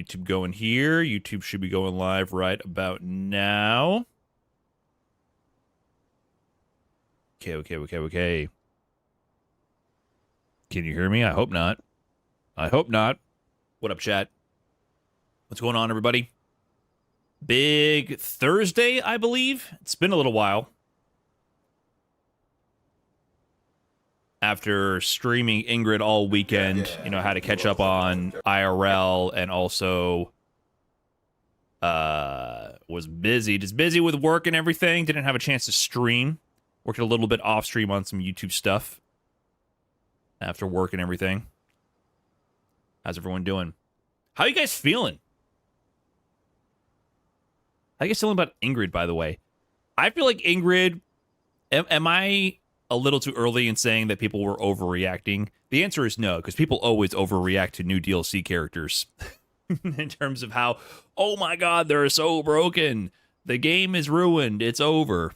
YouTube going here. YouTube should be going live right about now. Okay. Can you hear me? I hope not. I hope not. What up, chat? What's going on, everybody? Big Thursday, I believe. It's been a little while. After streaming Ingrid all weekend, you know, had to catch up on IRL and also was busy. Just busy with work and everything. Didn't have a chance to stream. Worked a little bit off stream on some YouTube stuff after work and everything. How's everyone doing? How you guys feeling? How you guys feeling about Ingrid, by the way? I feel like Ingrid... Am I a little too early in saying that people were overreacting? The answer is no, because people always overreact to new DLC characters. In terms of how, oh my god, they're so broken. The game is ruined. It's over.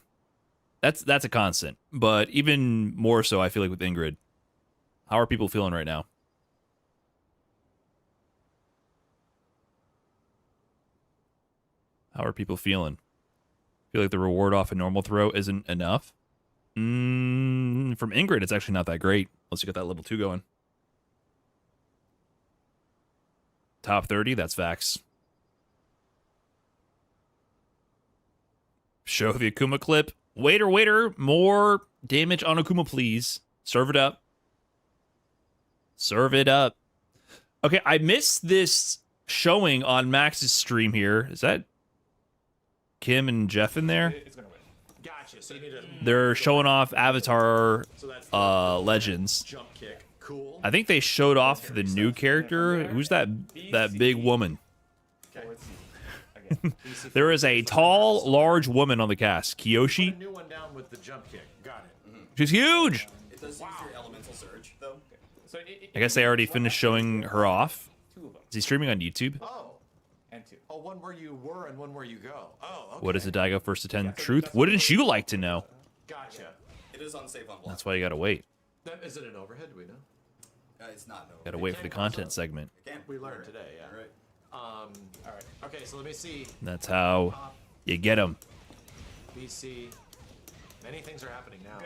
That's a constant. But even more so, I feel like with Ingrid. How are people feeling right now? How are people feeling? Feel like the reward off a normal throw isn't enough? From Ingrid, it's actually not that great. Unless you got that level 2 going. Top 30, that's facts. Show the Akuma clip. Waiter, more damage on Akuma, please. Serve it up. Serve it up. Okay, I missed this showing on Max's stream here. Is that Kim and Jeff in there? It's gonna win. Gotcha. So you need to... They're showing off Avatar Legends. Jump kick. Cool. I think they showed off the new character. Who's that big woman? There is a tall, large woman on the cast. Kiyoshi. New one down with the jump kick. Got it. She's huge. It does use your elemental surge, though. So I guess they already finished showing her off. Is he streaming on YouTube? Oh. And two. Oh, one where you were and one where you go. Oh, okay. What is it, Daigo FT10 Truth? Wouldn't you like to know? Gotcha. It is unsafe on block. That's why you gotta wait. Is it an overhead? Do we know? It's not, no. Gotta wait for the content segment. We learned today, yeah. All right. All right. Okay, so let me see. That's how you get them. BC. Many things are happening now.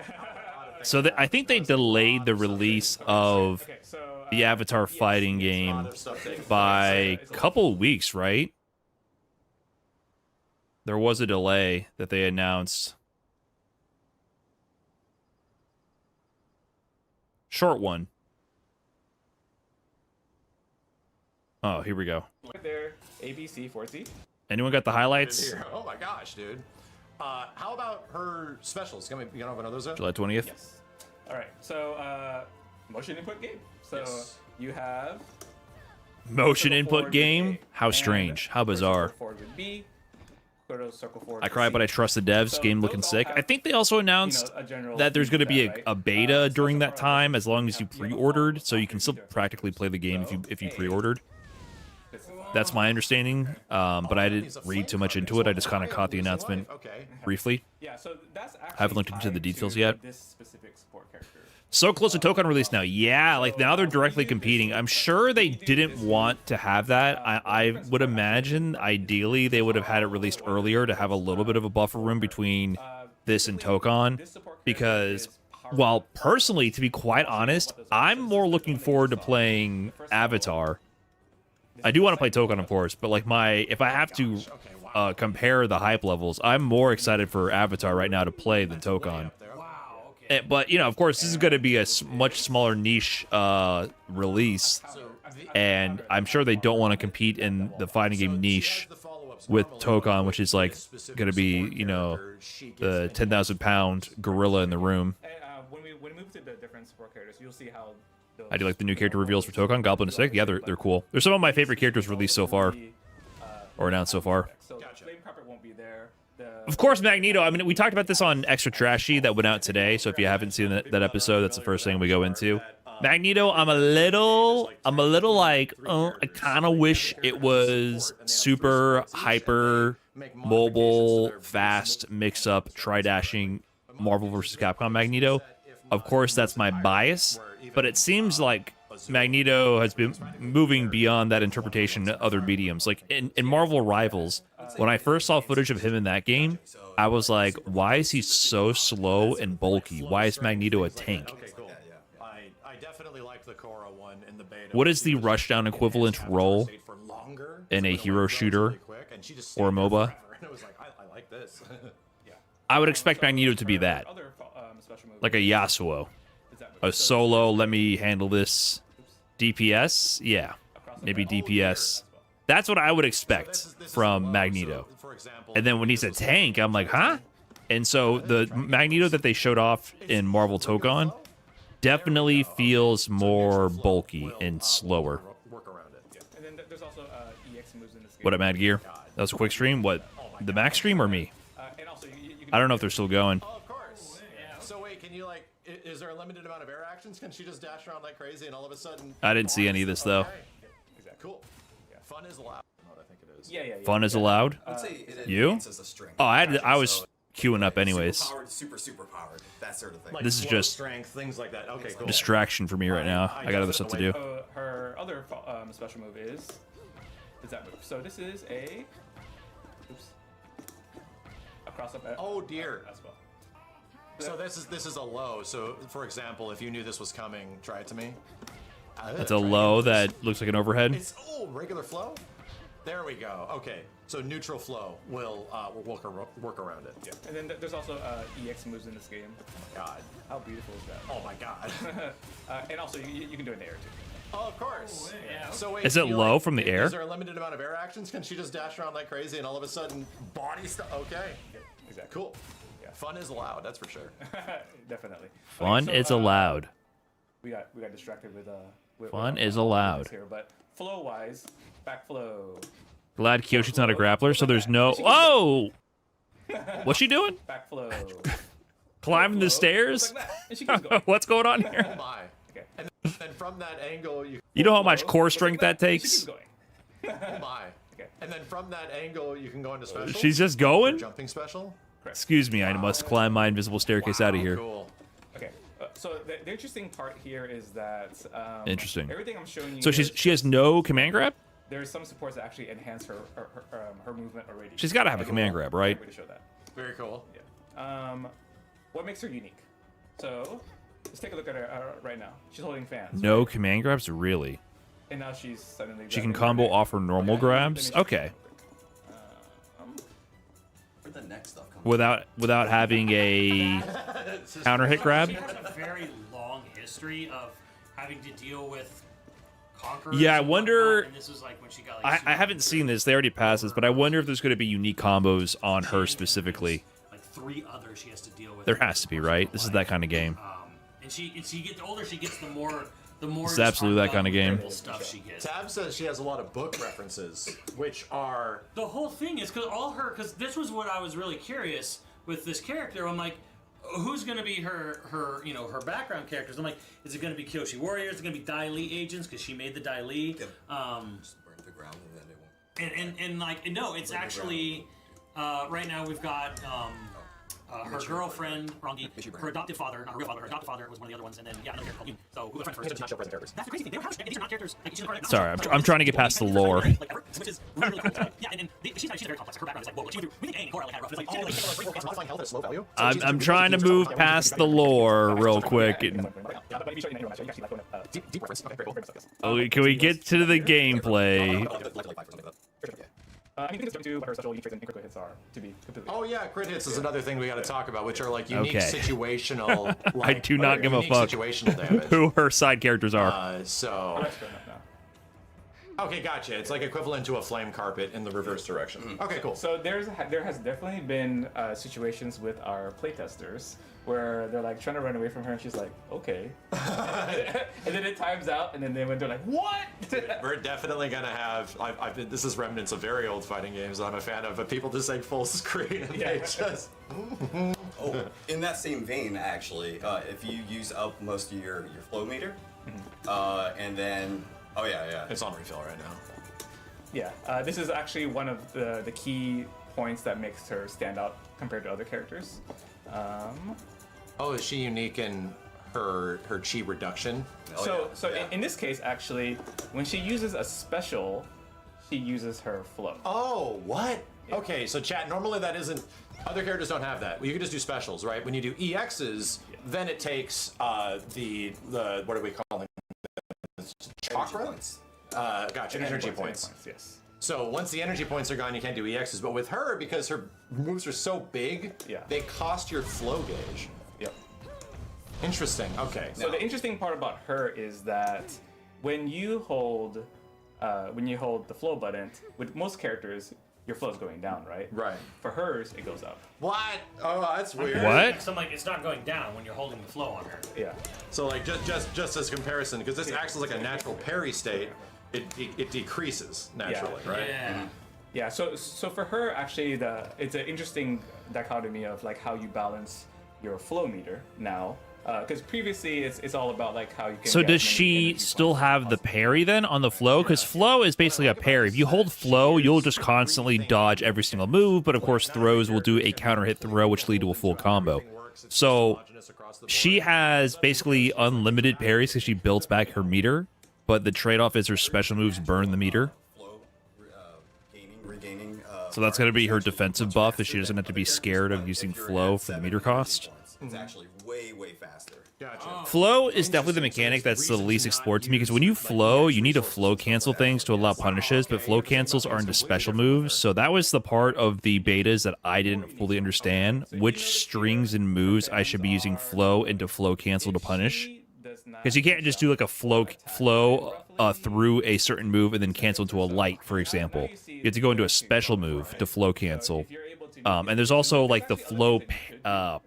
So I think they delayed the release of the Avatar fighting game by a couple weeks, right? There was a delay that they announced. Short one. Oh, here we go. Right there, ABC 4C. Anyone got the highlights? Oh my gosh, dude. How about her specials? Can we get over one of those? July 20th? Yes. All right, so motion input game. So you have Motion circle input forward with game? A, How and strange. How circle bizarre. forward with B, circle forward I with cry, C. but I trust the devs. So Game those looking all sick. have, I think they also announced a general that there's going to be feature, a right? beta during So that far, time, as long as you have yellow pre-ordered, forward, so you can still either practically play the game if you A. pre-ordered. This is- That's my understanding, but I didn't read too much into it. I just kind of caught the announcement Okay. briefly. Yeah, so that's actually haven't looked into the tied details to yet. This specific support character. So close to Tokon release now. Yeah, like now they're directly competing. I'm sure they didn't want to have that. I would imagine ideally they would have had it released earlier to have a little bit of a buffer room between this and Tokon, because while personally, to be quite honest, I'm more looking forward to playing Avatar. I do want to play Tokon, of course, but like if I have to compare the hype levels, I'm more excited for Avatar right now to play than Tokon. But, you know, of course, this is going to be a much smaller niche release, and I'm sure they don't want to compete in the fighting game niche with Tokon, which is like going to be, you know, the 10,000-pound gorilla in the room. And, when we move to the different support characters, you'll see how. I do like the new character reveals for Tokon. Goblin is sick. Yeah, they're cool. They're some of my favorite characters released so far, or announced so far. So Flame Carpet won't be there. Of course, Magneto. I mean, we talked about this on Extra Trashy that went out today. So if you haven't seen that episode, that's the first thing we go into. Magneto, I'm a little like, oh, I kind of wish it was super hyper mobile, fast mix up, tri-dashing Marvel vs. Capcom Magneto. Of course, that's my bias, but it seems like Magneto has been moving beyond that interpretation to other mediums. Like in Marvel Rivals, when I first saw footage of him in that game, I was like, why is he so slow and bulky? Why is Magneto a tank? Okay, cool. I definitely like the Korra one in the beta. What is the rushdown equivalent role in a hero shooter or a MOBA? It was like, I like this. I would expect Magneto to be that, Other special move like a Yasuo, a solo. Let me handle this. DPS, yeah, maybe DPS. That's what I would expect from Magneto. And then when he's a tank, I'm like, huh? And so the Magneto that they showed off in Marvel Tokon definitely feels more bulky and slower. Work around it. And then there's also EX moves in this game. What up, Mad Gear? That was a quick stream. What? The Max stream or me? And also, you can I don't know if they're still going. Oh, of course. So wait, can you like? Is there a limited amount of air actions? Can she just dash around like crazy and all of a sudden? I didn't see any of this though. Okay. Cool. Fun is allowed. I think it is. Yeah. Fun is allowed. I would say it You? advances the strength. Oh, I was So, queuing up anyways. super powered, that sort of thing. Like This is flow just strength, things like that. Okay, cool. Distraction for me right now. I got other stuff to do. Her other special move is that move. So this is a cross up. Oh dear. As well. So this is a low. So for example, if you knew this was coming, try it to me. It's a low that looks like an overhead. It's regular flow. There we go. Okay, so neutral flow will work around it. Yeah. And then there's also EX moves in this game. Oh my god. How beautiful is that? Oh my god. And also, you can do an air too. Oh, of course. Yeah. So wait, Is it can you, low like, from the air? Is there a limited amount of air actions? Can she just dash around like crazy and all of a sudden body stuff? Okay. Exactly. Cool. Yeah. Fun is allowed. That's for sure. Definitely. Fun Okay, is so, allowed. We got distracted with Fun is allowed. here, but flow wise, back flow. Glad Kyoshi's not a grappler, so there's no. Oh! What's she doing? Back flow. Climbing the Just stairs? like that. And she keeps going. What's going on Oh here? my. Okay. And then from that angle, You know how much flow. core strength that And she keeps takes? going. Oh my. Okay. And then from that angle, you can go into special. She's just going? Jumping special. Excuse me, I must climb my invisible staircase out of here. Cool. Okay. So the interesting part here is that Interesting. everything I'm showing you. So is she has no command grab? there's some supports that actually enhance her movement already. She's got to have a command grab, right? Way to show that. Very cool. Yeah. What makes her unique? So let's take a look at her right now. She's holding fans. No right? command grabs? Really? And now she's suddenly. She can grabbing combo her off her normal Okay. grabs? Let me Okay. Where the next stuff comes Without having a counter hit grab? She has a very long history of having to deal with conquerors. Yeah, I and wonder- whatnot, and this was like when she got like I haven't seen this. They already passed this, but I wonder if there's going to be unique combos on her specifically. like 3 others she has to deal with. There has to be, right? This is that kind of game. And she gets the older she gets, the more This is absolutely that kind of game. stuff she gets. Tab says she has a lot of book references, which are The whole thing is because this was what I was really curious with this character. I'm like, who's going to be her background characters? I'm like, is it going to be Kyoshi Warriors? Is it going to be Dai Li agents because she made the Dai Li? Just burn the ground and then it won't. And like no, it's actually right now we've got her girlfriend, her adoptive father, not her real father. Her adoptive father was one of the other ones, and then another character called Yun. So who are friends first? not show present characters. That's the crazy thing. They don't have these are not characters. Like, she's not part of- Sorry, I'm trying to get past the lore. Like, ever, which is really cool. Yeah, and she's very complex. Her background is like, whoa, like, she went through. We think Aang and Korra like had rough. It's like, Modifying health at a slow value. I'm trying to move past the lore real quick. And, Yeah, but if you show it in your match, you can actually like Deep reference. Okay, very cool. can we get to the gameplay? I mean, you can just jump to what her special unique traits and critical hits are to be completely. Oh yeah, crit hits is another thing we got to talk about, which are like unique Okay. situational. I do not give a unique fuck Situational damage. who her side characters are. So That's fair enough now. okay, gotcha. It's like equivalent to a flame carpet in the reverse direction. Okay, cool. So there has definitely been situations with our playtesters where they're like trying to run away from her, and she's like, okay, and then it times out, and then they're like, what? We're definitely gonna have. I've been, this is remnants of very old fighting games that I'm a fan of, but people just say full screen and they just. Oh, in that same vein, actually, if you use up most of your flow meter, and then It's on refill right now. Yeah, this is actually one of the key points that makes her stand out compared to other characters. Oh, is she unique in her chi reduction. In this case, actually, when she uses a special, she uses her flow. Oh, what? Okay, so chat, normally that isn't, other characters don't have that. You can just do specials, right? When you do EXs, then it takes the what are we calling them? Chakra? Gotcha, energy points. Yes. So once the energy points are gone, you can't do EXs. But with her, because her moves are so big, they cost your flow gauge. Yep. Interesting, okay. So the interesting part about her is that when you hold the flow button, with most characters, your flow is going down, right? Right. For hers, it goes up. What? Oh, that's weird. What? So I'm like, it's not going down when you're holding the flow on her. Yeah. So like just as comparison, because this acts as like a natural parry state, it decreases naturally, right? Yeah. Yeah. So for her, actually, it's an interesting dichotomy of like how you balance your flow meter now. Because previously it's all about like how you can. So get does as many she energy still points have the possible. parry then on the flow? Because flow is basically a parry. If you hold flow, you'll just constantly dodge every single move, but of course throws will do a counter hit throw, which lead to a full combo. So she has basically unlimited parries because she builds back her meter, but the trade-off is her special moves burn the meter. Flow, regaining. So that's going to be her defensive buff, is she doesn't have to be scared of using flow for the meter cost. It's actually way faster. Gotcha. Flow is definitely the mechanic that's the least explored to me, because when you flow, you need to flow cancel things to allow punishes, but flow cancels are into special moves. So that was the part of the betas that I didn't fully understand, which strings and moves I should be using flow into flow cancel to punish. Because you can't just do like a flow through a certain move and then cancel into a light, for example. You have to go into a special move to flow cancel. And there's also like the flow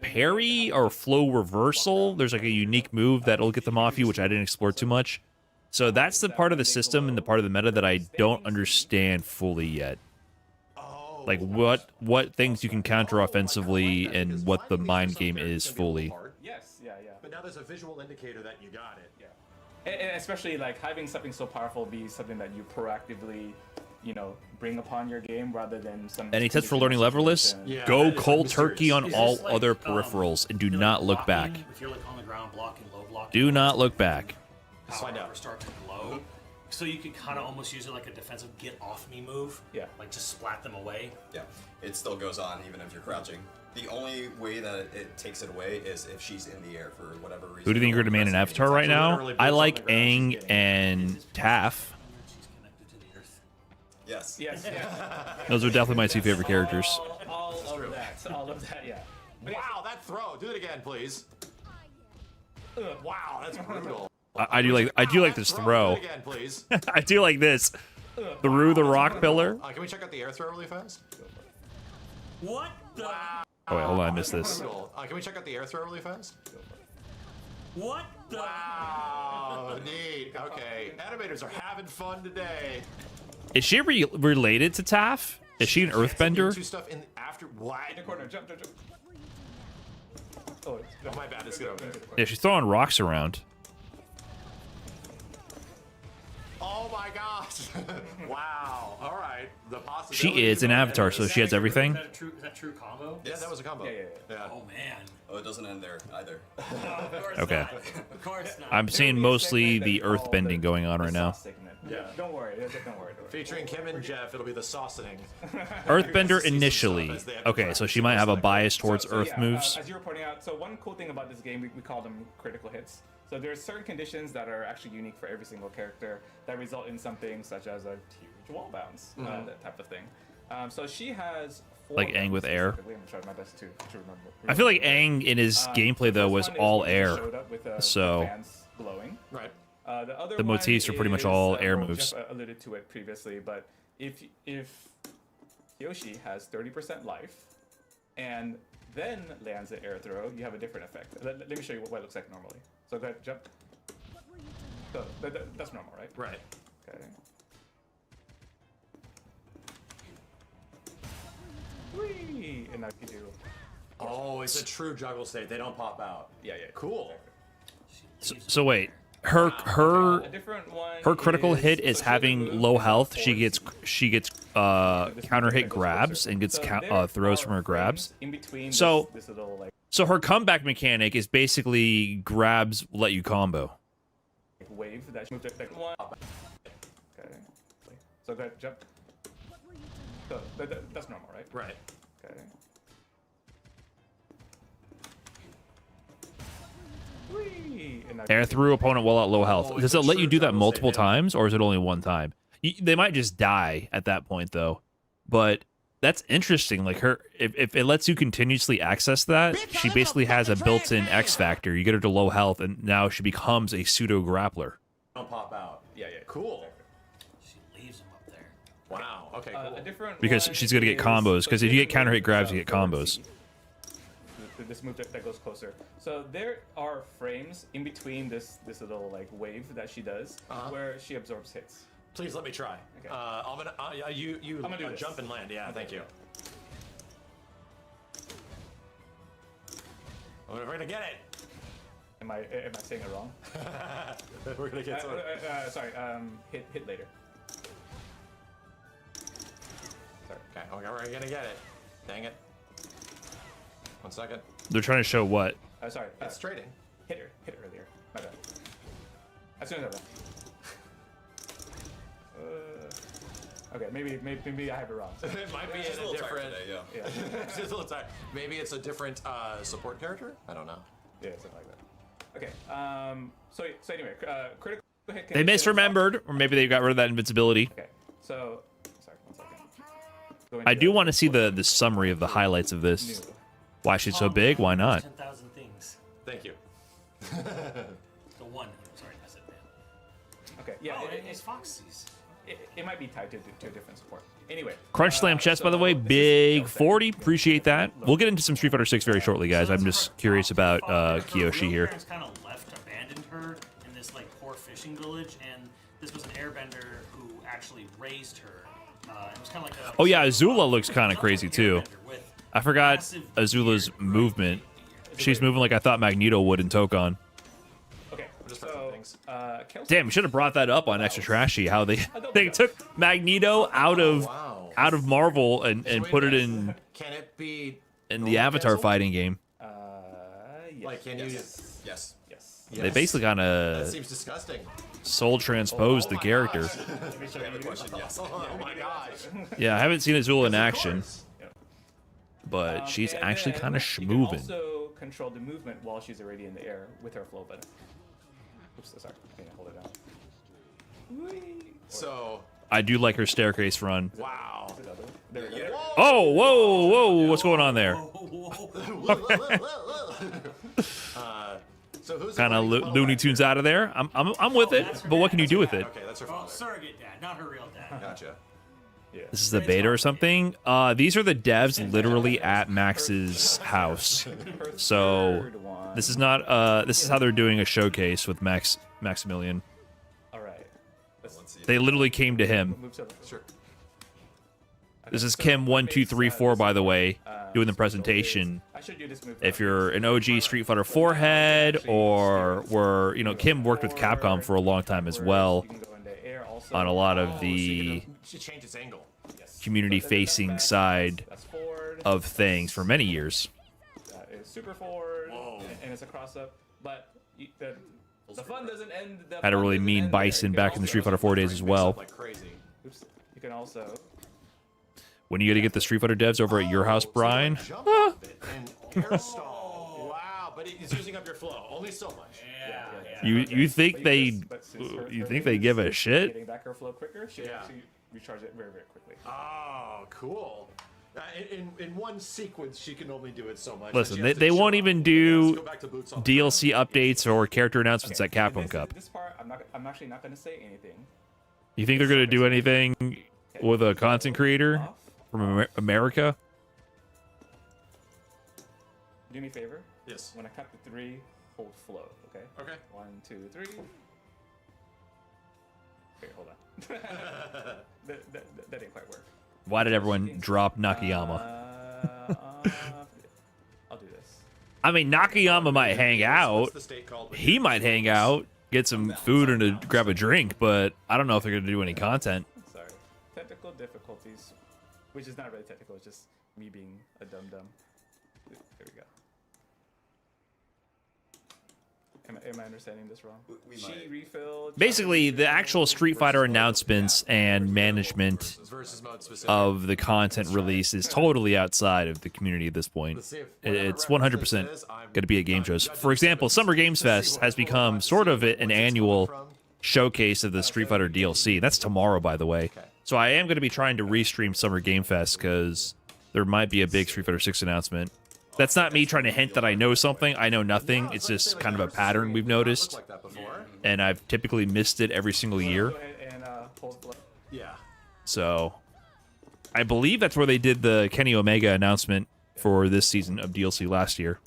parry or flow reversal. There's like a unique move that'll get them off you, which I didn't explore too much. So that's the part of the system and the part of the meta that I don't understand fully yet. Like what things you can counter offensively and what the mind game is fully. Yes. Yeah. But now there's a visual indicator that you got it. Yeah. And especially like having something so powerful be something that you proactively, bring upon your game rather than some. Any tips for learning leverless? Yeah, Go that is cold mysterious. turkey on Is all this like, other peripherals and do not look back. If you're like on the ground blocking, low blocking. Do not look back. Let's find out. Or start to glow. So you could kind of almost use it like a defensive get off me move. Yeah. Like just splat them away. Yeah, it still goes on even if you're crouching. The only way that it takes it away is if she's in the air for whatever reason. Who do you think you're going to man in Avatar right now? I like Aang and Taff. She's connected to the earth. Yes. Yes. Those are definitely my two favorite characters. All of that. Yeah. Wow, that throw. Do it again, please. Wow, that's brutal. I do like this throw. Do it again, please. I do like this. Through the rock pillar. Can we check out the air throw really fast? What the? Oh wait, hold on, I missed this. Brutal. Can we check out the air throw really fast? What the? Wow, neat. Okay, animators are having fun today. Is she related to Taff? Is she an Do Earthbender? stuff in after what? In the corner, jump. Oh, my bad. Let's get over there. Yeah, she's throwing rocks around. Oh my gosh! Wow. All right. The possibility. She is an Avatar, so she has everything. Is that true combo? Yeah, that was a combo. Yeah. Oh man. Oh, it doesn't end there either. Of course Okay. not. Of course not. I'm seeing mostly the earthbending going on right now. Yeah. Don't worry. Featuring Kim and Jeff, it'll be the saucening. Earthbender initially. Okay, so she might have a bias towards earth yeah, moves. As you were pointing out, so one cool thing about this game, we call them critical hits. So there's certain conditions that are actually unique for every single character that result in something such as a huge wall bounce, that type of thing. So she has four Like Aang with air. specifically. I'm trying my best to remember. I feel like Aang in his gameplay though was First one is all when she air. showed up with, So- the fans glowing. Right. The other The one motifs are pretty much all is, air well, moves. Jeff alluded to it previously, but if Yoshi has 30% life and then lands an air throw, you have a different effect. Let me show you what it looks like normally. So go ahead, jump. So that's normal, right? Right. Okay. Whee! And now you do. Oh, it's a true juggle state. They don't pop out. Yeah. Cool. So wait, her A different one. her critical is hit is associated having with low health. She force. gets counter hit grabs and gets So there throws are from her grabs. frames in between So- this little like So her comeback mechanic is basically grabs, let you combo. Wave that she moved it like one. Okay. So go ahead, jump. So that's normal, right? Right. Okay. Whee! And now Air through opponent while at low health. Oh, Does it's it let a you true do that double multiple save, yeah. times, or is it only one time? They might just die at that point, though. But that's interesting. Like her, if it lets you continuously access that, she basically has a built-in X factor. You get her to low health, and now she becomes a pseudo grappler. Don't pop out. Yeah. Cool. She leaves him up there. Wow. Okay. Cool. A different Because one she's gonna get is- combos, 'cause if you get counter hit grabs, you get forward combos. C. This move that goes closer. So there are frames in between this little like wave that she does where she absorbs hits. Please let me try. Okay. I'm gonna. You I'm gonna do this. jump and land. Yeah. Thank you. We're gonna get it. Am I saying it wrong? We're gonna get someone. Sorry. Hit later. Sorry. Okay. We're gonna get it. Dang it. 1 second. They're trying to show what? Sorry. It's trading. Hit her earlier. My bad. As soon as I run. Okay, maybe I have it wrong. So, It might be She's a in a little tired different. today, yeah. yeah. She's a little tired. Maybe it's a different support character. I don't know. Yeah, something like that. Okay. So anyway, critical hit. They misremembered, or maybe they got rid of that invincibility. Okay. So sorry, 1 second. Go I into do want to see the summary of the highlights of this. new. Why she's so big? Why not? 10,000 things. Thank you. The one. Sorry, I said man. Okay. Yeah. Oh, it, it's Foxy's. it might be tied to a different support. Anyway. Crunch Slam chest, by the way, so this is big Kelsen. 40. Appreciate that. We'll get into some Street Fighter 6 very shortly, guys. I'm just curious about Kiyoshi here. Her parents kind of abandoned her in this like poor fishing village, and this was an airbender who actually raised her. It was kind of like a. Oh yeah, Azula looks kind of crazy too. I forgot Azula's movement. She's moving like I thought Magneto would in Tokon. Okay. Just for some So things. Kelsen- Damn, we should have brought that up on Extra Trashy. How they took Magneto out of Marvel and put it in Can it be? the Avatar fighting game. Yes. Like, can you? Yes. Yes. They basically kind That of seems disgusting. soul transposed the my character. gosh. Let me show I have a you. question. Yes. Oh my gosh. Yeah, I haven't seen Azula in Of action, course. but she's And actually then kind of you can schmoving. also control the movement while she's already in the air with her flow button. Oops, sorry. I hold it down. Whee! So, I do like her staircase run. wow. There we go. Yeah. Oh, whoa, what's going on there? So who's Kind of the funnel Looney back Tunes here? out of there. I'm with it, but what can you do with it? Okay, that's her Oh, father. surrogate dad, not her real dad. Gotcha. Yeah. This is the beta or something. These are the devs literally at Max's house. Her So third one. this is not. This is how they're doing a showcase with Maximilian. All right. Let's see. They literally came to him. Move to the Sure. This is Kim 1234, by the way, doing the presentation. I should do this move. If you're an OG Street Fighter 4 head, or Kim worked with Capcom for a long time as well You can go into air also. on a lot of Oh, the she changed its angle. Yes. community-facing That's side That's forward. of things for many years. That is super forward. Whoa. And it's a cross up. But the fun doesn't end. Had a really mean Bison back in the Street Fighter 4 days as well. Like crazy. Oops. You can also. When are you gonna get the Street Fighter devs over at your house, Brian? Jump off it and air stall. Wow, but it's using up your flow. Only so much. Yeah. You think But they but since her you third think they is give a shit? Getting back her flow quicker, she can Yeah. actually recharge it very, very quickly. Oh, cool. In one sequence, she can only do it so much. Listen, She has to they won't jump. even Let's do go back to boots on the DLC updates or character announcements at Okay, Capcom this, Cup. This part, I'm actually not going to say anything. You think they're gonna do anything Okay, with a so content creator off. from America? Do me a favor. Yes. When I count to 3, hold flow. Okay. Okay. 1, 2, 3. Okay, hold on. that didn't quite work. Why did everyone drop Nakayama? I'll do this. I mean, Nakayama might hang out. What's the state called? He might hang out, get some food and grab a drink, but I don't know if they're gonna do any content. Sorry. Technical difficulties, which is not really technical. It's just me being a dum dum. Here we go. Am I understanding this wrong? We She might. refilled. Basically, the actual Street Fighter announcements and management Versus mode specific. of the content release is totally outside of the community at this point. It's 100% going to be at game shows. For example, Summer Games Fest has become sort of an annual showcase of the Street Fighter DLC. That's tomorrow, by the way. So I am going to be trying to restream Summer Game Fest because there might be a big Street Fighter 6 announcement. That's not me trying to hint that I know something. I know nothing. It's just kind of a pattern we've noticed, Like that before. and I've typically missed it every single year. Go ahead and hold blood. Yeah. So I believe that's where they did the Kenny Omega announcement for this season of DLC last year.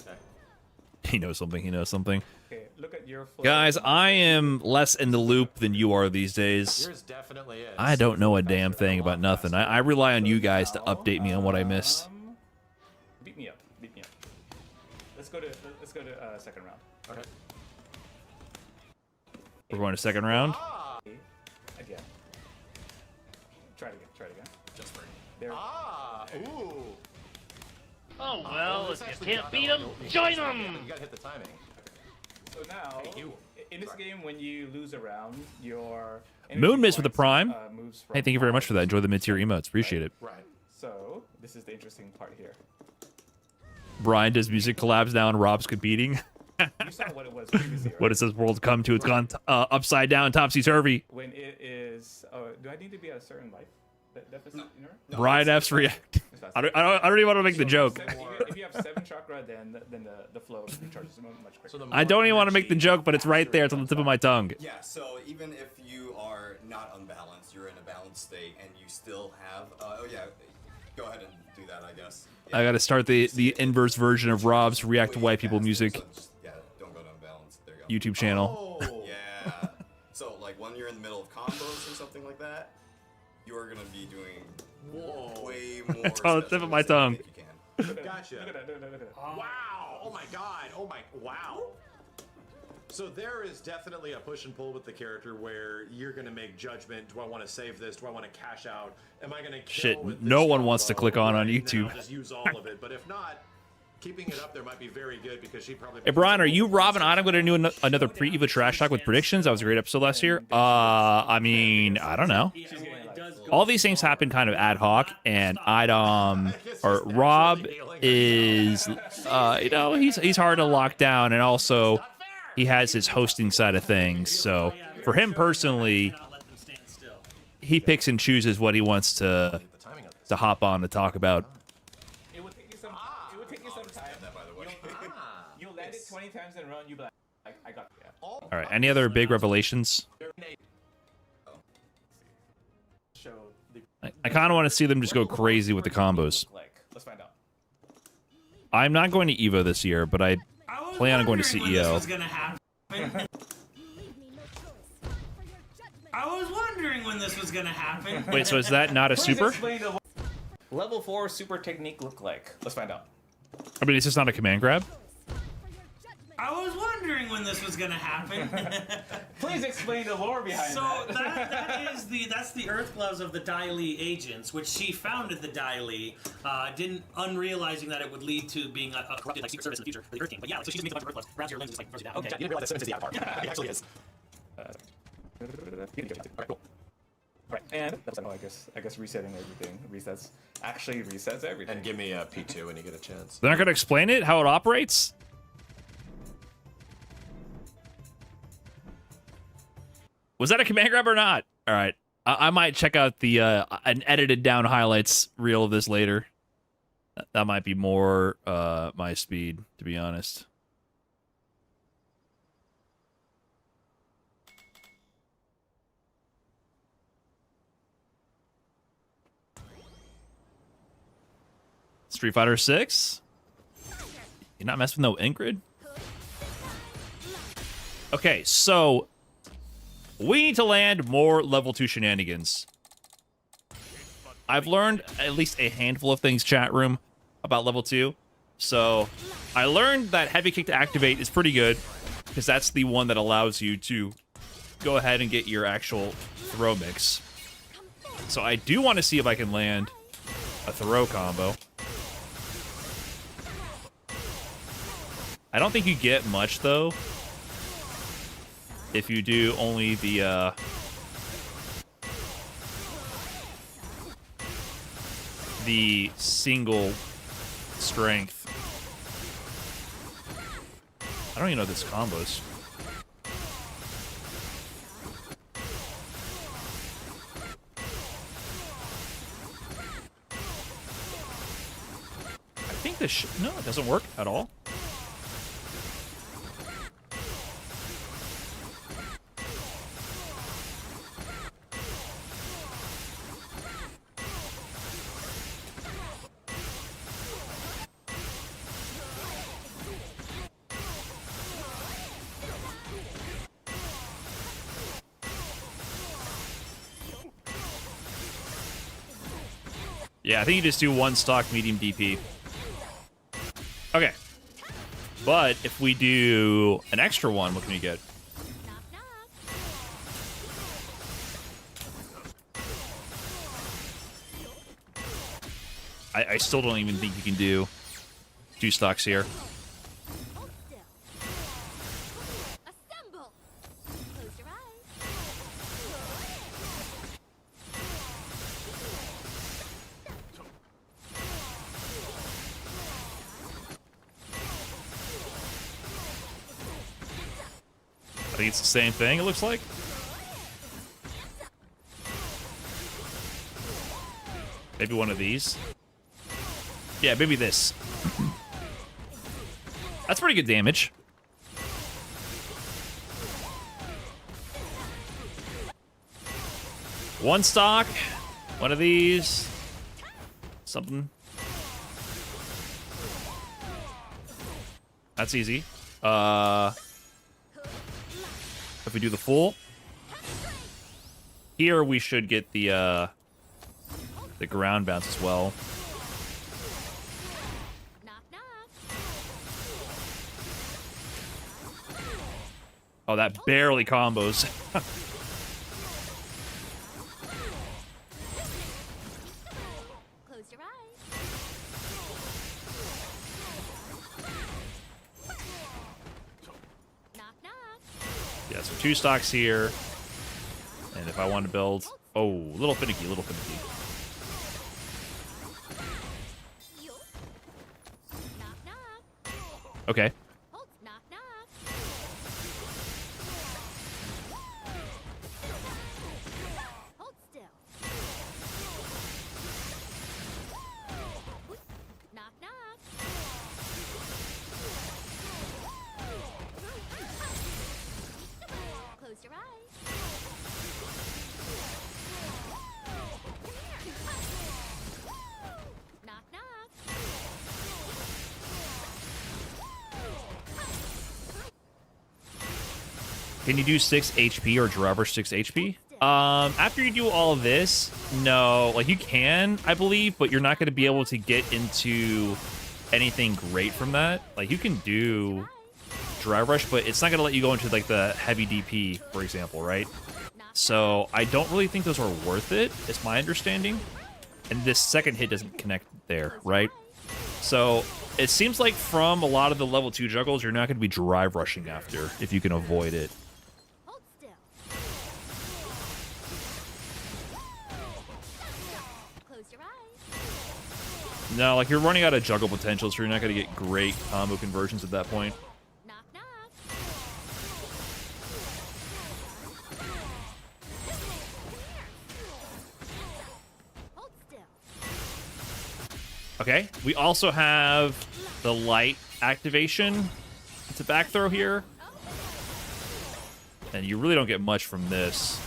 He knows something. He knows something. Okay, look at your flow. Guys, I am less in the loop than you are these days. Yours definitely is. I don't know a damn thing about nothing. I rely on you guys to update me on what I missed. Beat me up. Beat me up. Let's go to second round. Okay. We're going to second round. Again. Try it again. Try it again. Just for There. ooh. Oh well, This if you actually can't got beat that them, little join piece. them! You gotta hit the timing. So now, you. in this game, when you lose a round, your Moon Mist with the points, Prime. moves from Hey, thank you very much for that. Enjoy the mid-tier emotes. Appreciate it. Right. So this is the interesting part here. Brian does music collabs now and Rob's competing. You saw what it was previously, right? What does this world come to? It's gone upside down, topsy-turvy. When it is, do I need to be at a certain life deficit? You know? Brian F's react. I don't even want to make the joke. If you have 7 chakra, then the flow recharges much quicker. So the I don't even want to make the joke, but it's right there. It's on the tip of my tongue. Yeah, so even if you are not unbalanced, you're in a balanced state, and you still have. Oh yeah, go ahead and do that, I guess. Yeah. I got to start the inverse version of Rob's react to white people music So just, yeah, don't go to unbalanced. There you go. YouTube channel. Oh. Yeah. So like when you're in the middle of combos or something like that, you're gonna be doing way more. It's on the tip of my tongue. You can. Gotcha. Look at that. Look at that. Wow. Oh my god. Oh my. Wow. So there is definitely a push and pull with the character where you're going to make judgment. Do I want to save this? Do I want to cash out? Am I going to kill Shit, with no this one wants to combo? click on Right, and then YouTube. I'll just use all of it. But if not, keeping it up there might be very good because she probably. Hey, Brian, are you Rob and I'm going to do another pre-Eva trash talk with predictions? That was a great episode last year. I mean, I don't know. Yeah, it does go All these things happen kind of ad hoc, and Rob is, you know, he's hard to lock down, and also he has his hosting side of things. So for him personally, not let them stand still. he picks and chooses what he wants to hop on to talk about. It would take you some. It would take you some time. That, by the way. You'll land it 20 times in a row, and you'll be like, I got it. Yeah. All right, any other big revelations? Show the I kind of want to see them just go crazy with the combos. like. Let's find out. I'm not going to Evo this year, but I I was plan on going to wondering when this CEO. was gonna happen. I was wondering when this was gonna happen. Wait, so is that not a Please super? explain the level 4 super technique look like. Let's find out. I mean, it's just not a command grab. I was wondering when this was gonna happen. Please explain the lore behind So that. that's the Earth Gloves of the Dai Li agents, which she founded the Dai Li, didn't unrealizing that it would lead to being a corrupted like secret service in the future for the Earth King. But yeah, like, so she just makes a bunch of Earth Gloves, grabs your lenses, like throws you down. Okay, You didn't realize that Simmons is the out part. It actually is. Alright, cool. Right, and I guess resetting everything resets everything. And give me a P2 when you get a chance. They're not going to explain it, how it operates? Was that a command grab or not? All right. I might check out the an edited down highlights reel of this later. That might be more my speed, to be honest. Street Fighter 6? You're not messing with no Ingrid? Okay, so we need to land more level 2 shenanigans. I've learned at least a handful of things, chat room, about level 2. So I learned that heavy kick to activate is pretty good, because that's the one that allows you to go ahead and get your actual throw mix. So I do want to see if I can land a throw combo. I don't think you get much, though, if you do only the single strength. I don't even know this combos. I think this no, it doesn't work at all. Yeah, I think you just do one stock medium DP. Okay. But if we do an extra one, what can you get? I still don't even think you can do 2 stocks here. I think it's the same thing, it looks like. Maybe one of these. Yeah, maybe this. That's pretty good damage. One stock. One of these. Something. That's easy. If we do the full, here we should get the ground bounce as well. Oh, that barely combos. Close your eyes. Knock, knock. Yeah, so 2 stocks here. And if I want to build... Oh, a little finicky, a little finicky. Knock, knock. Okay. Hold. Knock, knock. Hold still. Knock, knock. Close your eyes. Knock, knock. Can you do 6 HP or driver 6 HP? After you do all of this, no. Like, you can, I believe, but you're not going to be able to get into anything great from that. Like, you can do Drive Rush, but it's not going to let you go into, like, the heavy DP, for example, right? So, I don't really think those are worth it, is my understanding. And this second hit doesn't connect there, right? So, it seems like from a lot of the level 2 juggles, you're not going to be Drive Rushing after, if you can avoid it. Hold still. Close your eyes. No, like, you're running out of juggle potential, so you're not going to get great combo conversions at that point. Knock, knock. Hold still. Okay, we also have the light activation. It's a back throw here. And you really don't get much from this.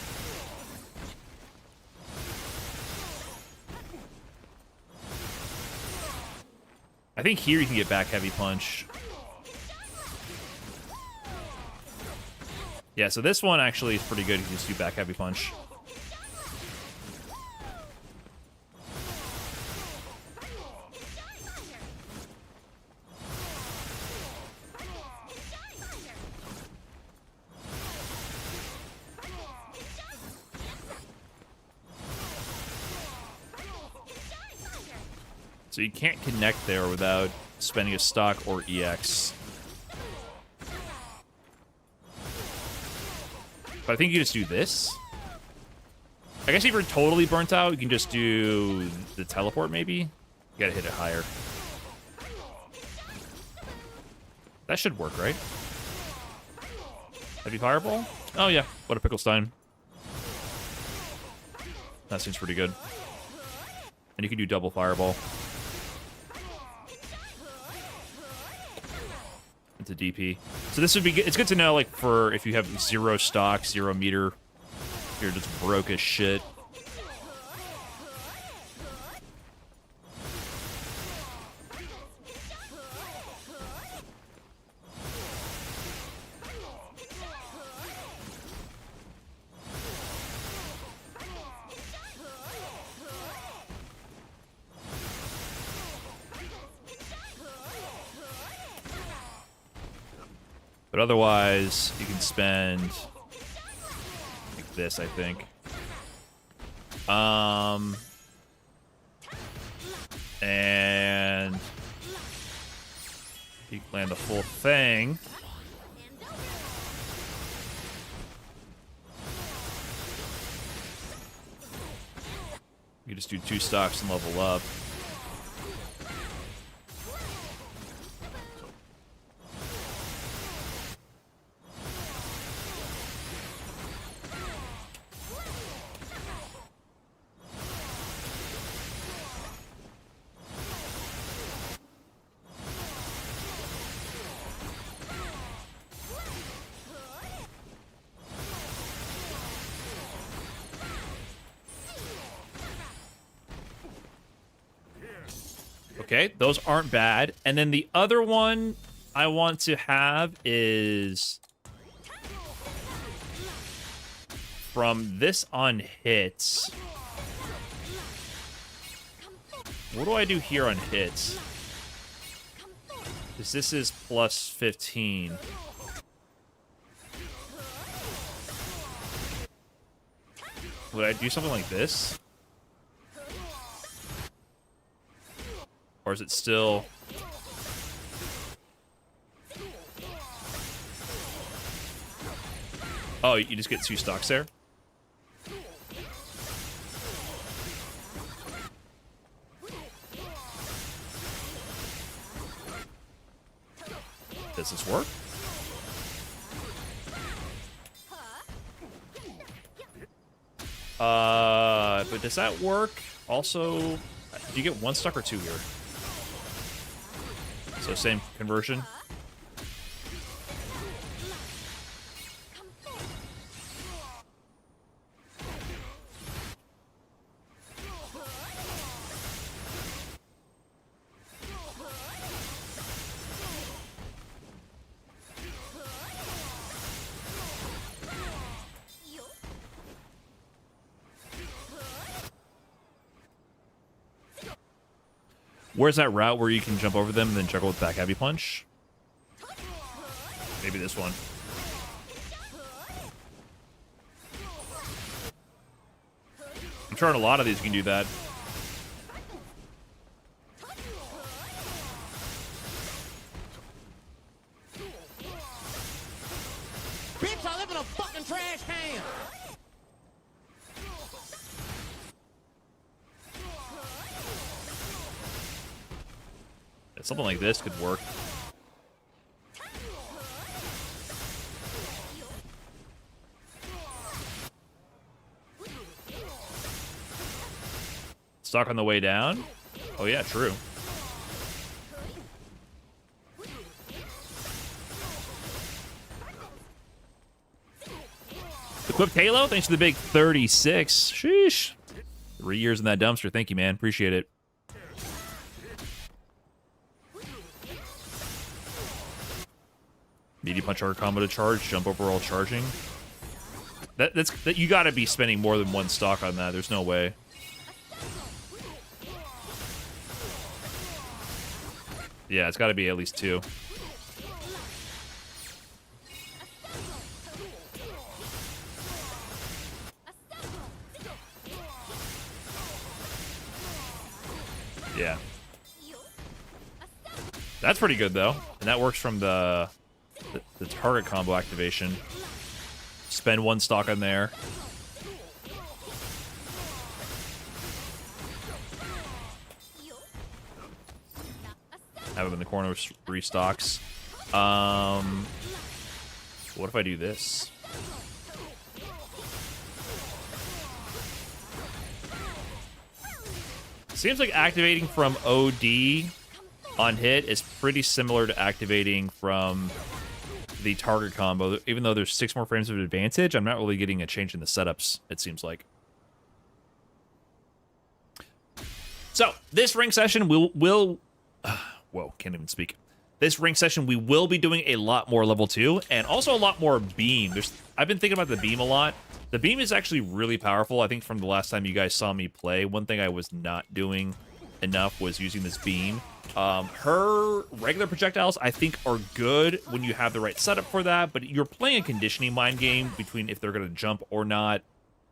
I think here you can get back heavy punch. Yeah, so this one actually is pretty good. You can just do back heavy punch. So you can't connect there without spending a stock or EX. But I think you just do this. I guess if you're totally burnt out, you can just do the teleport, maybe? You gotta hit it higher. That should work, right? Heavy Fireball? Oh, yeah. What a pickle stein. That seems pretty good. And you can do double Fireball. Into DP. So this would be good. It's good to know, like, for if you have 0 stock, 0 meter, you're just broke as shit. But otherwise, you can spend like this, I think. And you land the full thing. You just do 2 stocks and level up. Okay, those aren't bad. And then the other one I want to have is from this on hits. What do I do here on hits? Because this is plus 15. Would I do something like this? Or is it still... Oh, you just get 2 stocks there? Does this work? But does that work? Also, do you get 1 stock or 2 here? So same conversion. Where's that route where you can jump over them and then juggle with back heavy punch? Maybe this one. I'm sure on a lot of these you can do that. Bitch, I live in a fucking trash can! Something like this could work. Stock on the way down? Oh yeah, true. Equipped Halo, thanks for the big 36. Sheesh. 3 years in that dumpster. Thank you, man. Appreciate it. Meaty punch hard combo to charge, jump overall charging. That's you gotta be spending more than 1 stock on that. There's no way. Yeah, it's gotta be at least 2. Yeah. That's pretty good though. And that works from the target combo activation. Spend 1 stock on there. Have him in the corner with 3 stocks. What if I do this? Seems like activating from OD on hit is pretty similar to activating from the target combo. Even though there's 6 more frames of advantage, I'm not really getting a change in the setups, it seems like. So, this ring session will whoa, can't even speak. This ring session, we will be doing a lot more level 2, and also a lot more beam. I've been thinking about the beam a lot. The beam is actually really powerful. I think from the last time you guys saw me play, one thing I was not doing enough was using this beam. Her regular projectiles, I think, are good when you have the right setup for that, but you're playing a conditioning mind game between if they're going to jump or not,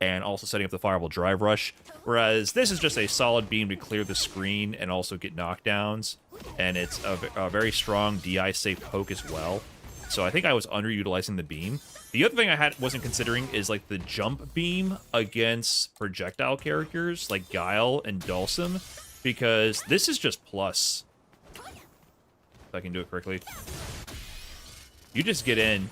and also setting up the fireball drive rush. Whereas this is just a solid beam to clear the screen and also get knockdowns, and it's a very strong DI safe poke as well. So I think I was underutilizing the beam. The other thing I wasn't considering is like the jump beam against projectile characters like Guile and Dulcim, because this is just plus. If I can do it correctly. You just get in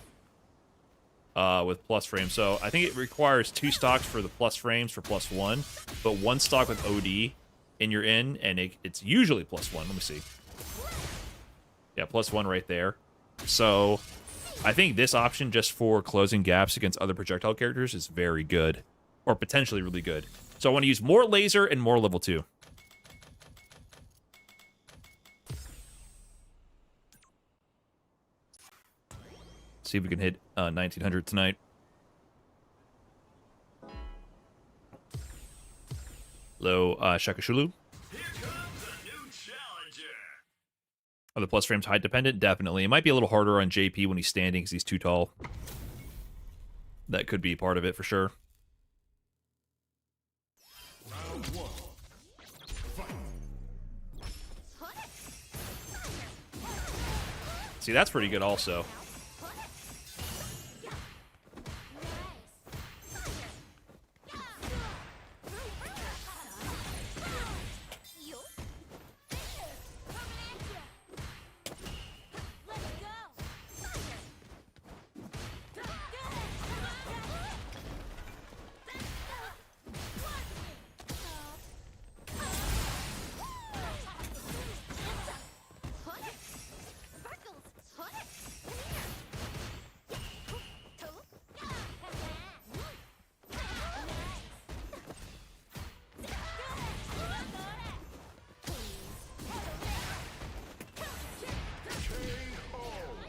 with plus frames. So I think it requires 2 stocks for the plus frames for +1, but 1 stock with OD in your in, and it's usually +1. Let me see. Yeah, +1 right there. So I think this option just for closing gaps against other projectile characters is very good, or potentially really good. So I want to use more laser and more level 2. See if we can hit 1900 tonight. Hello, Shakashulu. Are the plus frames height dependent? Definitely. It might be a little harder on JP when he's standing because he's too tall. That could be part of it for sure. Round 1. Fight. See, that's pretty good also.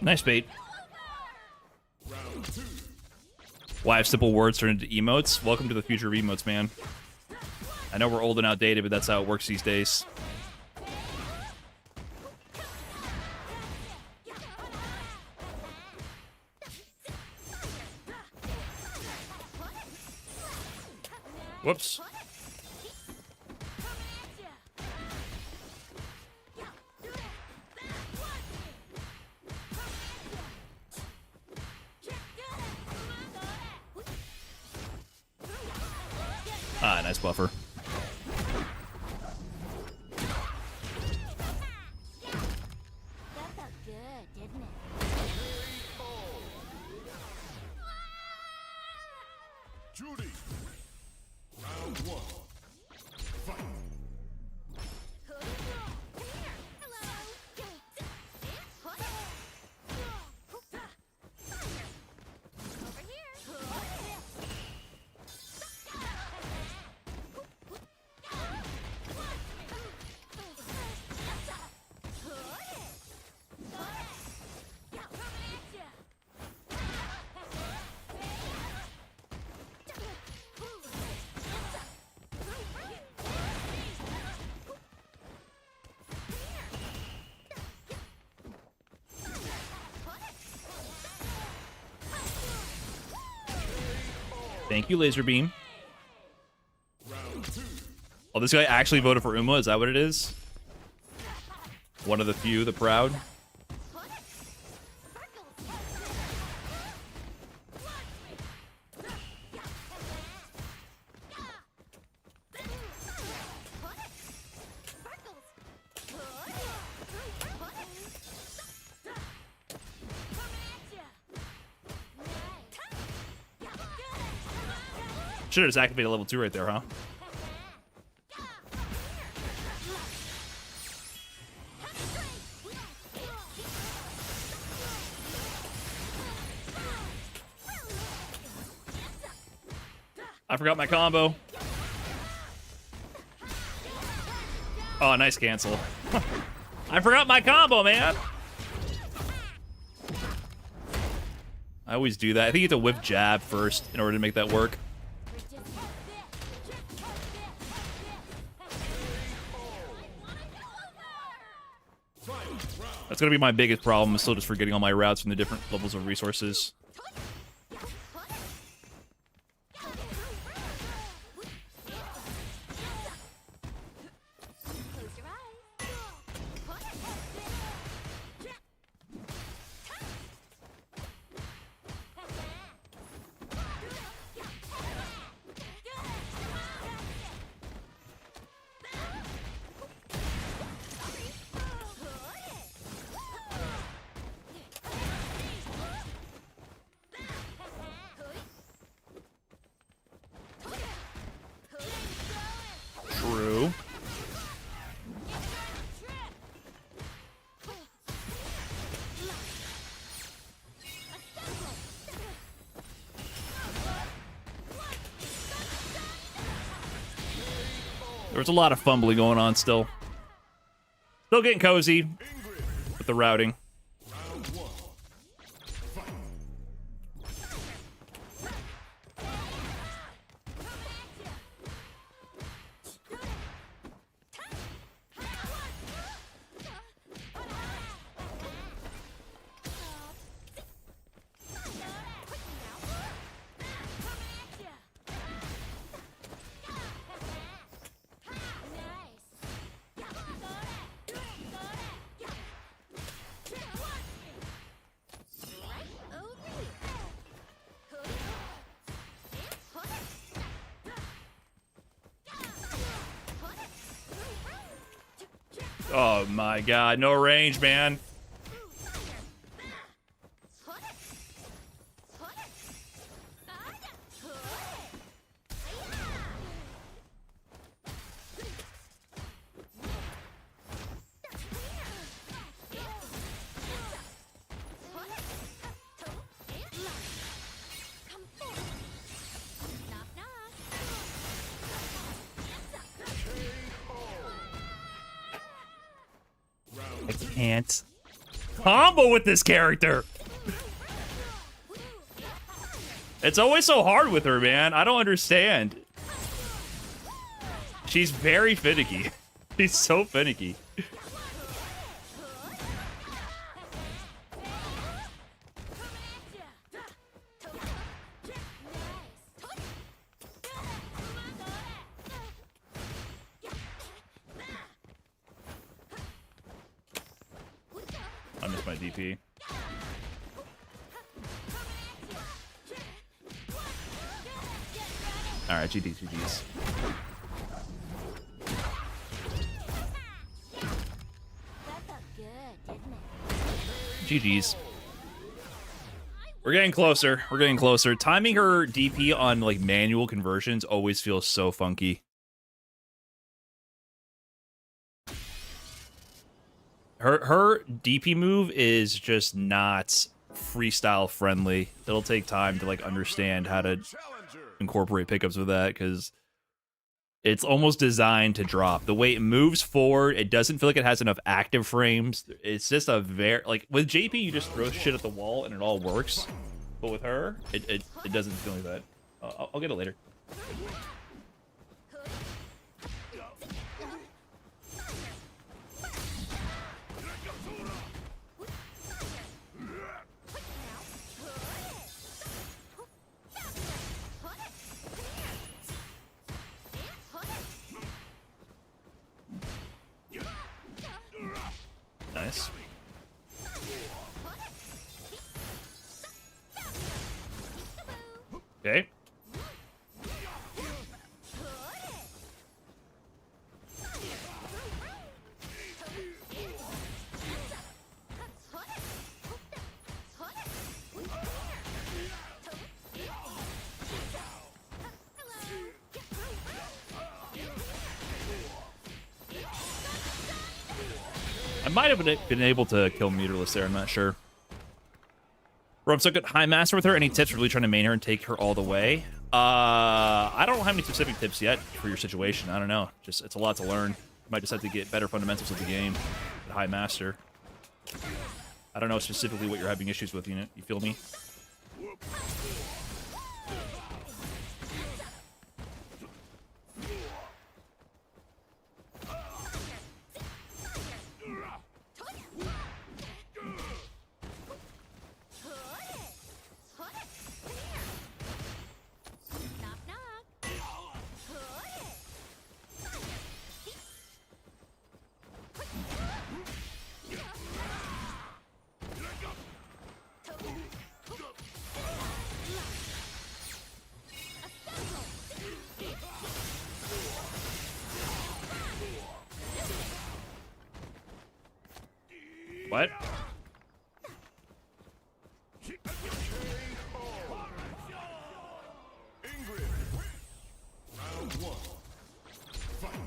Nice bait. Why have simple words turned into emotes? Welcome to the future of emotes, man. I know we're old and outdated, but that's how it works these days. Whoops. Ah, nice buffer. That felt good, didn't it? Judy. Round 1. Fight. Thank you, Laser Beam. Oh, this guy actually voted for Uma? Is that what it is? One of the few, the proud? Should have just activated level 2 right there, huh? I forgot my combo. Oh, nice cancel. I forgot my combo, man. I always do that. I think you have to whip jab first in order to make that work. That's gonna be my biggest problem. I'm still just forgetting all my routes from the different levels of resources. True. There's a lot of fumbling going on still. Still getting cozy with the routing. Round 1. Fight. Oh my god, no range, man. I can't combo with this character. It's always so hard with her, man. I don't understand. She's very finicky. She's so finicky. I missed my DP. Alright, GG's. GG's. We're getting closer. We're getting closer. Timing her DP on like manual conversions always feels so funky. Her DP move is just not freestyle friendly. It'll take time to like understand how to incorporate pickups with that because it's almost designed to drop. The way it moves forward, it doesn't feel like it has enough active frames. It's just a very like with JP you just throw shit at the wall and it all works. But with her, it doesn't feel like that. I'll get it later. Nice. Okay. I might have been able to kill Muterless there. I'm not sure. Bro, I'm so good. High Master with her. Any tips for really trying to main her and take her all the way? I don't have any specific tips yet for your situation. I don't know. Just it's a lot to learn. You might just have to get better fundamentals of the game at High Master. I don't know specifically what you're having issues with. You feel me? Knock, knock. What? Ingrid. Round 1. Fight.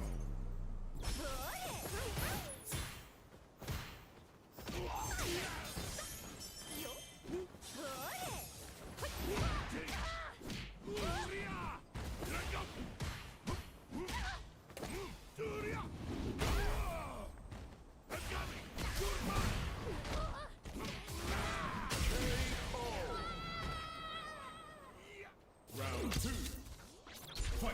Round 2. Fight.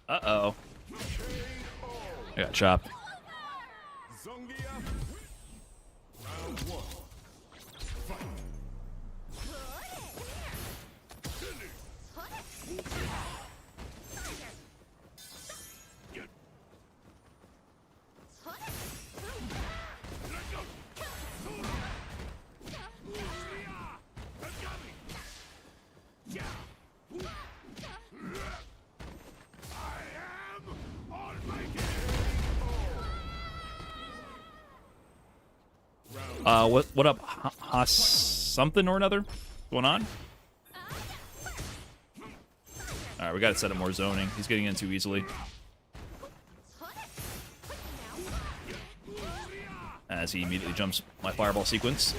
Uh-oh. I got chopped. Zongia. Round 1. Fight. What up, Haas something or another? Going on? Alright, we gotta set up more zoning. He's getting in too easily. As he immediately jumps my fireball sequence.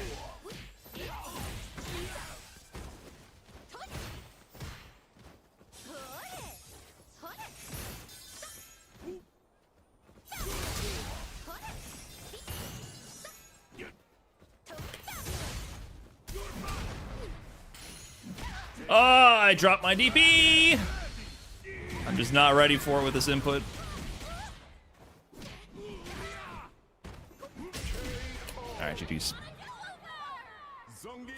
Oh, I dropped my DP! I'm just not ready for it with this input. Alright, GG's. Zongia.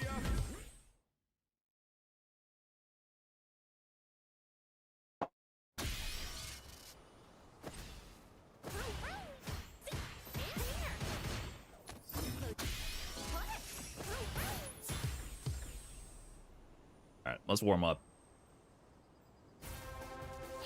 Alright, let's warm up.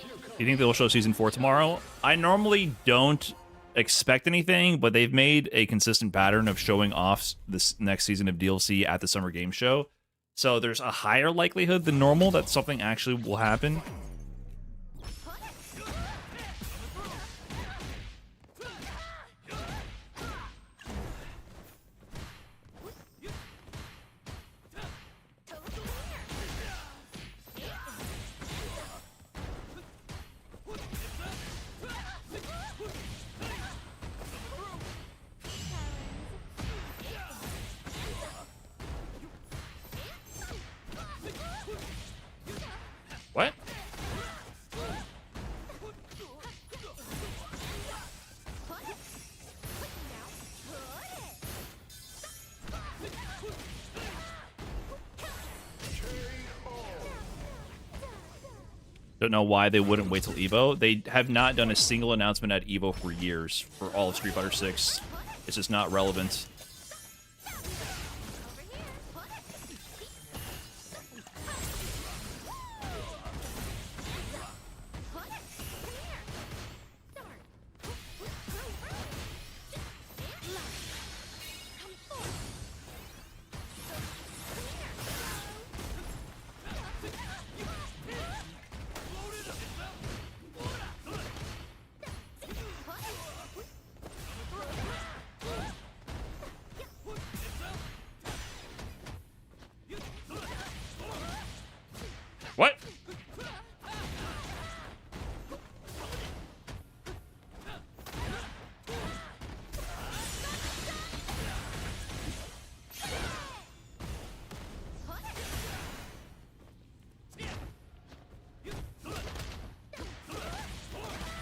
Do you think they'll show Season 4 tomorrow? I normally don't expect anything, but they've made a consistent pattern of showing off this next season of DLC at the Summer Game Show. So there's a higher likelihood than normal that something actually will happen. What? Don't know why they wouldn't wait till Evo. They have not done a single announcement at Evo for years for all of Street Fighter 6. It's just not relevant.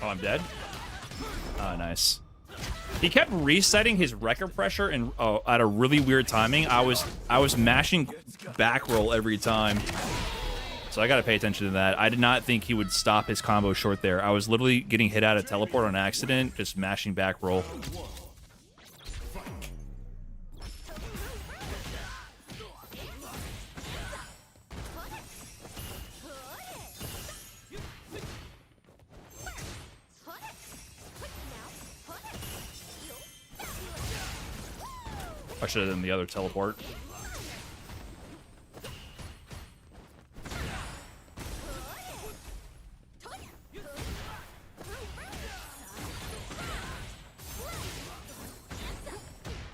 Oh, I'm dead? Oh, nice. He kept resetting his record pressure and at a really weird timing. I was mashing back roll every time. So I gotta pay attention to that. I did not think he would stop his combo short there. I was literally getting hit out of teleport on accident, just mashing back roll. I should have done the other teleport.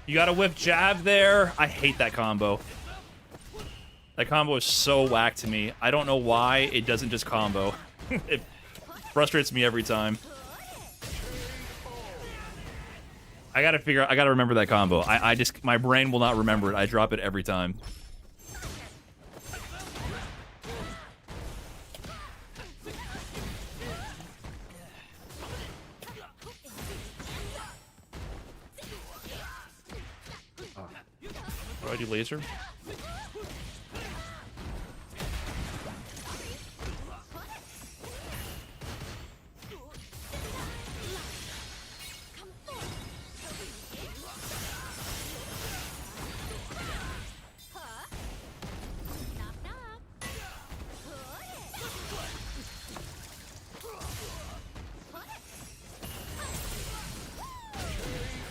You got a whiff jab there. I hate that combo. That combo is so whack to me. I don't know why it doesn't just combo. It frustrates me every time. I gotta remember that combo. I just, my brain will not remember it. I drop it every time. What do I do, laser?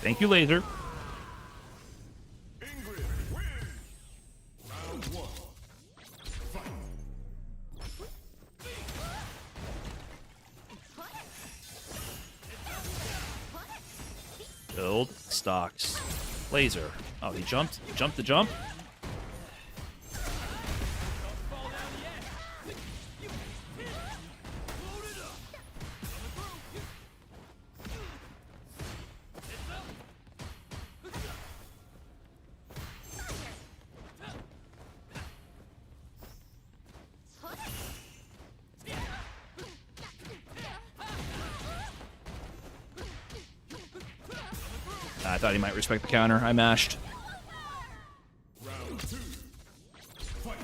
Thank you, laser. Ingrid win. Round 1. Fight. Build stocks. Laser. Oh, he jumped. Jumped the jump. I thought he might respect the counter. I mashed. Round 2. Fight.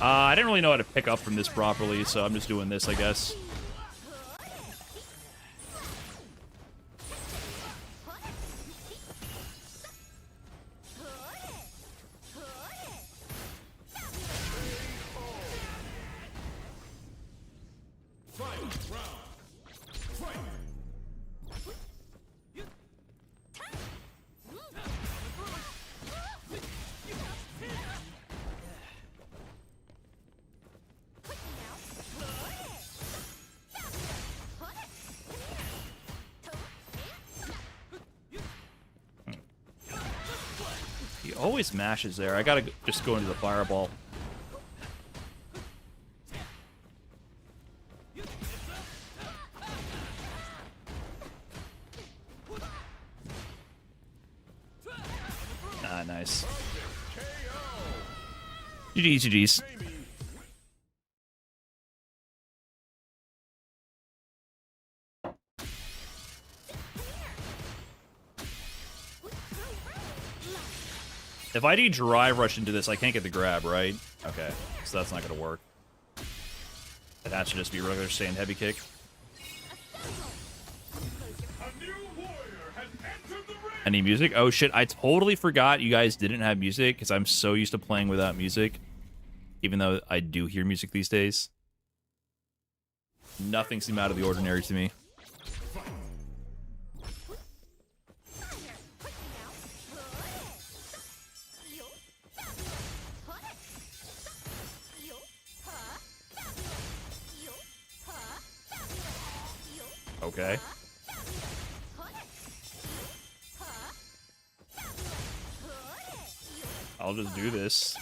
I didn't really know how to pick up from this properly, so I'm just doing this, I guess. Fight. Round. Fight. He always mashes there. I gotta just go into the fireball. Ah, nice. GG's, GG's. If I do drive rush into this, I can't get the grab, right? Okay, so that's not gonna work. It has to just be regular stand heavy kick. A new warrior has entered the ring. Any music? Oh shit, I totally forgot you guys didn't have music because I'm so used to playing without music. Even though I do hear music these days. Nothing seemed out of the ordinary to me. Okay. I'll just do this.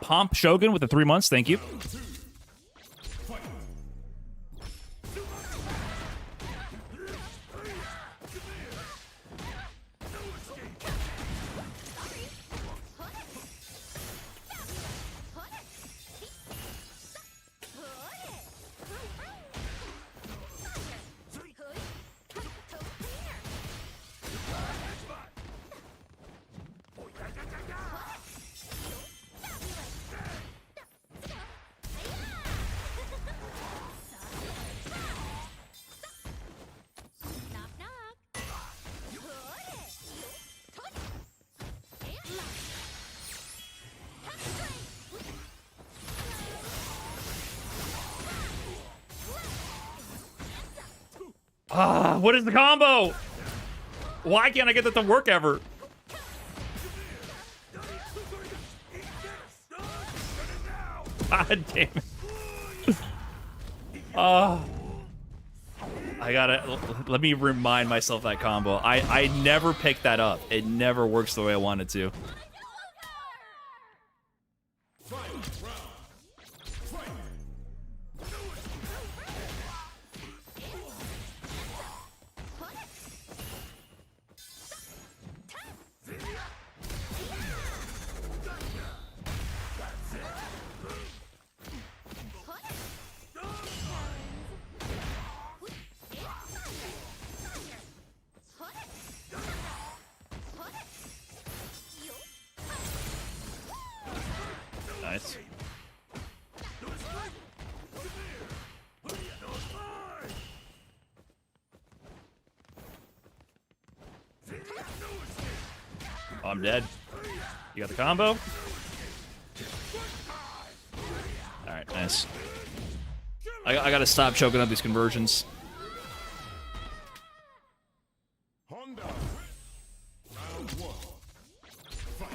Pomp Shogun with the 3 months. Thank you. What is the combo? Why can't I get that to work ever? God damn it. I gotta, let me remind myself that combo. I never picked that up. It never works the way I want it to. Nice. Oh, I'm dead. You got the combo? Alright, nice. I gotta stop choking up these conversions. Honda. Round 1. Fight.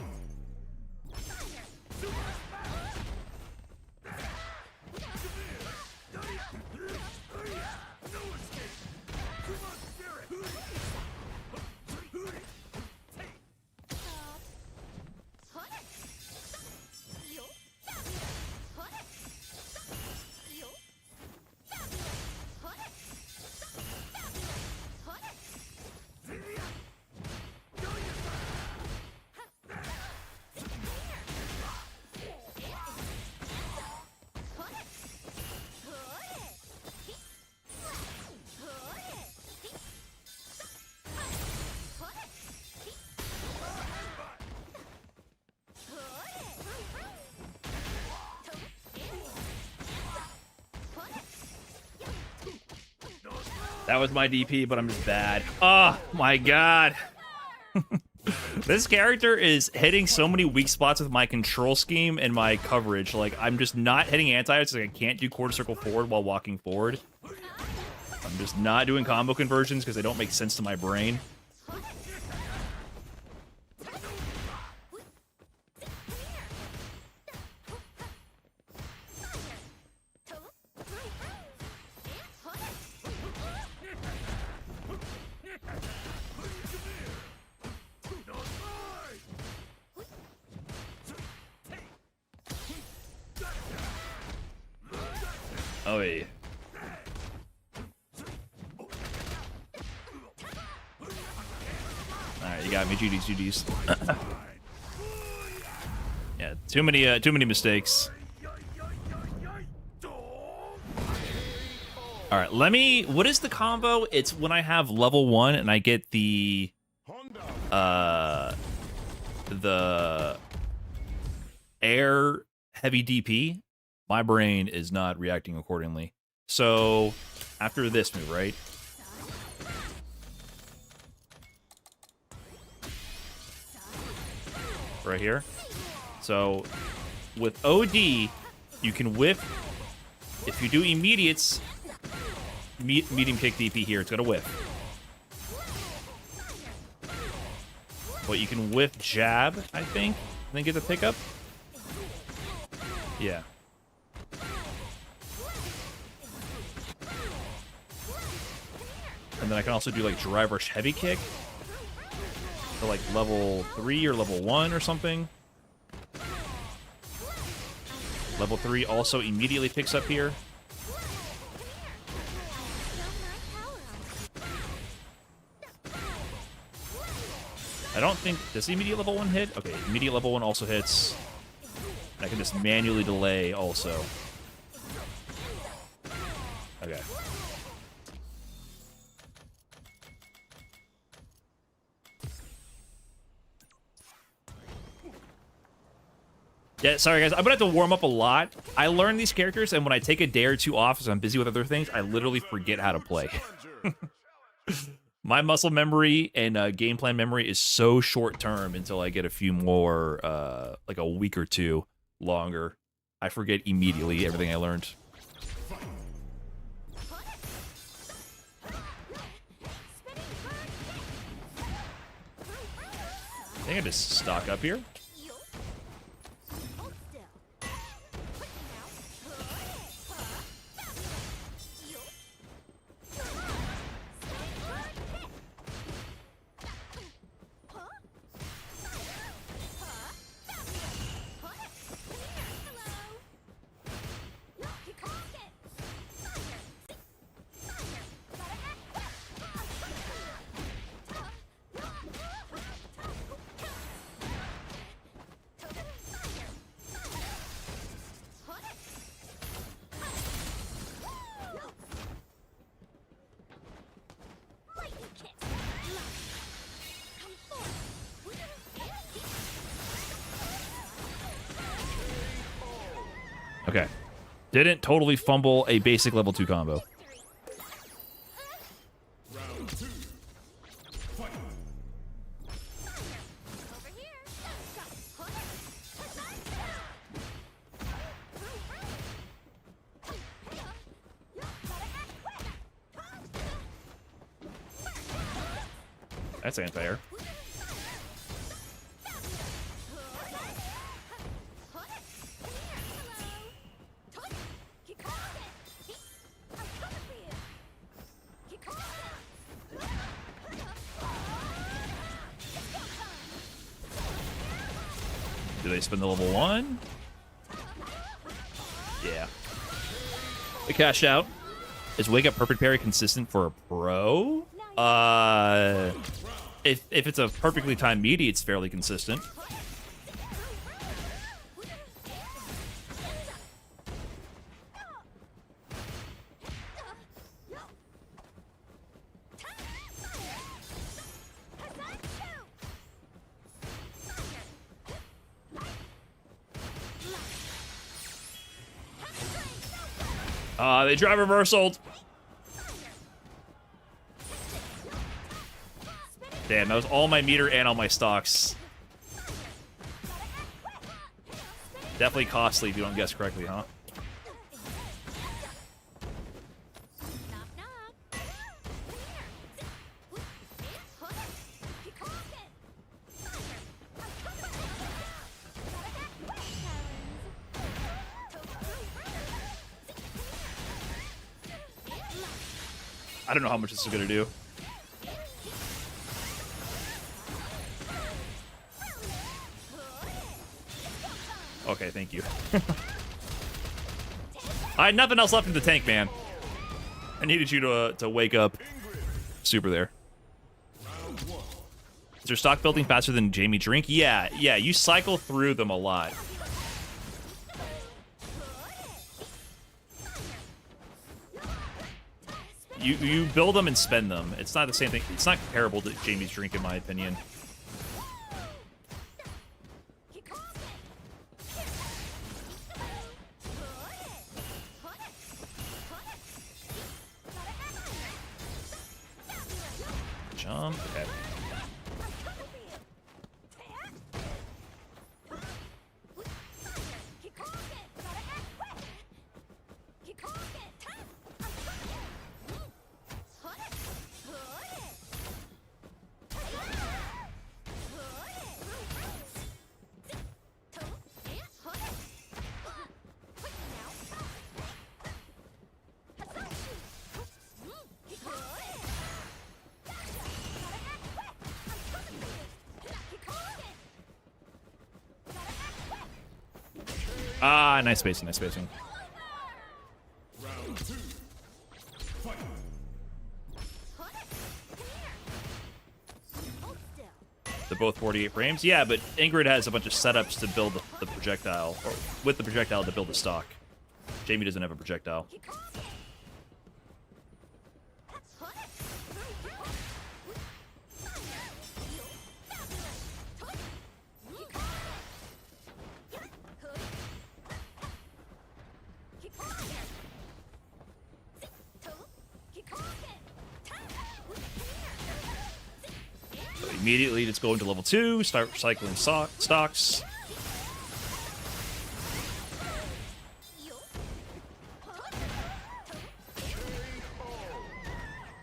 That was my DP, but I'm just bad. Oh my god. This character is hitting so many weak spots with my control scheme and my coverage. Like, I'm just not hitting anti-hits. Like, I can't do quarter circle forward while walking forward. I'm just not doing combo conversions because they don't make sense to my brain. Oh, yeah. Alright, you got me. GD's. Yeah, Too many mistakes. All right, what is the combo? It's when I have level 1 and I get the air heavy DP. My brain is not reacting accordingly. So after this move, right? Right here. So with OD, you can whiff. If you do immediates, medium kick DP here, it's gonna whiff. But you can whiff jab, I think, and then get the pickup. Yeah. And then I can also do like drive rush heavy kick for like level 3 or level 1 or something. Level 3 also immediately picks up here. I don't think... Does the immediate level 1 hit? Okay, immediate level 1 also hits. I can just manually delay also. Okay. Yeah, sorry guys, I'm gonna have to warm up a lot. I learned these characters, and when I take a day or two off as I'm busy with other things, I literally forget how to play. My muscle memory and game plan memory is so short term until I get a few more, like a week or two longer. I forget immediately everything I learned. I think I just stock up here. Okay. Didn't totally fumble a basic level 2 combo. Round 2. Fight. That's anti-air. Do they spin the level 1? Yeah. The cash out. Is Wake Up Perfect Parry consistent for a pro? If it's a perfectly timed meaty, it's fairly consistent. They drive reversaled. Damn, that was all my meter and all my stocks. Definitely costly if you don't guess correctly, huh? I don't know how much this is gonna do. Okay, thank you. I had nothing else left in the tank, man. I needed you to wake up. Super there. Is your stock building faster than Jamie Drink? Yeah, you cycle through them a lot. You build them and spend them. It's not the same thing. It's not comparable to Jamie's drink, in my opinion. Jump. Okay. Ah, nice spacing, nice spacing. Round 2. Fight. They're both 48 frames. Yeah, but Ingrid has a bunch of setups to build the projectile, or with the projectile to build the stock. Jamie doesn't have a projectile. So immediately, let's go into level 2, start recycling stocks.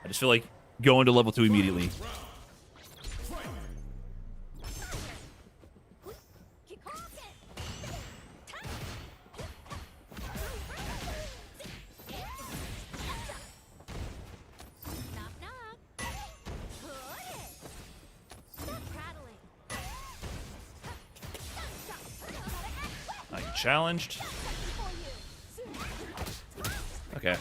I just feel like going to level 2 immediately. I get challenged. Okay.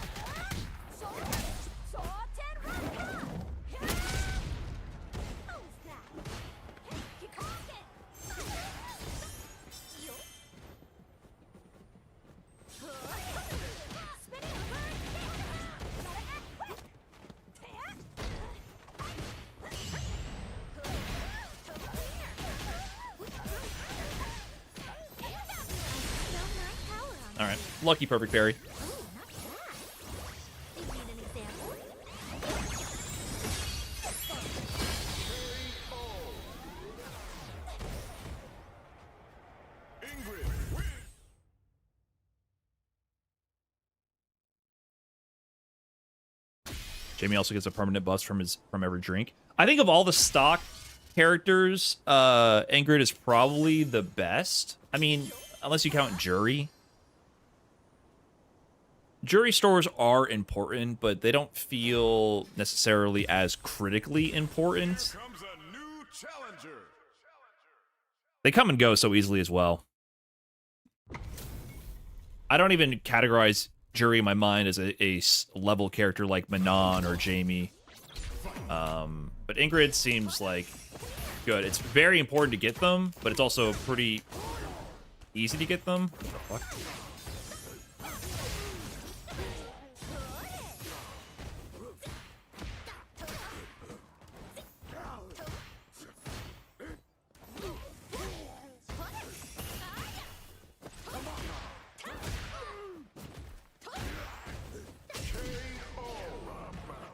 All right, lucky perfect parry. Ingrid win. Jamie also gets a permanent buff from every drink. I think of all the stock characters, Ingrid is probably the best. I mean, unless you count Jury. Jury stores are important, but they don't feel necessarily as critically important. Comes a new challenger. They come and go so easily as well. I don't even categorize Jury in my mind as a level character like Manon or Jamie. But Ingrid seems like good. It's very important to get them, but it's also pretty easy to get them. What the fuck?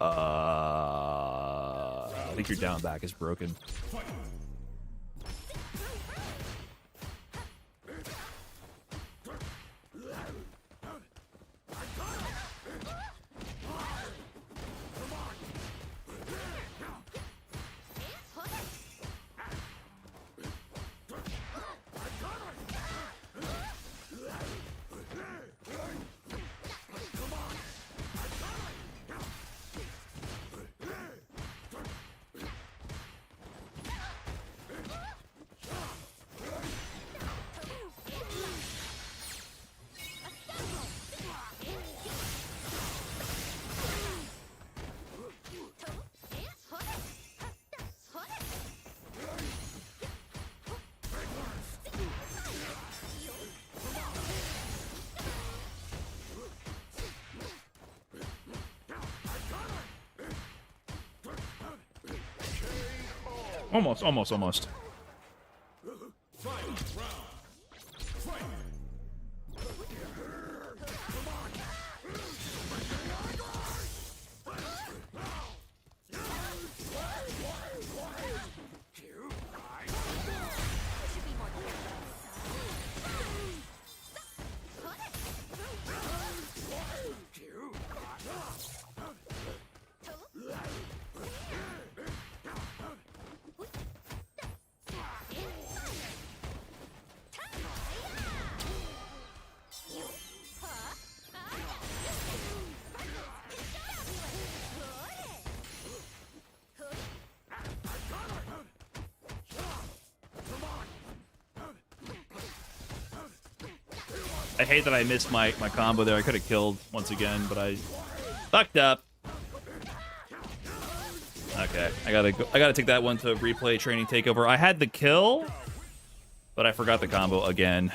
I think your down back is broken. Almost, almost, almost. Final round. Fight. I hate that I missed my combo there. I could have killed once again, but I fucked up. Okay, I gotta take that one to replay training takeover. I had the kill, but I forgot the combo again.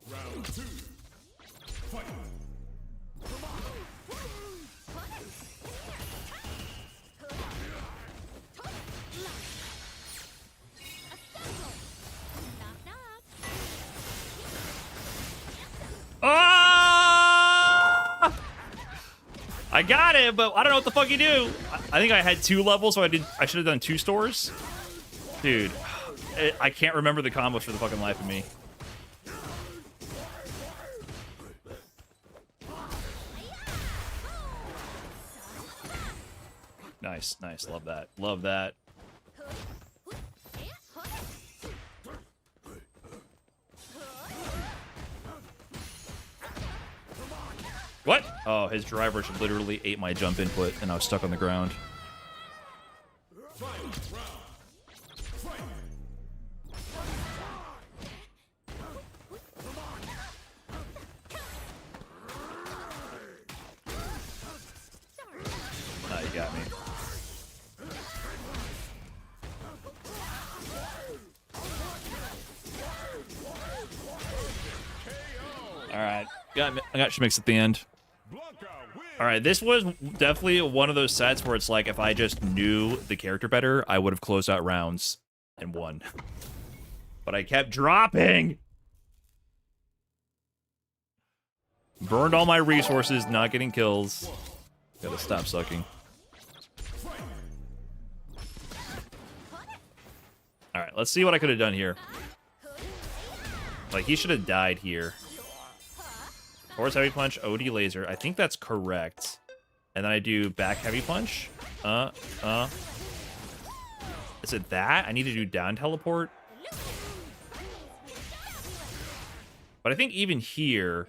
Round 2. Fight. Ah! I got it, but I don't know what the fuck you do. I think I had 2 levels, so I should have done 2 stores. Dude, I can't remember the combos for the fucking life of me. Nice, nice. Love that. Love that. What? Oh, his driver literally ate my jump input, and I was stuck on the ground. Final round. Fight. Ah, you got me. All right, I got Schmicks at the end. Blanca wins. All right, this was definitely one of those sets where it's like if I just knew the character better, I would have closed out rounds and won. But I kept dropping. Burned all my resources, not getting kills. Gotta stop sucking. All right, let's see what I could have done here. Like, he should have died here. Force heavy punch, OD laser. I think that's correct. And then I do back heavy punch. Is it that? I need to do down teleport. But I think even here,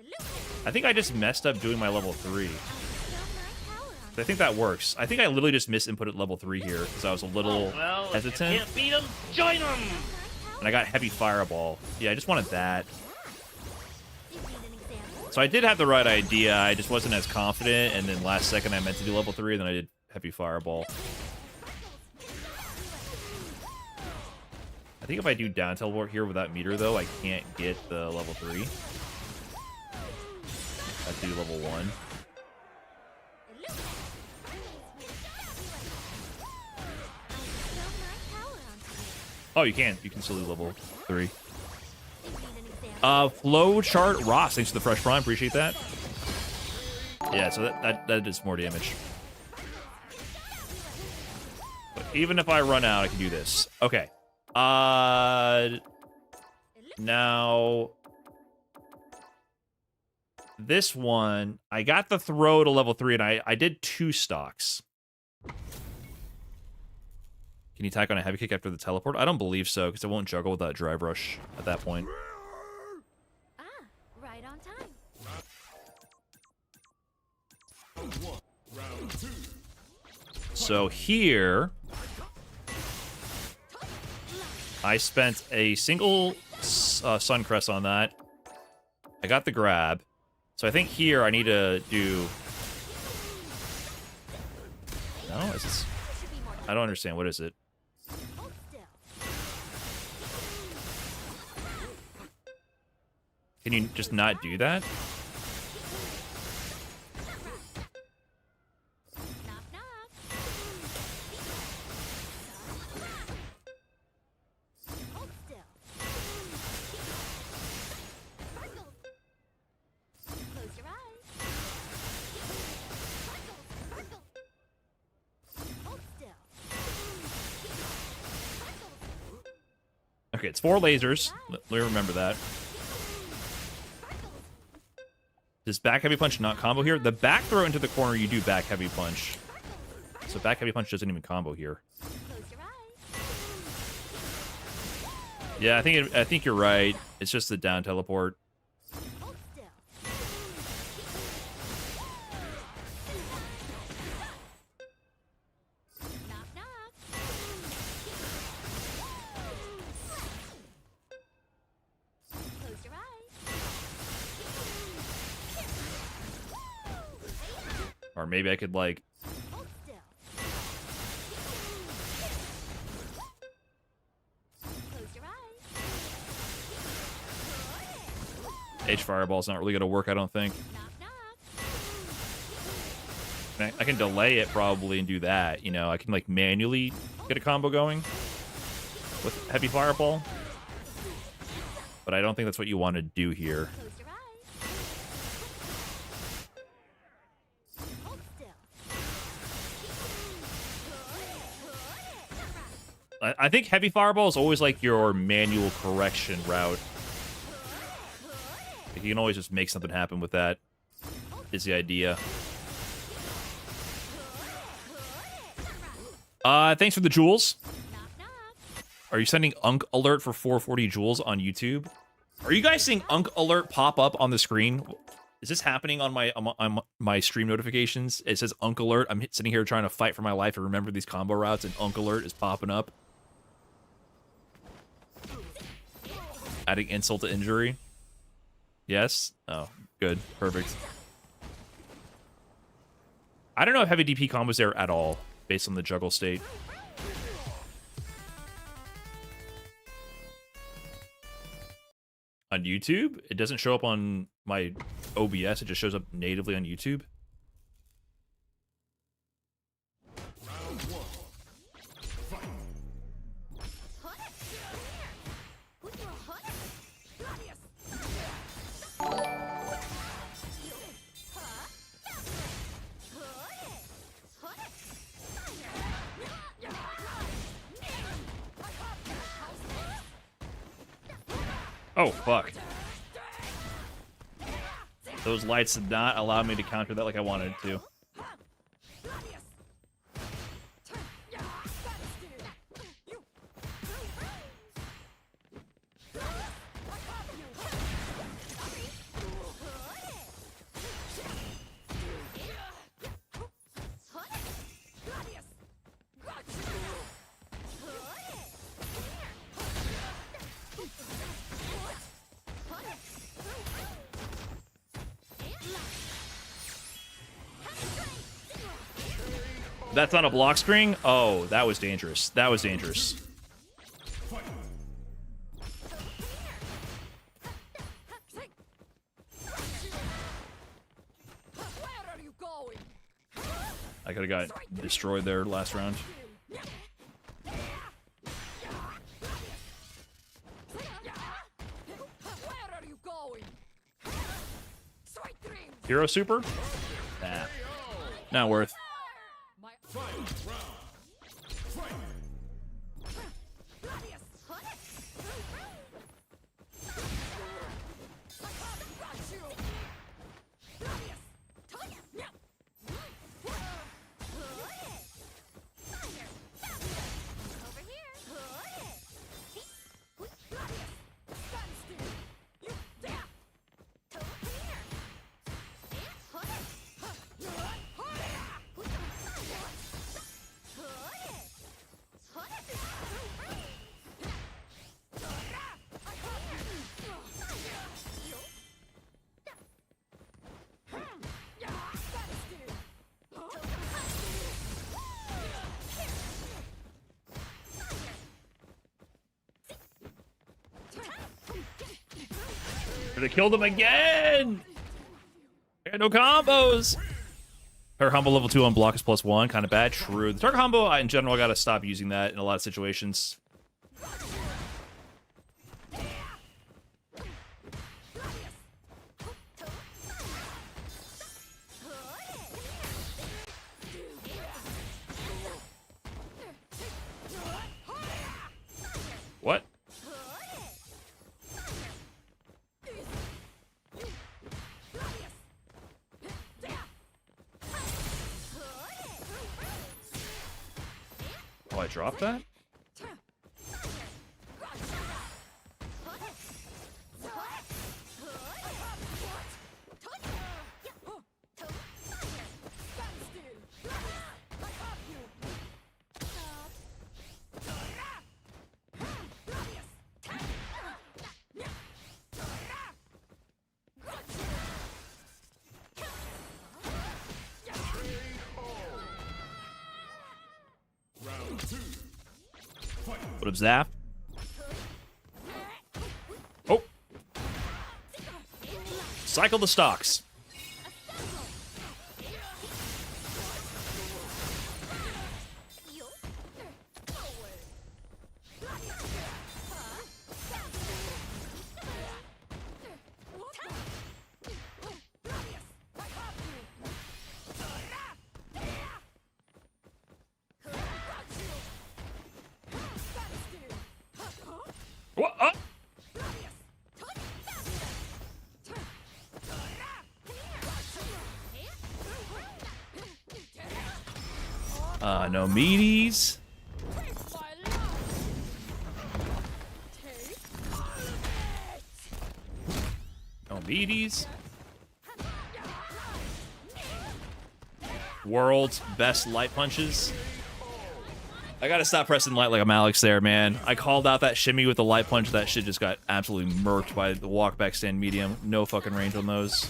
I think I just messed up doing my level 3. I think that works. I think I literally just misinputted level 3 here because I was a little hesitant. Can't beat him, join him! And I got heavy fireball. Yeah, I just wanted that. So I did have the right idea. I just wasn't as confident. And then last second I meant to do level 3, and then I did heavy fireball. I think if I do down teleport here without meter, though, I can't get the level 3. I have to do level 1. Oh, you can. You can still do level 3. Flow chart Ross, thanks for the fresh prime. Appreciate that. Yeah, so that does more damage. But even if I run out, I can do this. Okay. Now this one, I got the throw to level 3, and I did 2 stocks. Can you tack on a heavy kick after the teleport? I don't believe so, because it won't juggle without drive rush at that point. Ah, right on time. Round 2. So here, I spent a single Suncrest on that. I got the grab. So I think here I need to do... No? Is this... I don't understand. What is it? Hold still. Can you just not do that? Knock knock. Hold still. Sparkles. Close your eyes. Sparkles. Sparkles. Hold still. Sparkles. Okay, it's 4 lasers. Let me remember that. Does back heavy punch not combo here? The back throw into the corner, you do back heavy punch. So back heavy punch doesn't even combo here. Close your eyes. Yeah, I think you're right. It's just the down teleport. Hold still. Knock knock. Close your eyes. Or maybe I could like Hold still. Close your eyes. H fireball's not really gonna work, I don't think. Knock knock. I can delay it probably and do that. You know, I can like manually get a combo going with heavy fireball. But I don't think that's what you want to do here. Close your eyes. Hold still. I think heavy fireball is always like your manual correction route. Like, you can always just make something happen with that, is the idea. Thanks for the jewels. Knock knock. Are you sending Unk alert for 440 jewels on YouTube? Are you guys seeing Unk alert pop up on the screen? Is this happening on my stream notifications? It says Unk alert. I'm sitting here trying to fight for my life and remember these combo routes, and Unk alert is popping up. Adding insult to injury. Yes? Oh, good. Perfect. I don't know if heavy DP combos there at all, based on the juggle state. On YouTube? It doesn't show up on my OBS, it just shows up natively on YouTube. Round 1. Fight. Oh, fuck. Those lights did not allow me to counter that like I wanted to. That's on a block string? Oh, that was dangerous. That was dangerous. I could have got destroyed there last round. Hero super? Nah. Not worth. They killed him again. I got no combos. Her humble level 2 on block is +1, kind of bad. True. The target combo, in general, I gotta stop using that in a lot of situations. What? Oh, I dropped that? What up, Zap? Oh. Cycle the stocks. What? No meaties. No meaties. World's best light punches. I gotta stop pressing light like I'm Alex there, man. I called out that shimmy with the light punch. That shit just got absolutely murked by the walk back stand medium. No fucking range on those.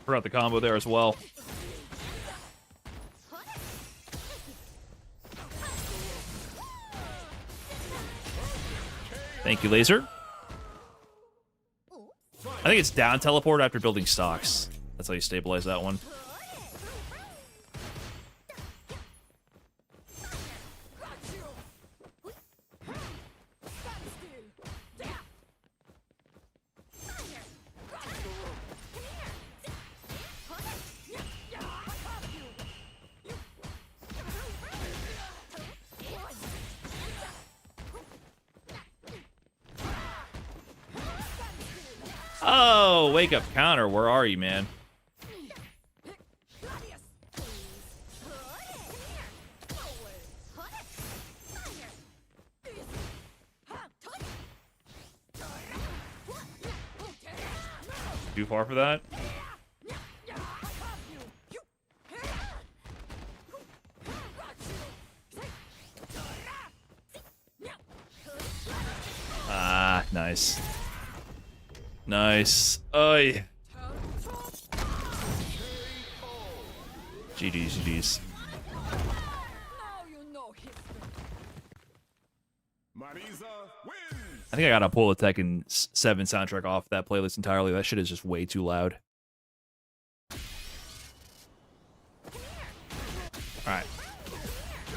Forgot the combo there as well. Thank you, Laser. I think it's down teleport after building stocks. That's how you stabilize that one. Oh, wake up counter. Where are you, man? Too far for that? Ah, nice. Nice. Oy. GG's, GG's. I think I gotta pull the Tekken 7 soundtrack off that playlist entirely. That shit is just way too loud. Alright.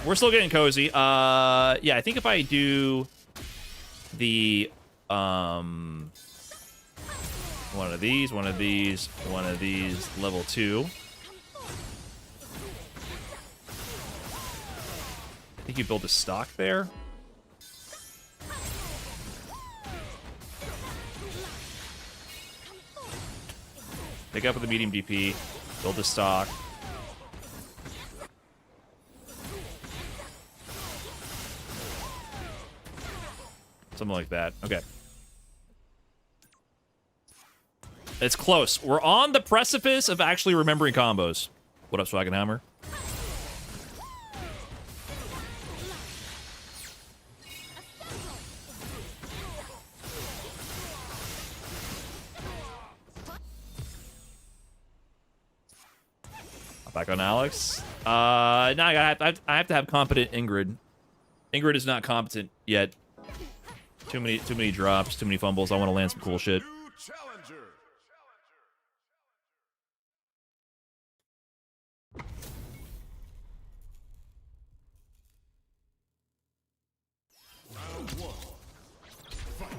We're still getting cozy. Yeah, I think if I do the one of these, one of these, one of these, level 2. I think you build a stock there. Pick up with the medium DP. Build the stock. Something like that. Okay. It's close. We're on the precipice of actually remembering combos. What up, Swaggenhammer? Back on Alex. No, I have to have competent Ingrid. Ingrid is not competent yet. Too many drops, too many fumbles. I want to land some cool shit. New challenger. Round one. Fight.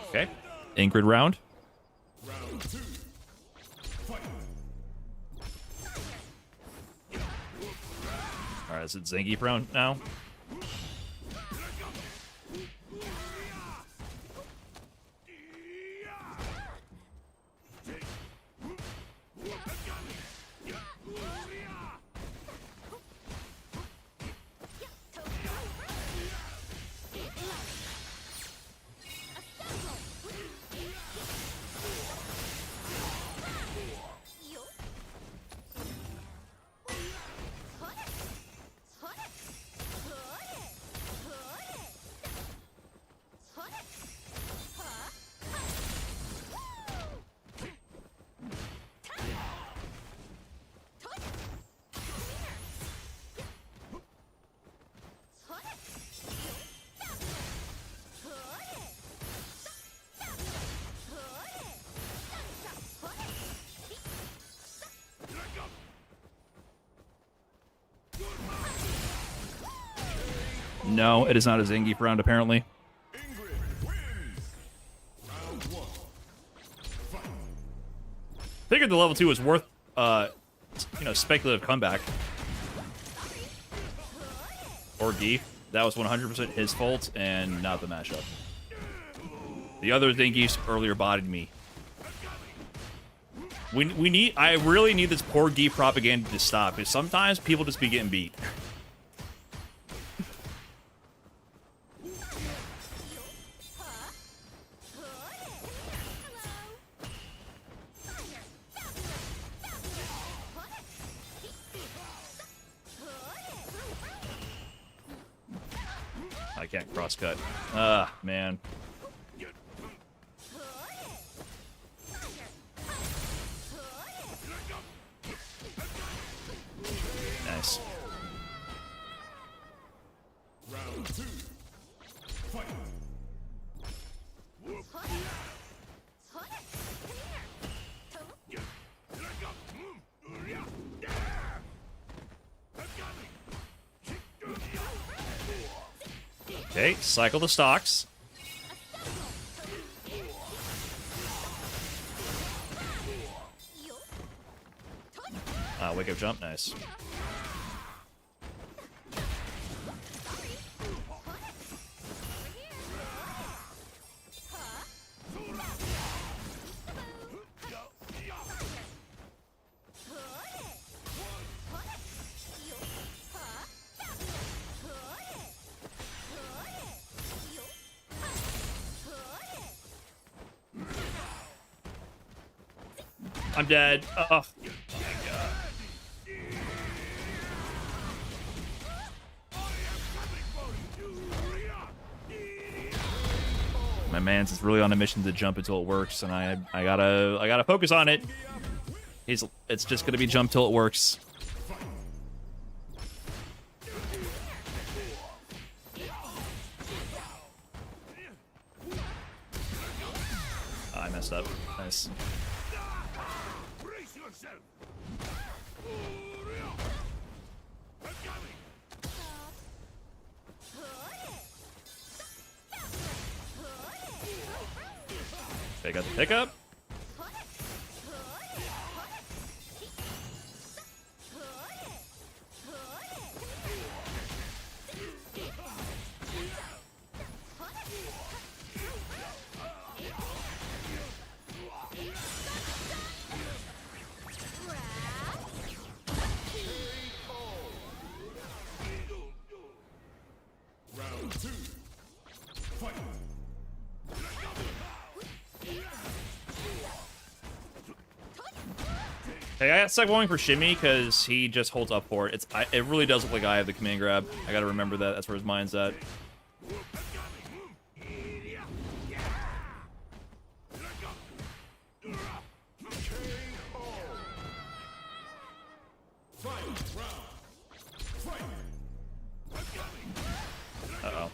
Okay. Ingrid round. Round two. Fight. All right, is it Zangief round now? No, it is not a Zangief round, apparently. Ingrid wins. Round one. Fight. Figured the level 2 was worth, speculative comeback. Or Geef. That was 100% his fault and not the mashup. The other Zangiefs earlier bodied me. I really need this poor Geef propaganda to stop, because sometimes people just be getting beat. I can't cross-cut. Ah, man. Nice. Round two. Fight. Okay, cycle the stocks. Wake up jump, nice. I'm dead. Oh. My man's is really on a mission to jump until it works, and I gotta focus on it. It's just gonna be jump till it works. messed up. Nice. Brace yourself. They got the pickup. Round 2. Fight. Hey, I got stuck going for Shimmy because he just holds up for it. It really does look like I have the command grab. I gotta remember that. That's where his mind's at. Uh-oh.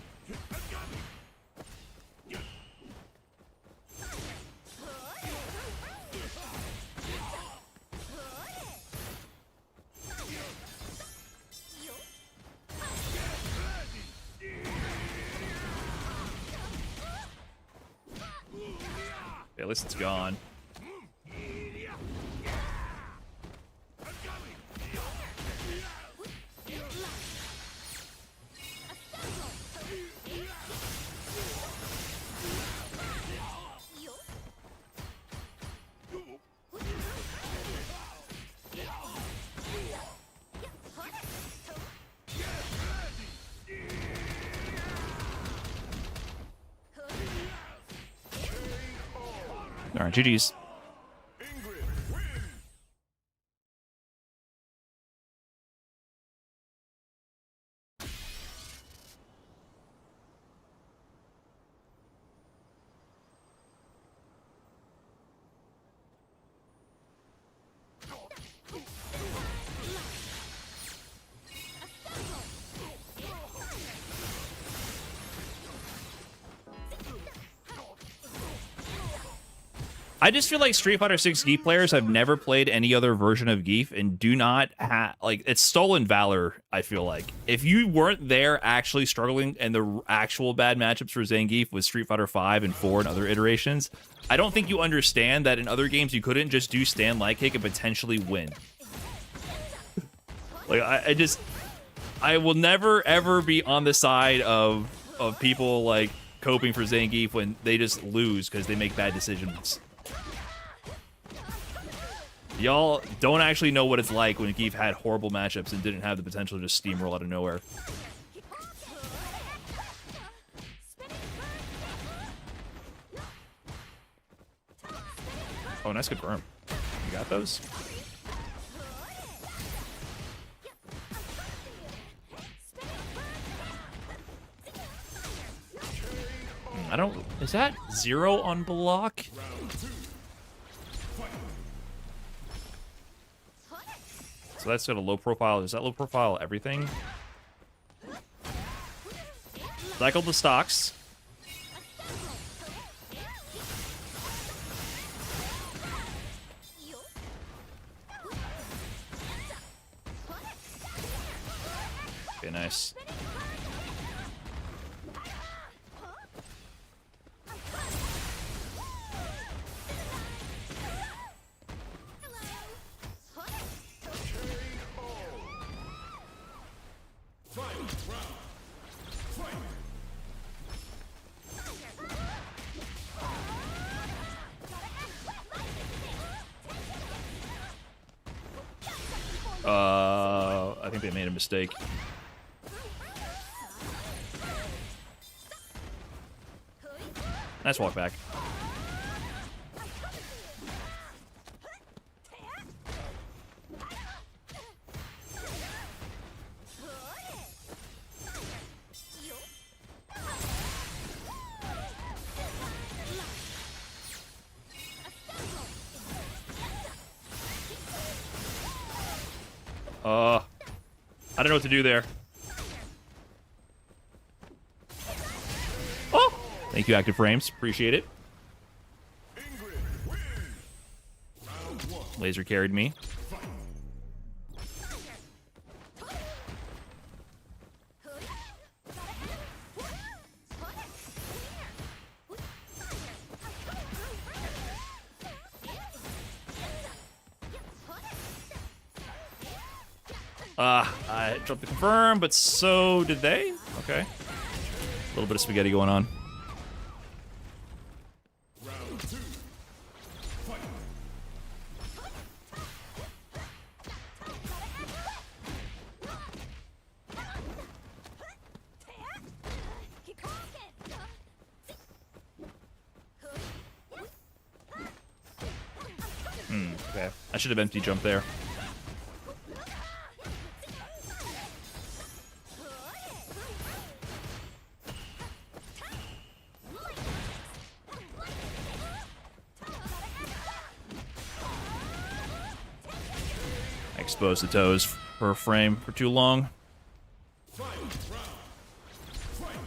At least it's gone. All right, GG's. Ingrid wins. I just feel like Street Fighter 6 Geef players have never played any other version of Geef and do not have, like, it's stolen valor, I feel like. If you weren't there actually struggling in the actual bad matchups for Zangief with Street Fighter 5 and 4 and other iterations, I don't think you understand that in other games you couldn't just do stand light kick and potentially win. Like, I will never ever be on the side of people, like, coping for Zangief when they just lose because they make bad decisions. Y'all don't actually know what it's like when Geef had horrible matchups and didn't have the potential to just steamroll out of nowhere. Oh, nice confirm. You got those? I don't... Is that 0 on block? So that's got a low profile. Is that low profile everything? Cycle the stocks. Okay, nice. I think they made a mistake. Nice walk back. I don't know what to do there. Oh! Thank you, Active Frames. Appreciate it. Ingrid Laser carried me. I dropped the confirm, but so did they. Okay. A little bit of spaghetti going on. Round 2. Fight. Keep rocking. Okay. I should have empty jump there. I exposed the toes for a frame for too long. Fight. Round. Fight.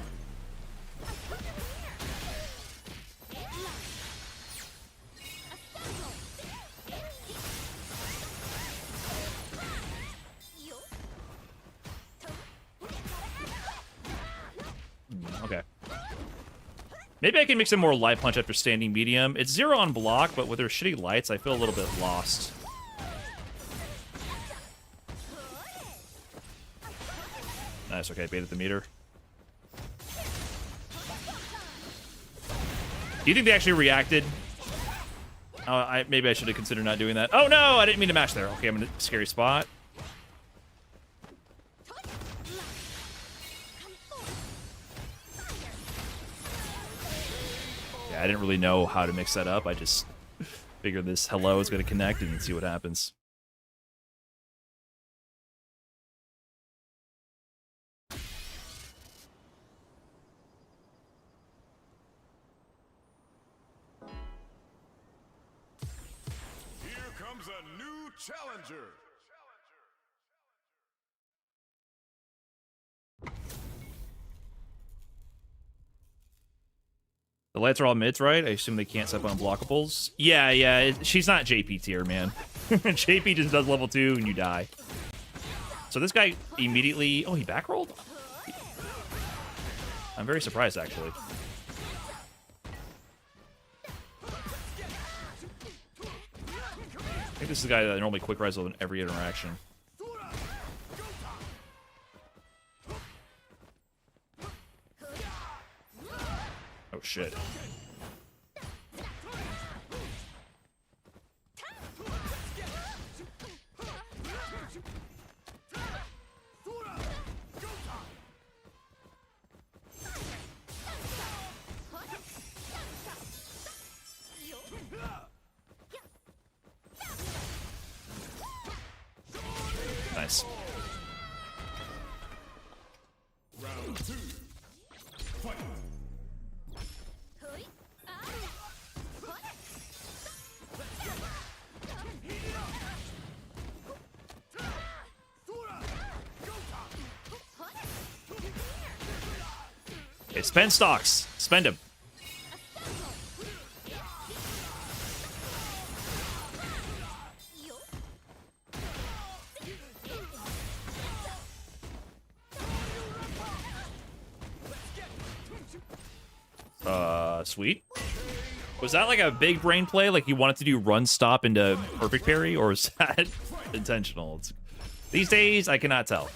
Okay. Maybe I can make some more light punch after standing medium. It's 0 on block, but with her shitty lights, I feel a little bit lost. Nice, okay, baited the meter. Do you think they actually reacted? Maybe I should have considered not doing that. Oh no, I didn't mean to mash there. Okay, I'm in a scary spot. Yeah, I didn't really know how to mix that up. I just figured this hello is going to connect and see what happens. Here comes a new challenger. The lights are all mids, right? I assume they can't set up unblockables. Yeah, she's not JP tier, man. JP just does level 2 and you die. So this guy immediately... Oh, he backrolled? I'm very surprised, actually. I think this is the guy that normally quick res on every interaction. Oh, shit. Nice. Round 2. Fight. Okay, spend stocks. Spend them. Sweet. Was that like a big brain play? Like you wanted to do run stop into perfect parry, or is that intentional? These days, I cannot tell.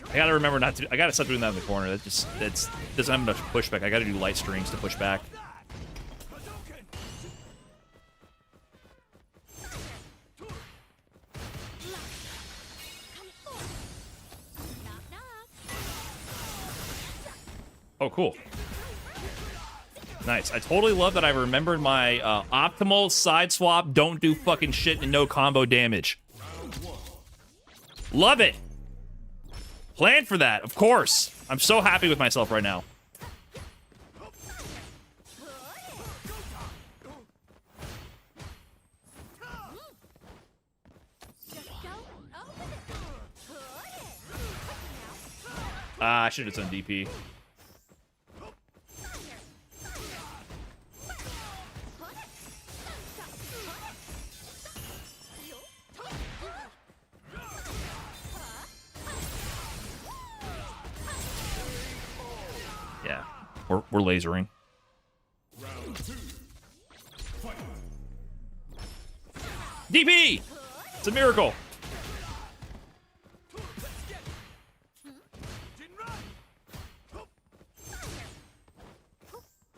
I gotta remember not to. I gotta stop doing that in the corner. That's doesn't have enough pushback. I gotta do light strings to push back. Oh, cool. Nice. I totally love that I remembered my optimal side swap, don't do fucking shit, and no combo damage. Love it. Planned for that, of course. I'm so happy with myself right now. I should have done DP. Yeah, we're lasering. Round 2. Fight. DP! It's a miracle.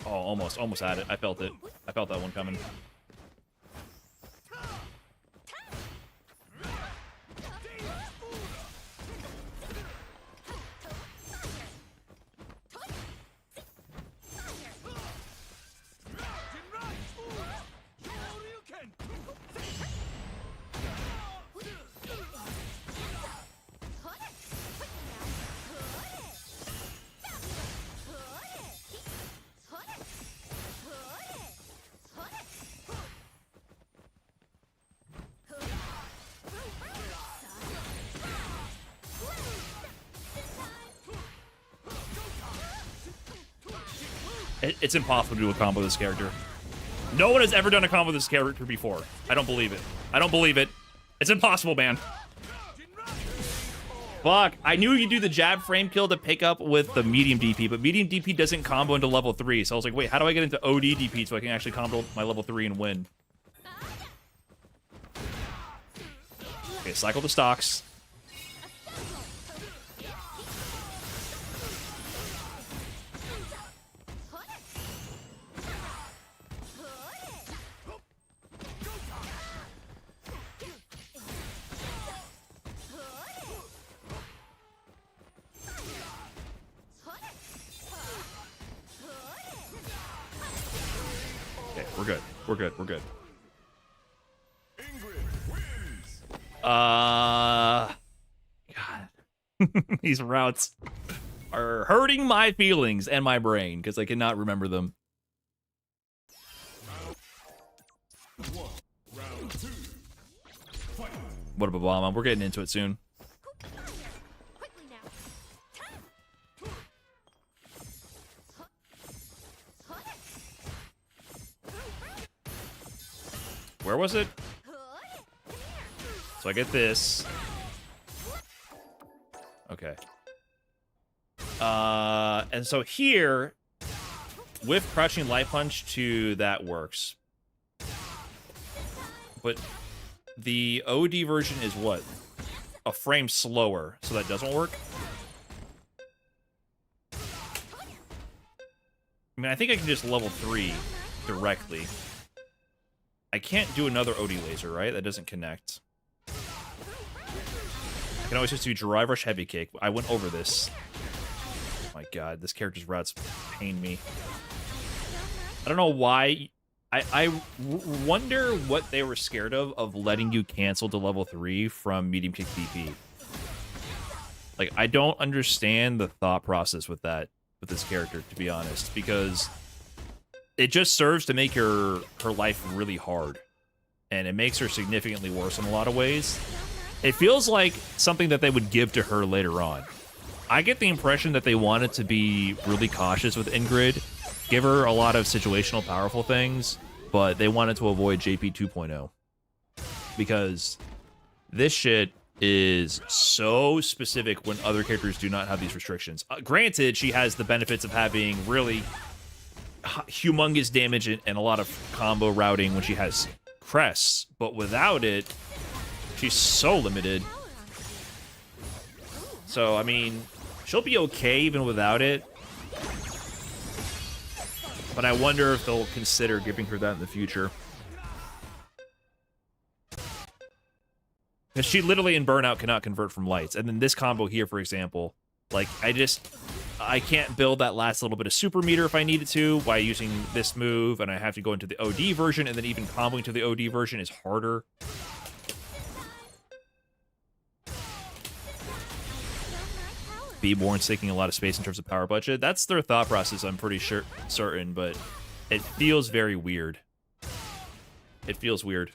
Oh, almost had it. I felt it. I felt that one coming. It's impossible to do a combo with this character. No one has ever done a combo with this character before. I don't believe it. I don't believe it. It's impossible, man. Fuck. I knew you do the jab frame kill to pick up with the medium DP, but medium DP doesn't combo into level 3. So I was like, wait, how do I get into OD DP so I can actually combo my level 3 and win? Okay, cycle the stocks. We're good. We're good. We're good. Ingrid wins. God. These routes are hurting my feelings and my brain because I cannot remember them. Round 2. Fight. What up, Obama? We're getting into it soon. Quickly now. Where was it? So I get this. Okay. And so here, with crouching light punch to that works. But the OD version is what? A frame slower, so that doesn't work? I mean, I think I can just level 3 directly. I can't do another OD laser, right? That doesn't connect. I can always just do Drive Rush Heavy Kick. I went over this. Oh my god, this character's routes pain me. I don't know why. I wonder what they were scared of letting you cancel to level 3 from medium kick DP. Like, I don't understand the thought process with that, with this character, to be honest, because it just serves to make her life really hard, and it makes her significantly worse in a lot of ways. It feels like something that they would give to her later on. I get the impression that they wanted to be really cautious with Ingrid, give her a lot of situational powerful things, but they wanted to avoid JP 2.0. Because this shit is so specific when other characters do not have these restrictions. Granted, she has the benefits of having really humongous damage and a lot of combo routing when she has crests, but without it, she's so limited. So, I mean, she'll be okay even without it. But I wonder if they'll consider giving her that in the future. Because she literally in Burnout cannot convert from lights. And then this combo here, for example, like, I can't build that last little bit of super meter if I needed to by using this move, and I have to go into the OD version, and then even comboing to the OD version is harder. Beborn's taking a lot of space in terms of power budget. That's their thought process, I'm pretty certain, but it feels very weird. It feels weird.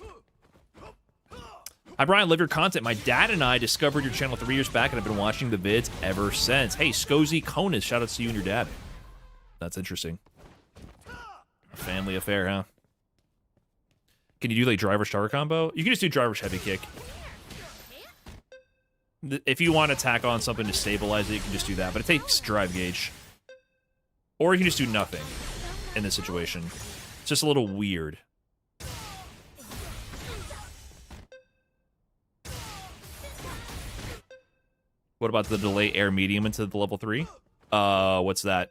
Hi, Brian. Love your content. My dad and I discovered your channel 3 years back, and I've been watching the vids ever since. Hey, Scozy Conus, shout out to you and your dad. That's interesting. A family affair, huh? Can you do, like, driver starter combo? You can just do driver's heavy kick. If you want to tack on something to stabilize it, you can just do that, but it takes drive gauge. Or you can just do nothing in this situation. It's just a little weird. What about the delay air medium into the level 3? What's that?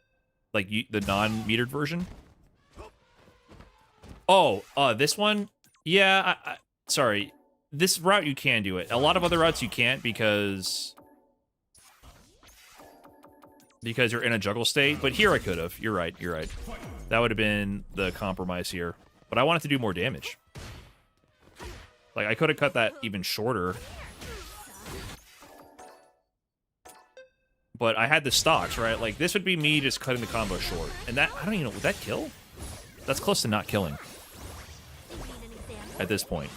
Like, the non-metered version? Oh, this one? Yeah, sorry. This route you can do it. A lot of other routes you can't because you're in a juggle state. But here I could have. You're right. You're right. That would have been the compromise here. But I wanted to do more damage. Like, I could have cut that even shorter. But I had the stocks, right? Like, this would be me just cutting the combo short. And that, I don't even know, would that kill? That's close to not killing. At this point.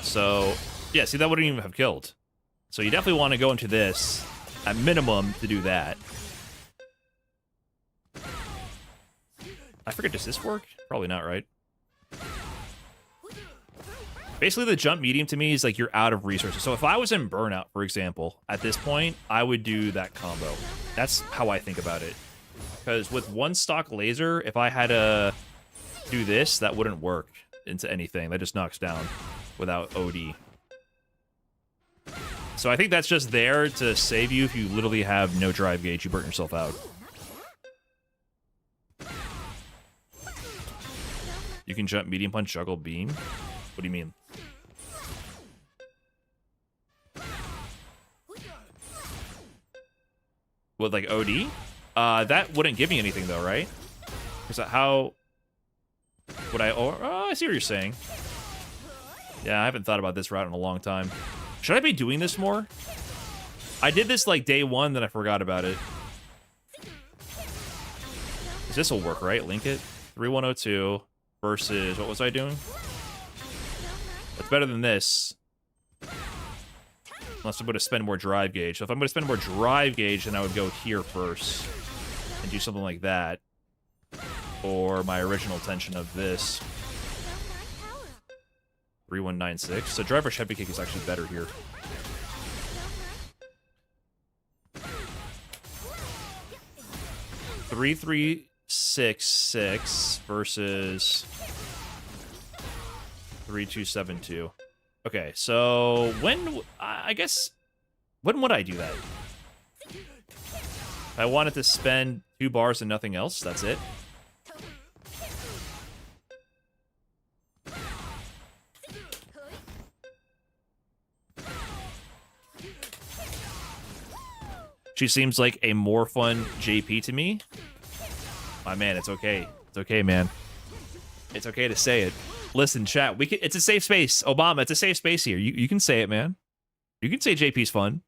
So, yeah, see, that wouldn't even have killed. So you definitely want to go into this, at minimum, to do that. I forget, does this work? Probably not, right? Basically, the jump medium to me is like you're out of resources. So if I was in Burnout, for example, at this point, I would do that combo. That's how I think about it. Because with one stock laser, if I had to do this, that wouldn't work into anything. That just knocks down without OD. So I think that's just there to save you if you literally have no drive gauge. You burn yourself out. You can jump, medium punch, juggle, beam. What do you mean? With like OD? That wouldn't give me anything though, right? Is that how would I? Oh, I see what you're saying. Yeah, I haven't thought about this route in a long time. Should I be doing this more? I did this like day 1, then I forgot about it. This will work, right? Link it. 3102 versus what was I doing? That's better than this. Unless I'm going to spend more drive gauge. So if I'm going to spend more drive gauge, then I would go here first and do something like that. Or my original tension of this. 3196. So driver heavy kick is actually better here. Three, 3-3-6-6 versus 3-2-7-2. Okay, so I guess when would I do that? I wanted to spend 2 bars and nothing else. That's it. She seems like a more fun JP to me. My man, it's okay. It's okay, man. It's okay to say it. Listen, chat, it's a safe space. Obama, it's a safe space here. You can say it, man. You can say JP's fun.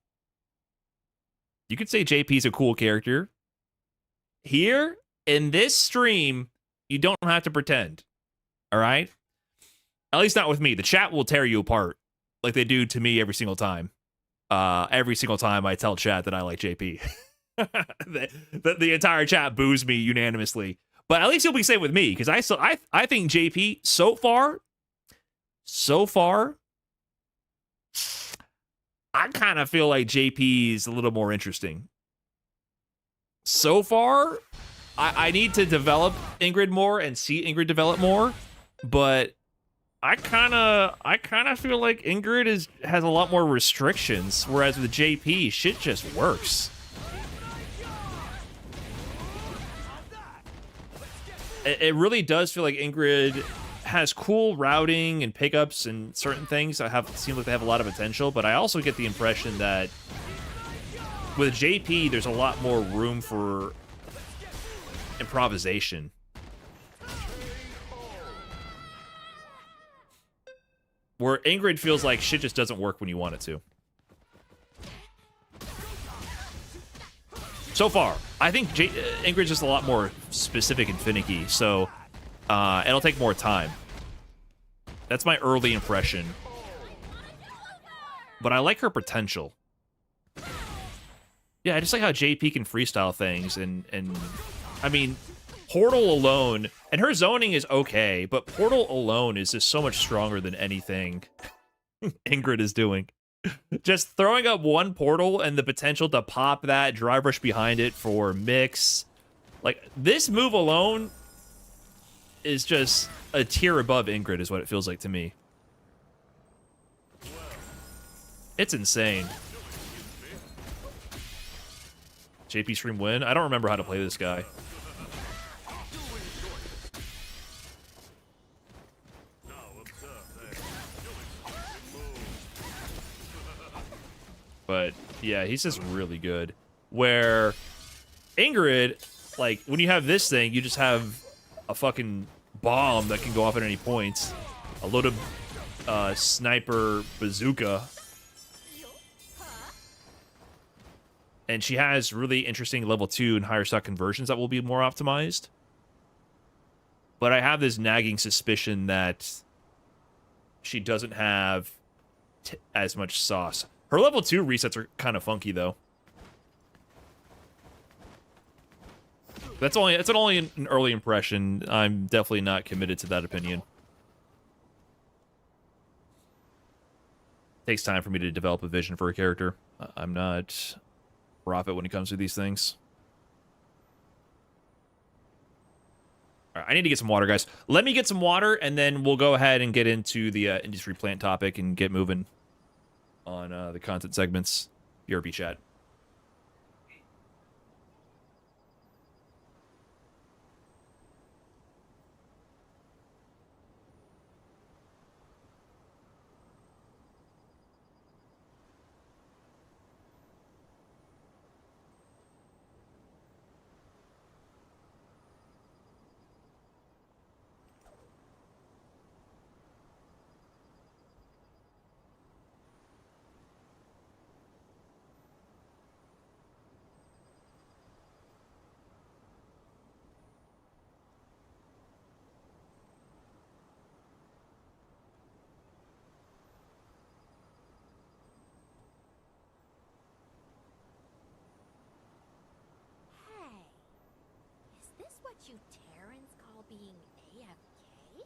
You can say JP's a cool character. Here, in this stream, you don't have to pretend. All right? At least not with me. The chat will tear you apart like they do to me every single time. Every single time I tell chat that I like JP. the entire chat boos me unanimously. But at least you'll be safe with me, because I think JP, so far, I kind of feel like JP is a little more interesting. So far, I need to develop Ingrid more and see Ingrid develop more, but I kind of feel like Ingrid has a lot more restrictions, whereas with JP, shit just works. It really does feel like Ingrid has cool routing and pickups and certain things that seem like they have a lot of potential, but I also get the impression that with JP, there's a lot more room for improvisation. Where Ingrid feels like shit just doesn't work when you want it to. So far, I think Ingrid's just a lot more specific and finicky, so it'll take more time. That's my early impression. But I like her potential. Yeah, I just like how JP can freestyle things, and I mean, Portal alone, and her zoning is okay, but Portal alone is just so much stronger than anything Ingrid is doing. Just throwing up one portal and the potential to pop that, drive rush behind it for mix. Like, this move alone is just a tier above Ingrid, is what it feels like to me. It's insane. JP Stream win? I don't remember how to play this guy. But, yeah, he's just really good. Where Ingrid, like, when you have this thing, you just have a fucking bomb that can go off at any point. A loaded sniper bazooka. And she has really interesting level 2 and higher stock conversions that will be more optimized. But I have this nagging suspicion that she doesn't have as much sauce. Her level 2 resets are kind of funky, though. That's only an early impression. I'm definitely not committed to that opinion. Takes time for me to develop a vision for a character. I'm not profit when it comes to these things. All right, I need to get some water, guys. Let me get some water, and then we'll go ahead and get into the industry plant topic and get moving on the content segments. BRB chat. Hey, is this what you Terrans call being AFK?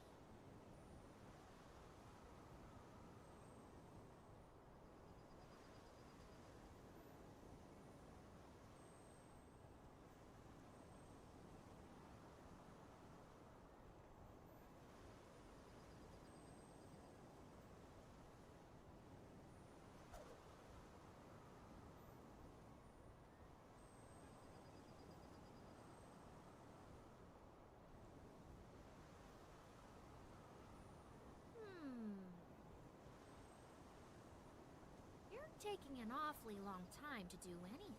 You're taking an awfully long time to do anything.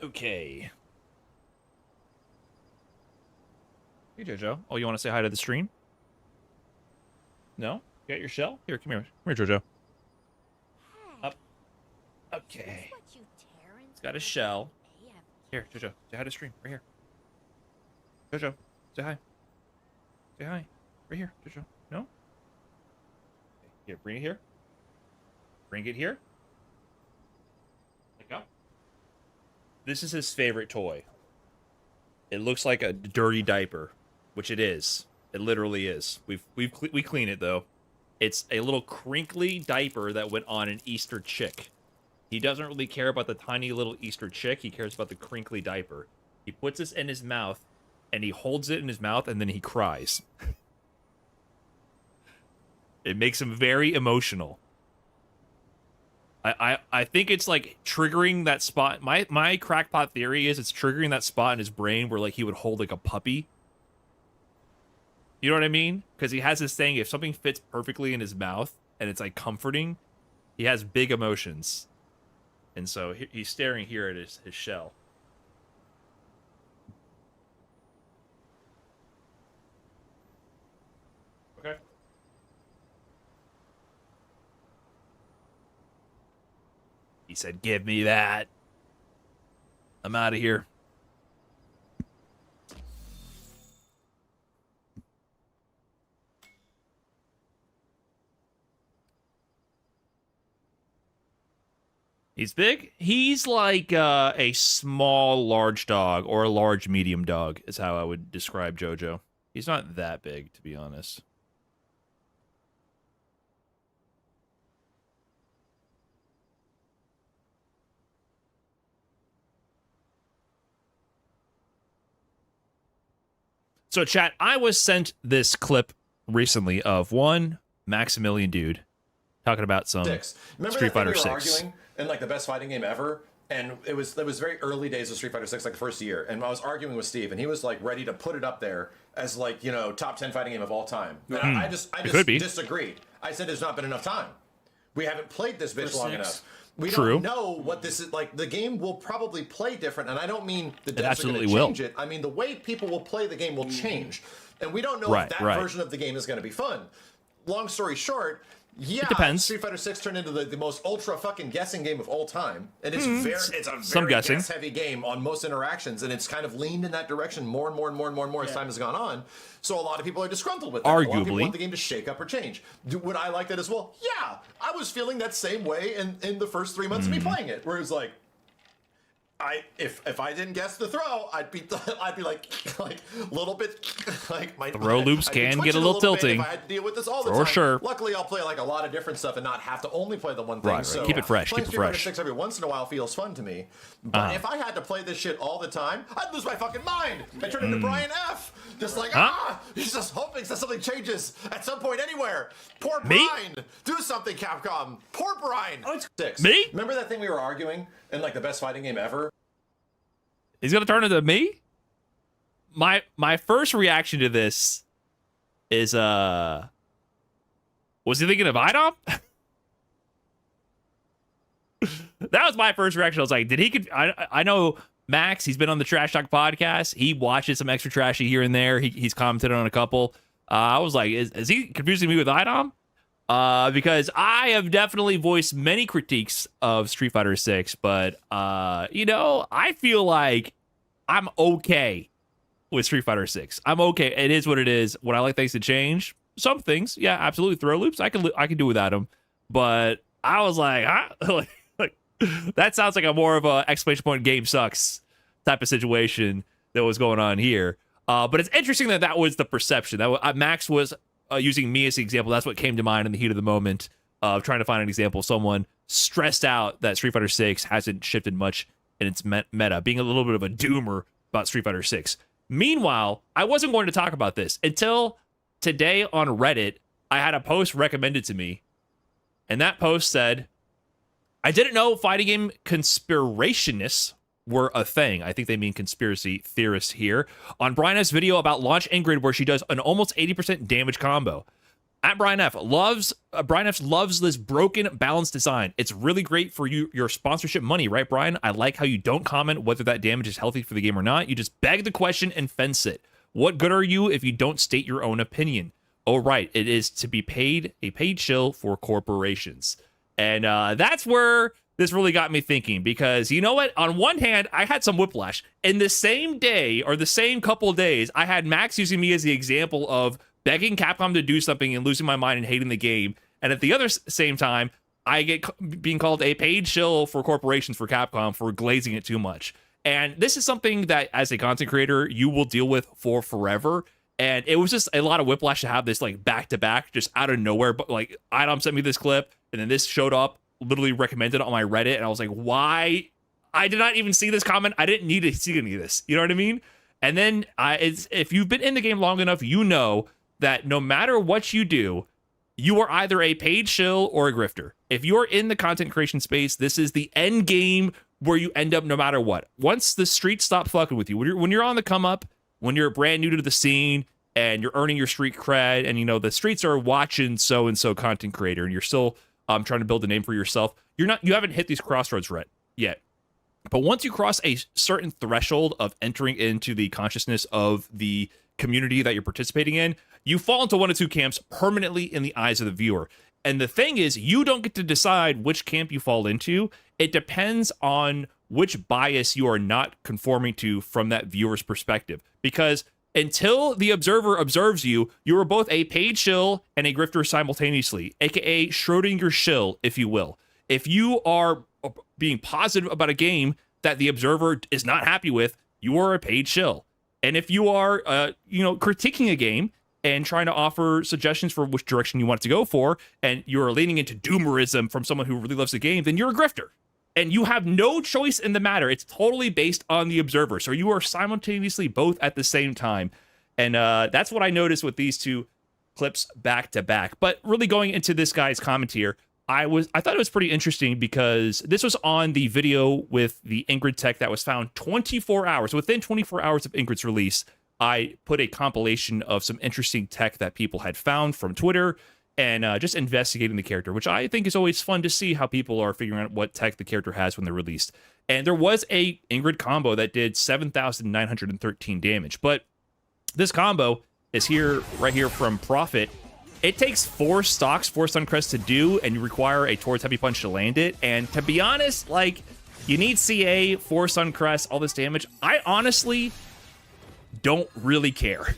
Okay. Hey, Jojo. Oh, you want to say hi to the stream? No? You got your shell? Here, come here. Come here, Jojo. Up. Okay. It's got a shell. Here, Jojo. Say hi to the stream. Right here. Jojo. Say hi. Say hi. Right here, Jojo. No? Here, bring it here. Bring it here. Let go. This is his favorite toy. It looks like a dirty diaper, which it is. It literally is. We clean it though. It's a little crinkly diaper that went on an Easter chick. He doesn't really care about the tiny little Easter chick. He cares about the crinkly diaper. He puts this in his mouth, and he holds it in his mouth, and then he cries. It makes him very emotional. I think it's like triggering that spot. My crackpot theory is it's triggering that spot in his brain where like he would hold like a puppy. You know what I mean? Because he has this thing, if something fits perfectly in his mouth and it's like comforting, he has big emotions. And so he's staring here at his shell. Okay. He said, "Give me that. I'm out of here." He's big. He's like a small large dog or a large medium dog is how I would describe Jojo. He's not that big, to be honest. So, chat, I was sent this clip recently of one Maximilian dude talking about some Remember Street Fighter we were 6. arguing in like the best fighting game ever, and it was very early days of Street Fighter 6, like the first year, and I was arguing with Steve, and he was like ready to put it up there as like, you know, top 10 fighting game of all time. And I just disagreed. I said there's not been enough time. We haven't played this bitch long enough. We don't know what this is like. The game will probably play different, and I don't mean the devs are going to change it. I mean the way people will play the game will change, and we don't know if that version of the game is going to be fun. Long story short, it depends. Street Fighter 6 turned into the most ultra fucking guessing game of all time, and it's it's a very guess heavy game on most interactions, and it's kind of leaned in that direction more and more as time has gone on. So a lot of people are disgruntled with that. Arguably, a lot of people want the game to shake up or change. Would I like that as well? Yeah, I was feeling that same way in the first 3 months of me playing it, where it was like, if I didn't guess the throw, I'd be like a little bit like my throw loops can get a little tilting. If I had to deal with this all the time. For sure. Luckily, I'll play like a lot of different stuff and not have to only play the one thing. Right. So Keep it fresh. Playing Street Fighter 6 every once in a while feels fun to me. But if I had to play this shit all the time, I'd lose my fucking mind. I'd turn into Brian F. Just like he's just hoping that something changes at some point anywhere. Poor Brian. Do something, Capcom. Poor Brian. Oh, it's 6. Me? Remember that thing we were arguing in like the best fighting game ever? He's gonna turn into me? My first reaction to this is was he thinking of IDOM? That was my first reaction. I was like, I know Max, he's been on the Trash Talk podcast. He watches some extra trashy here and there. He's commented on a couple. I was like, is he confusing me with IDOM? Because I have definitely voiced many critiques of Street Fighter 6, but, I feel like I'm okay with Street Fighter 6. I'm okay. It is what it is. Would I like things to change? Some things, yeah, absolutely. Throw loops, I can do without them. But I was like, like that sounds like a more of a exclamation point game sucks type of situation that was going on here. But it's interesting that was the perception. That Max was using me as the example. That's what came to mind in the heat of the moment of trying to find an example. Someone stressed out that Street Fighter 6 hasn't shifted much in its meta, being a little bit of a doomer about Street Fighter 6. Meanwhile, I wasn't going to talk about this until today on Reddit. I had a post recommended to me, and that post said, I didn't know fighting game conspirationists were a thing. I think they mean conspiracy theorists here. On Bryna's video about Launch Ingrid, where she does an almost 80% damage combo. At Brian F loves Brian F loves this broken balance design. It's really great for your sponsorship money, right, Brian? I like how you don't comment whether that damage is healthy for the game or not. You just beg the question and fence it. What good are you if you don't state your own opinion? Oh, right, it is to be paid a paid shill for corporations. And that's where this really got me thinking, because you know what? On one hand, I had some whiplash. In the same day or the same couple of days, I had Max using me as the example of begging Capcom to do something and losing my mind and hating the game. And at the other same time, I get being called a paid shill for corporations for Capcom for glazing it too much. And this is something that as a content creator, you will deal with for forever. And it was just a lot of whiplash to have this like back to back, just out of nowhere. But like Idom sent me this clip and then this showed up, literally recommended on my Reddit. And I was like, why? I did not even see this comment. I didn't need to see any of this. You know what I mean? And then if you've been in the game long enough, you know that no matter what you do, you are either a paid shill or a grifter. If you're in the content creation space, this is the end game where you end up no matter what. Once the streets stop fucking with you, when you're on the come up, when you're brand new to the scene and you're earning your street cred, and you know the streets are watching so and so content creator, and you're still trying to build a name for yourself, you haven't hit these crossroads yet. But once you cross a certain threshold of entering into the consciousness of the community that you're participating in, you fall into one of two camps permanently in the eyes of the viewer. And the thing is, you don't get to decide which camp you fall into. It depends on which bias you are not conforming to from that viewer's perspective. Because until the observer observes you, you are both a paid shill and a grifter simultaneously, aka Schrodinger shill, if you will. If you are being positive about a game that the observer is not happy with, you are a paid shill. And if you are, critiquing a game and trying to offer suggestions for which direction you want it to go for, and you're leaning into doomerism from someone who really loves the game, then you're a grifter. And you have no choice in the matter. It's totally based on the observer. So you are simultaneously both at the same time. And that's what I noticed with these two clips back to back. But really going into this guy's comment here, I thought it was pretty interesting because this was on the video with the Ingrid tech that was found 24 hours. Within 24 hours of Ingrid's release, I put a compilation of some interesting tech that people had found from Twitter and just investigating the character, which I think is always fun to see how people are figuring out what tech the character has when they're released. And there was a Ingrid combo that did 7,913 damage. But this combo is right here from Profit. It takes 4 stocks, 4 Suncrest to do, and you require a Towards Heavy Punch to land it. And to be honest, like, you need CA, 4 Suncrest, all this damage. I honestly don't really care.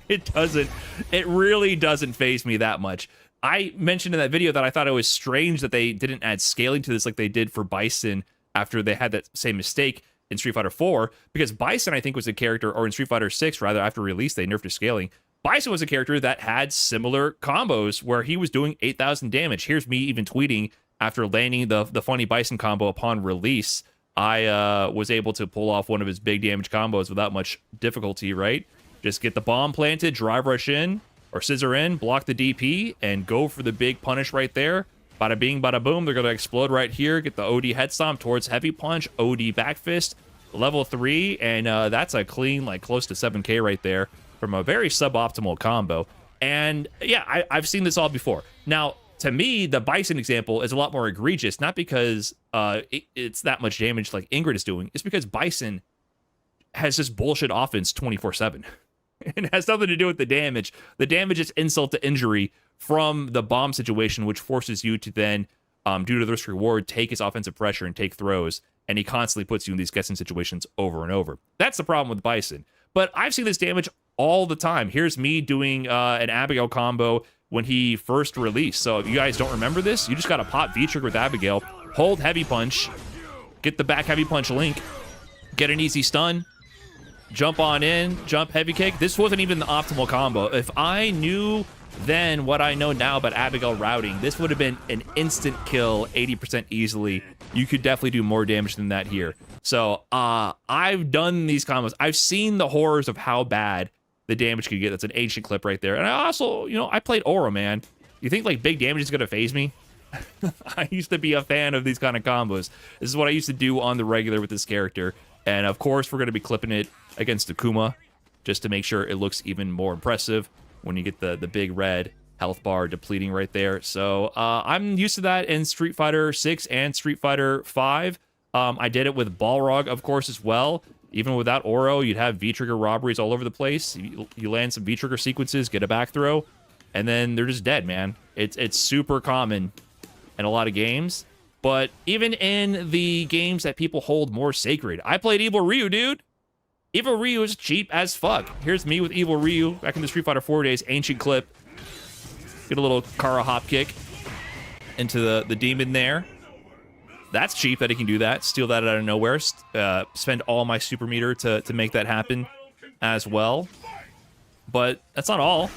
It really doesn't faze me that much. I mentioned in that video that I thought it was strange that they didn't add scaling to this like they did for Bison after they had that same mistake in Street Fighter 4, because Bison, I think, was a character, or in Street Fighter 6, rather, after release, they nerfed his scaling. Bison was a character that had similar combos where he was doing 8,000 damage. Here's me even tweeting after landing the funny Bison combo upon release. I was able to pull off one of his big damage combos without much difficulty, right? Just get the bomb planted, drive rush in, or scissor in, block the DP, and go for the big punish right there. Bada bing, bada boom. They're going to explode right here. Get the OD head stomp towards heavy punch, OD back fist, level 3, and that's a clean, like, close to 7K right there from a very suboptimal combo. And yeah, I've seen this all before. Now, to me, the Bison example is a lot more egregious, not because it's that much damage like Ingrid is doing. It's because Bison has this bullshit offense 24/7. It has nothing to do with the damage. The damage is insult to injury from the bomb situation, which forces you to then, due to the risk reward, take his offensive pressure and take throws. And he constantly puts you in these guessing situations over and over. That's the problem with Bison. But I've seen this damage all the time. Here's me doing an Abigail combo when he first released. So if you guys don't remember this, you just got to pop V-trigger with Abigail, hold heavy punch, get the back heavy punch link, get an easy stun, jump on in, jump heavy kick. This wasn't even the optimal combo. If I knew then what I know now about Abigail routing, this would have been an instant kill, 80% easily. You could definitely do more damage than that here. So I've done these combos. I've seen the horrors of how bad the damage could get. That's an ancient clip right there. And I also, I played Aura, man. You think like big damage is going to phase me? I used to be a fan of these kind of combos. This is what I used to do on the regular with this character. And of course, we're going to be clipping it against Akuma just to make sure it looks even more impressive. when you get the big red health bar depleting right there. So I'm used to that in Street Fighter 6 and Street Fighter 5. I did it with Balrog, of course, as well. Even without Oro, you'd have V-trigger robberies all over the place. You land some V-trigger sequences, get a back throw, and then they're just dead, man. It's super common in a lot of games. But even in the games that people hold more sacred, I played Evil Ryu, dude. Evil Ryu is cheap as fuck. Here's me with Evil Ryu back in the Street Fighter 4 days. Ancient clip. Get a little Kara hop kick into the demon there. That's cheap that he can do that. Steal that out of nowhere. Spend all my super meter to make that happen as well. But that's not all.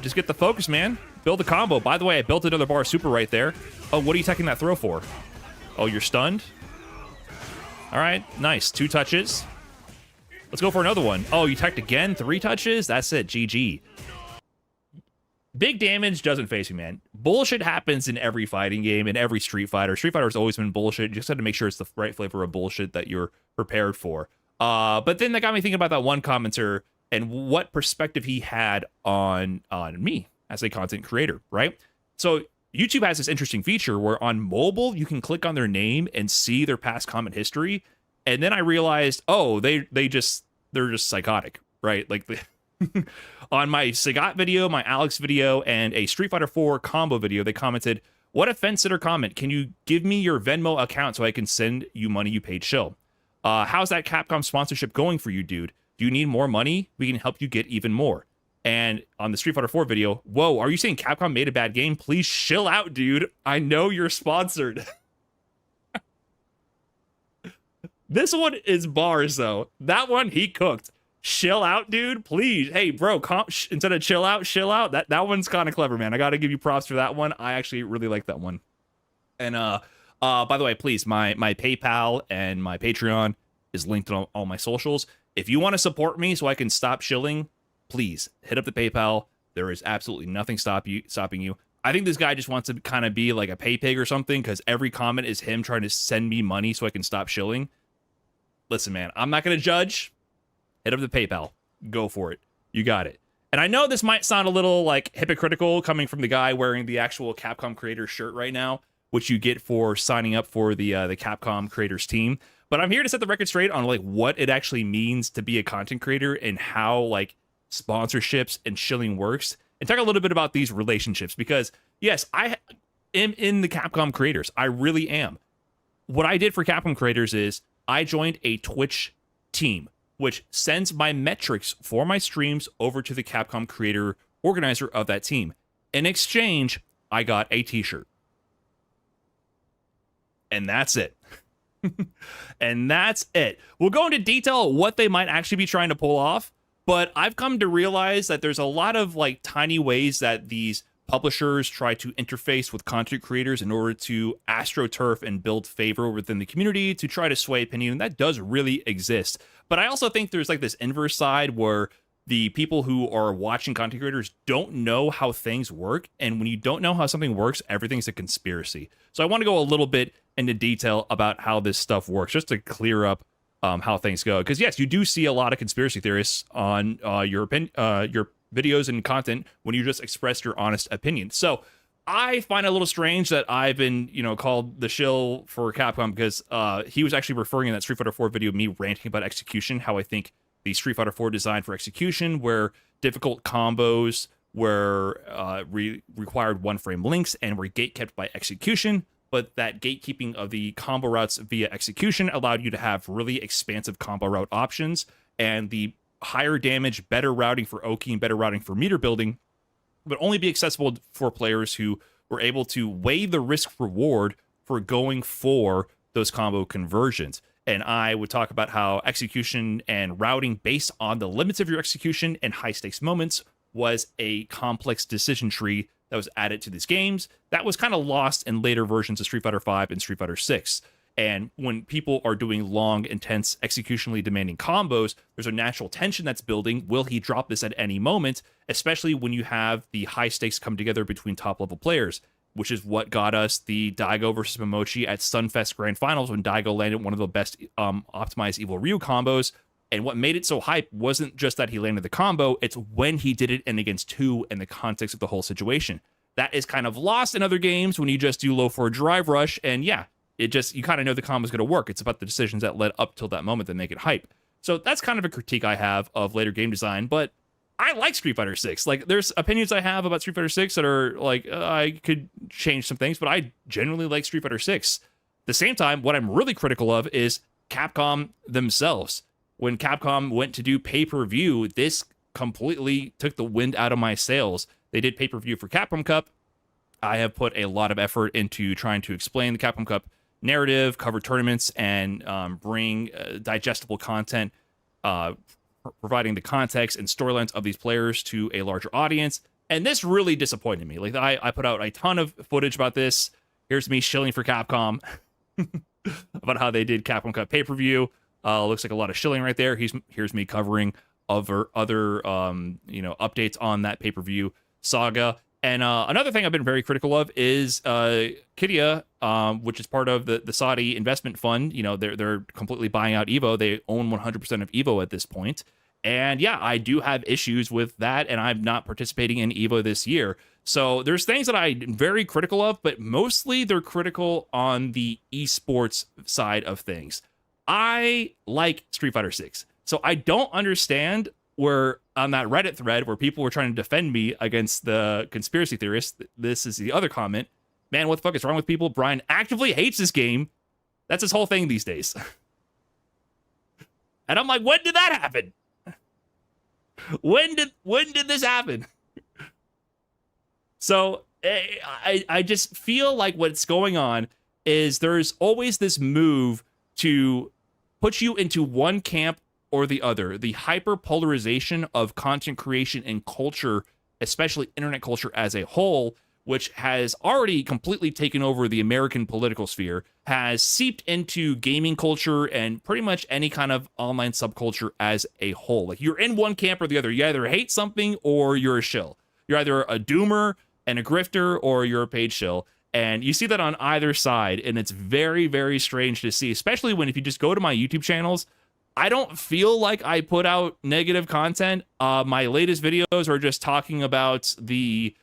Just get the focus, man. Build the combo. By the way, I built another bar super right there. Oh, what are you taking that throw for? Oh, you're stunned? All right, nice. 2 touches. Let's go for another one. Oh, you teched again? 3 touches? That's it. GG. Big damage doesn't face me, man. Bullshit happens in every fighting game, in every Street Fighter. Street Fighter's always been bullshit. You just have to make sure it's the right flavor of bullshit that you're prepared for. But then that got me thinking about that one commenter and what perspective he had on me as a content creator, right? So YouTube has this interesting feature where on mobile, you can click on their name and see their past comment history. And then I realized, oh, they're just psychotic, right? Like on my Sagat video, my Alex video, and a Street Fighter 4 combo video, they commented, "What a fence sitter comment. Can you give me your Venmo account so I can send you money you paid Shill? How's that Capcom sponsorship going for you, dude? Do you need more money? We can help you get even more." And on the Street Fighter 4 video, whoa, are you saying Capcom made a bad game? Please chill out, dude. I know you're sponsored. This one is bars, though. That one, he cooked. Chill out, dude. Please. Hey, bro, instead of chill out, chill out. That one's kind of clever, man. I got to give you props for that one. I actually really like that one. And by the way, please, my PayPal and my Patreon is linked on all my socials. If you want to support me so I can stop shilling, please hit up the PayPal. There is absolutely nothing stopping you. I think this guy just wants to kind of be like a pay pig or something because every comment is him trying to send me money so I can stop shilling. Listen, man, I'm not going to judge. Hit up the PayPal. Go for it. You got it. And I know this might sound a little like hypocritical coming from the guy wearing the actual Capcom creator shirt right now, which you get for signing up for the Capcom creators team. But I'm here to set the record straight on like what it actually means to be a content creator and how like sponsorships and shilling works, and talk a little bit about these relationships because yes, I am in the Capcom creators. I really am. What I did for Capcom creators is I joined a Twitch team, which sends my metrics for my streams over to the Capcom creator organizer of that team. In exchange, I got a t-shirt. And that's it. And that's it. We'll go into detail what they might actually be trying to pull off, but I've come to realize that there's a lot of like tiny ways that these publishers try to interface with content creators in order to astroturf and build favor within the community to try to sway opinion. And that does really exist. But I also think there's like this inverse side where the people who are watching content creators don't know how things work. And when you don't know how something works, everything's a conspiracy. So I want to go a little bit into detail about how this stuff works, just to clear up how things go. Because yes, you do see a lot of conspiracy theorists on your videos and content when you just express your honest opinion. So I find it a little strange that I've been, called the shill for Capcom because he was actually referring in that Street Fighter 4 video, me ranting about execution, how I think the Street Fighter 4 designed for execution, where difficult combos were required one-frame links and were gate-kept by execution, but that gatekeeping of the combo routes via execution allowed you to have really expansive combo route options, and the higher damage, better routing for Oki and better routing for meter building would only be accessible for players who were able to weigh the risk reward for going for those combo conversions. And I would talk about how execution and routing based on the limits of your execution and high stakes moments was a complex decision tree that was added to these games that was kind of lost in later versions of Street Fighter 5 and Street Fighter 6. And when people are doing long, intense, executionally demanding combos, there's a natural tension that's building. Will he drop this at any moment? Especially when you have the high stakes come together between top-level players, which is what got us the Daigo versus Momochi at Sunfest Grand Finals when Daigo landed one of the best optimized Evil Ryu combos And what made it so hype wasn't just that he landed the combo, it's when he did it and against who and the context of the whole situation. That is kind of lost in other games when you just do low forward drive rush, and yeah, it just, you kind of know the combo is going to work. It's about the decisions that led up till that moment that make it hype. So that's kind of a critique I have of later game design, but I like Street Fighter 6. Like, there's opinions I have about Street Fighter 6 that are like, I could change some things, but I genuinely like Street Fighter 6. At the same time, what I'm really critical of is Capcom themselves. When Capcom went to do pay-per-view, this completely took the wind out of my sails. They did pay-per-view for Capcom Cup. I have put a lot of effort into trying to explain the Capcom Cup narrative, cover tournaments, and bring digestible content, providing the context and storylines of these players to a larger audience. And this really disappointed me. Like, I put out a ton of footage about this. Here's me shilling for Capcom about how they did Capcom Cup pay-per-view. Looks like a lot of shilling right there. Here's me covering other updates on that pay-per-view saga. And another thing I've been very critical of is Kidia, which is part of the Saudi investment fund. You know, they're completely buying out Evo. They own 100% of Evo at this point. And yeah, I do have issues with that, and I'm not participating in Evo this year. So there's things that I'm very critical of, but mostly they're critical on the esports side of things. I like Street Fighter 6. So I don't understand where on that Reddit thread where people were trying to defend me against the conspiracy theorists. This is the other comment. Man, what the fuck is wrong with people? Brian actively hates this game. That's his whole thing these days. And I'm like, when did that happen? When did this happen? So I just feel like what's going on is there's always this move to put you into one camp or the other. The hyper-polarization of content creation and culture, especially internet culture as a whole, which has already completely taken over the American political sphere, has seeped into gaming culture and pretty much any kind of online subculture as a whole. Like, you're in one camp or the other. You either hate something or you're a shill. You're either a doomer and a grifter or you're a paid shill. And you see that on either side, and it's very, very strange to see, especially when if you just go to my YouTube channels, I don't feel like I put out negative content. My latest videos are just talking about the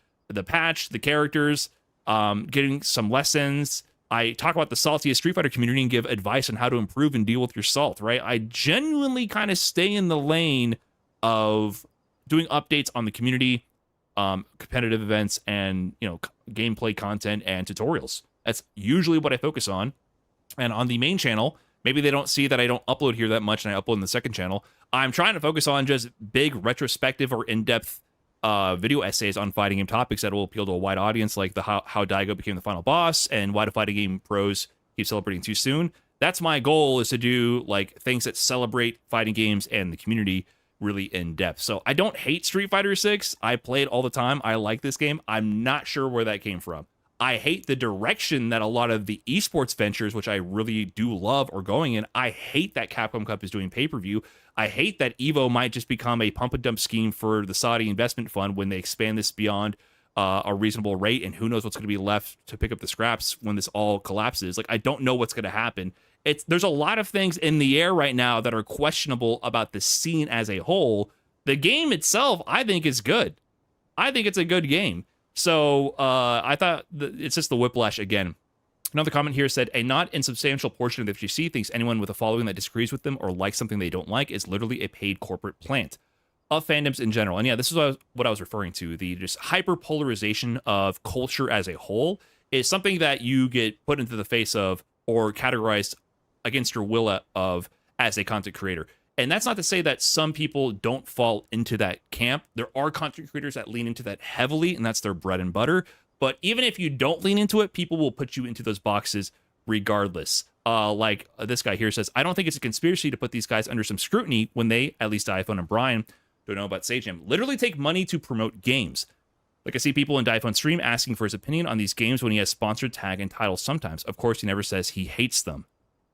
patch, the characters, getting some lessons. I talk about the saltiest Street Fighter community and give advice on how to improve and deal with your salt, right? I genuinely kind of stay in the lane of doing updates on the community, competitive events, and, you know, gameplay content and tutorials. That's usually what I focus on. And on the main channel, maybe they don't see that I don't upload here that much and I upload in the second channel. I'm trying to focus on just big retrospective or in-depth video essays on fighting game topics that will appeal to a wide audience, like the how Daigo became the final boss and why do fighting game pros keep celebrating too soon. That's my goal, is to do like things that celebrate fighting games and the community really in depth. So I don't hate Street Fighter 6. I play it all the time. I like this game. I'm not sure where that came from. I hate the direction that a lot of the esports ventures, which I really do love, are going in. I hate that Capcom Cup is doing pay-per-view. I hate that Evo might just become a pump and dump scheme for the Saudi investment fund when they expand this beyond a reasonable rate, and who knows what's going to be left to pick up the scraps when this all collapses. Like, I don't know what's going to happen. There's a lot of things in the air right now that are questionable about the scene as a whole. The game itself, I think, is good. I think it's a good game. So I thought it's just the whiplash again. Another comment here said, a not insubstantial portion of the FGC thinks anyone with a following that disagrees with them or likes something they don't like is literally a paid corporate plant of fandoms in general. And yeah, this is what I was referring to. The just hyper-polarization of culture as a whole is something that you get put into the face of or categorized against your will of as a content creator. And that's not to say that some people don't fall into that camp. There are content creators that lean into that heavily, and that's their bread and butter. But even if you don't lean into it, people will put you into those boxes regardless. Like this guy here says, I don't think it's a conspiracy to put these guys under some scrutiny when they, at least iPhone and Brian, don't know about Sage Jam, literally take money to promote games. Like, I see people in Daiphone stream asking for his opinion on these games when he has sponsored tag and titles sometimes. Of course, he never says he hates them.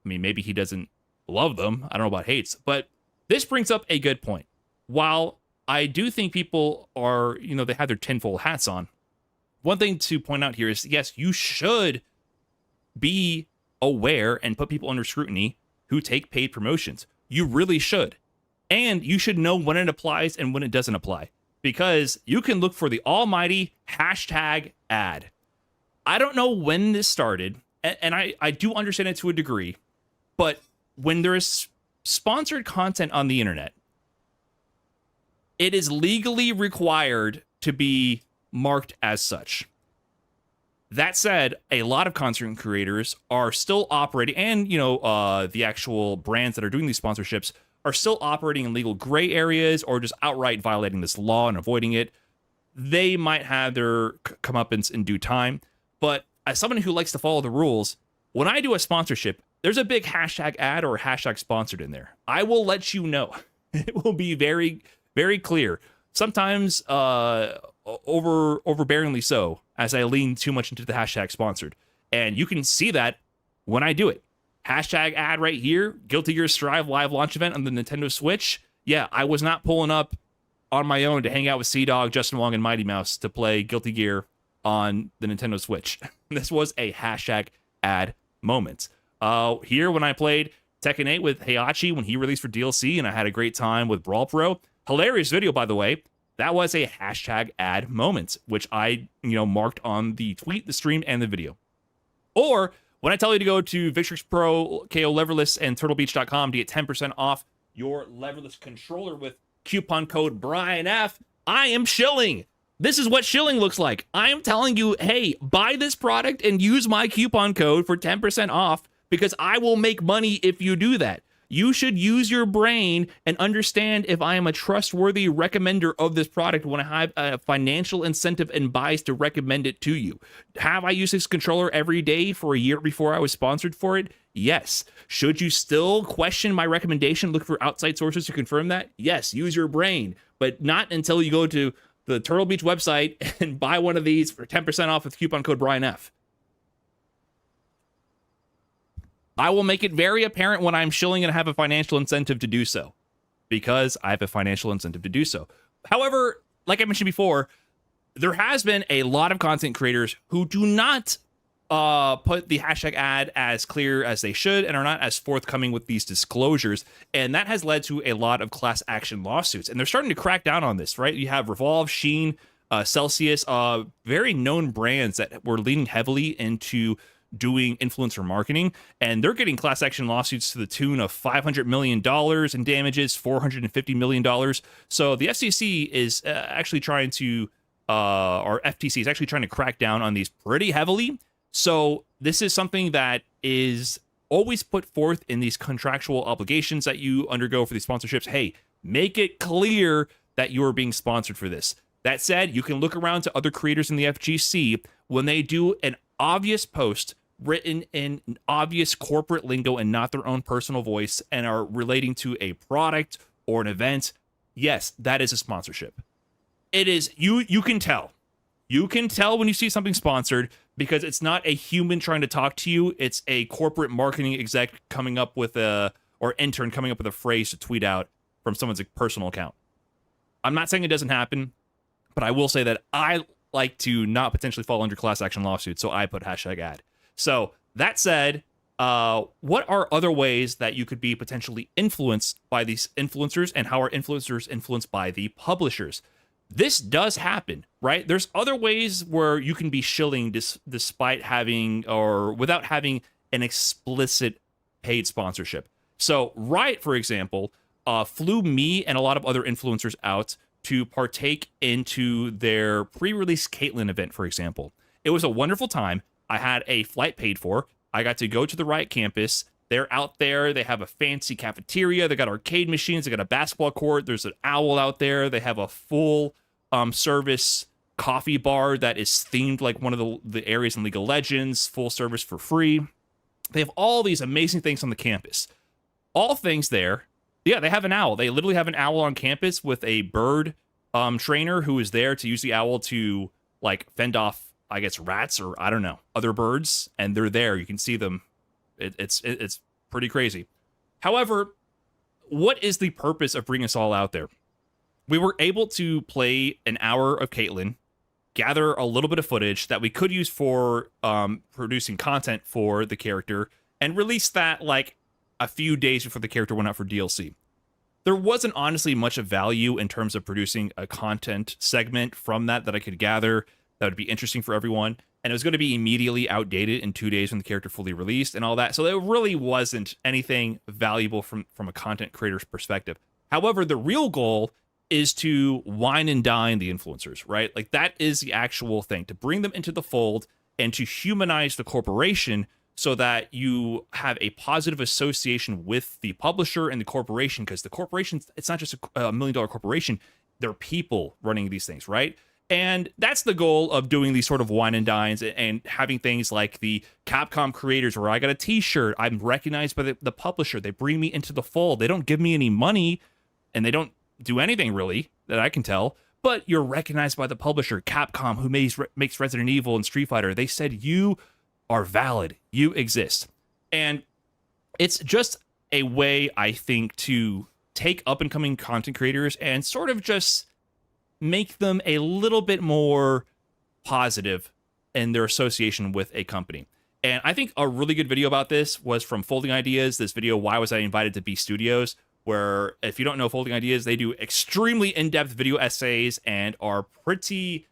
I mean, maybe he doesn't love them. I don't know about hates. But this brings up a good point. While I do think people are, they have their tinfoil hats on, one thing to point out here is, yes, you should be aware and put people under scrutiny who take paid promotions. You really should. And you should know when it applies and when it doesn't apply, because you can look for the almighty hashtag ad. I don't know when this started, and I do understand it to a degree, but when there is sponsored content on the internet, it is legally required to be marked as such. That said, a lot of content creators are still operating, and the actual brands that are doing these sponsorships are still operating in legal gray areas or just outright violating this law and avoiding it. They might have their comeuppance in due time, but as someone who likes to follow the rules, when I do a sponsorship, there's a big hashtag ad or hashtag sponsored in there. I will let you know. It will be very, very clear. Sometimes overbearingly so, as I lean too much into the hashtag sponsored. And you can see that when I do it. Hashtag ad right here, Guilty Gear Strive live launch event on the Nintendo Switch. Yeah, I was not pulling up on my own to hang out with Sea-Dog, Justin Wong, and Mighty Mouse to play Guilty Gear on the Nintendo Switch. This was a hashtag ad moment. Here, when I played Tekken 8 with Heihachi when he released for DLC, and I had a great time with Brawl Pro. Hilarious video, by the way. That was a hashtag ad moment, which I, marked on the tweet, the stream, and the video. Or when I tell you to go to Victrix Pro, KO Leverless, and TurtleBeach.com to get 10% off your leverless controller with coupon code BrianF, I am shilling. This is what shilling looks like. I am telling you, hey, buy this product and use my coupon code for 10% off, because I will make money if you do that. You should use your brain and understand if I am a trustworthy recommender of this product when I have a financial incentive and bias to recommend it to you. Have I used this controller every day for a year before I was sponsored for it? Yes. Should you still question my recommendation, look for outside sources to confirm that? Yes, use your brain, but not until you go to the Turtle Beach website and buy one of these for 10% off with coupon code BrianF. I will make it very apparent when I'm shilling and have a financial incentive to do so, because I have a financial incentive to do so. However, like I mentioned before, there has been a lot of content creators who do not put the hashtag ad as clear as they should and are not as forthcoming with these disclosures. And that has led to a lot of class action lawsuits. And they're starting to crack down on this, right? You have Revolve, Sheen, Celsius, very known brands that were leaning heavily into doing influencer marketing, and they're getting class action lawsuits to the tune of $500 million in damages, $450 million. So the FCC is actually trying to, or FTC is actually trying to crack down on these pretty heavily. So this is something that is always put forth in these contractual obligations that you undergo for these sponsorships. Hey, make it clear that you are being sponsored for this. That said, you can look around to other creators in the FGC when they do an obvious post written in obvious corporate lingo and not their own personal voice and are relating to a product or an event. Yes, that is a sponsorship. It is, you can tell. You can tell when you see something sponsored, because it's not a human trying to talk to you. It's a corporate marketing exec coming up with or intern coming up with a phrase to tweet out from someone's personal account. I'm not saying it doesn't happen, but I will say that I like to not potentially fall under class action lawsuits, so I put hashtag ad. So that said, what are other ways that you could be potentially influenced by these influencers, and how are influencers influenced by the publishers? This does happen, right? There's other ways where you can be shilling despite having, or without having, an explicit paid sponsorship. So Riot, for example, flew me and a lot of other influencers out to partake into their pre-release Caitlyn event, for example. It was a wonderful time. I had a flight paid for. I got to go to the Riot campus. They're out there. They have a fancy cafeteria. They got arcade machines. They got a basketball court. There's an owl out there. They have a full service coffee bar that is themed like one of the areas in League of Legends, full service for free. They have all these amazing things on the campus. All things there. Yeah, they have an owl. They literally have an owl on campus with a bird trainer who is there to use the owl to like fend off, I guess, rats or I don't know, other birds, and they're there. You can see them. It's pretty crazy. However, what is the purpose of bringing us all out there? We were able to play an hour of Caitlyn, gather a little bit of footage that we could use for producing content for the character, and release that like a few days before the character went out for DLC. there wasn't honestly much of value in terms of producing a content segment from that I could gather that would be interesting for everyone. And it was going to be immediately outdated in 2 days when the character fully released and all that. So it really wasn't anything valuable from a content creator's perspective. However, the real goal is to wine and dine the influencers, right? Like that is the actual thing, to bring them into the fold and to humanize the corporation so that you have a positive association with the publisher and the corporation, because the corporation, it's not just a $1 million corporation, they're people running these things, right? And that's the goal of doing these sort of wine and dines and having things like the Capcom creators where I got a t-shirt, I'm recognized by the publisher, they bring me into the fold, they don't give me any money, and they don't do anything really that I can tell, but you're recognized by the publisher, Capcom, who makes Resident Evil and Street Fighter. They said you are valid, you exist. And it's just a way, I think, to take up and coming content creators and sort of just make them a little bit more positive in their association with a company. And I think a really good video about this was from Folding Ideas, this video, Why Was I Invited to B Studios, where if you don't know Folding Ideas, they do extremely in-depth video essays and are pretty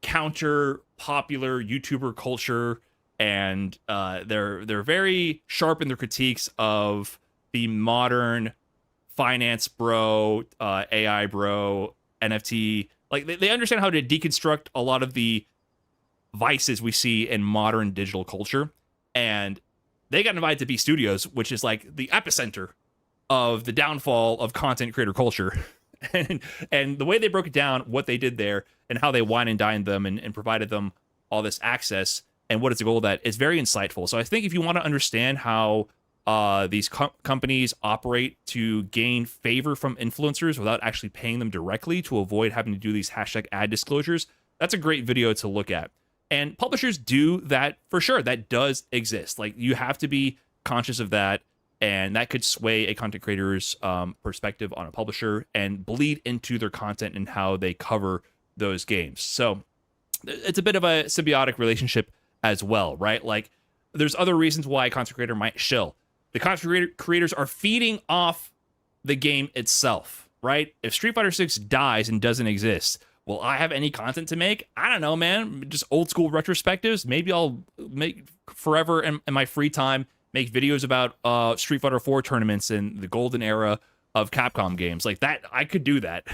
counter popular YouTuber culture, and they're very sharp in their critiques of the modern finance bro, AI bro, NFT. Like they understand how to deconstruct a lot of the vices we see in modern digital culture, and they got invited to B Studios, which is like the epicenter of the downfall of content creator culture. and the way they broke it down, what they did there, and how they wine and dined them and provided them all this access and what is the goal of that is very insightful. So I think if you want to understand how these companies operate to gain favor from influencers without actually paying them directly to avoid having to do these hashtag ad disclosures, that's a great video to look at. And publishers do that for sure. That does exist. Like, you have to be conscious of that, and that could sway a content creator's perspective on a publisher and bleed into their content and how they cover those games. So it's a bit of a symbiotic relationship as well, right? Like, there's other reasons why a content creator might shill. The content creators are feeding off the game itself, right? If Street Fighter 6 dies and doesn't exist, will I have any content to make? I don't know, man. Just old school retrospectives. Maybe I'll make forever in my free time, make videos about Street Fighter 4 tournaments and the golden era of Capcom games. Like that, I could do that.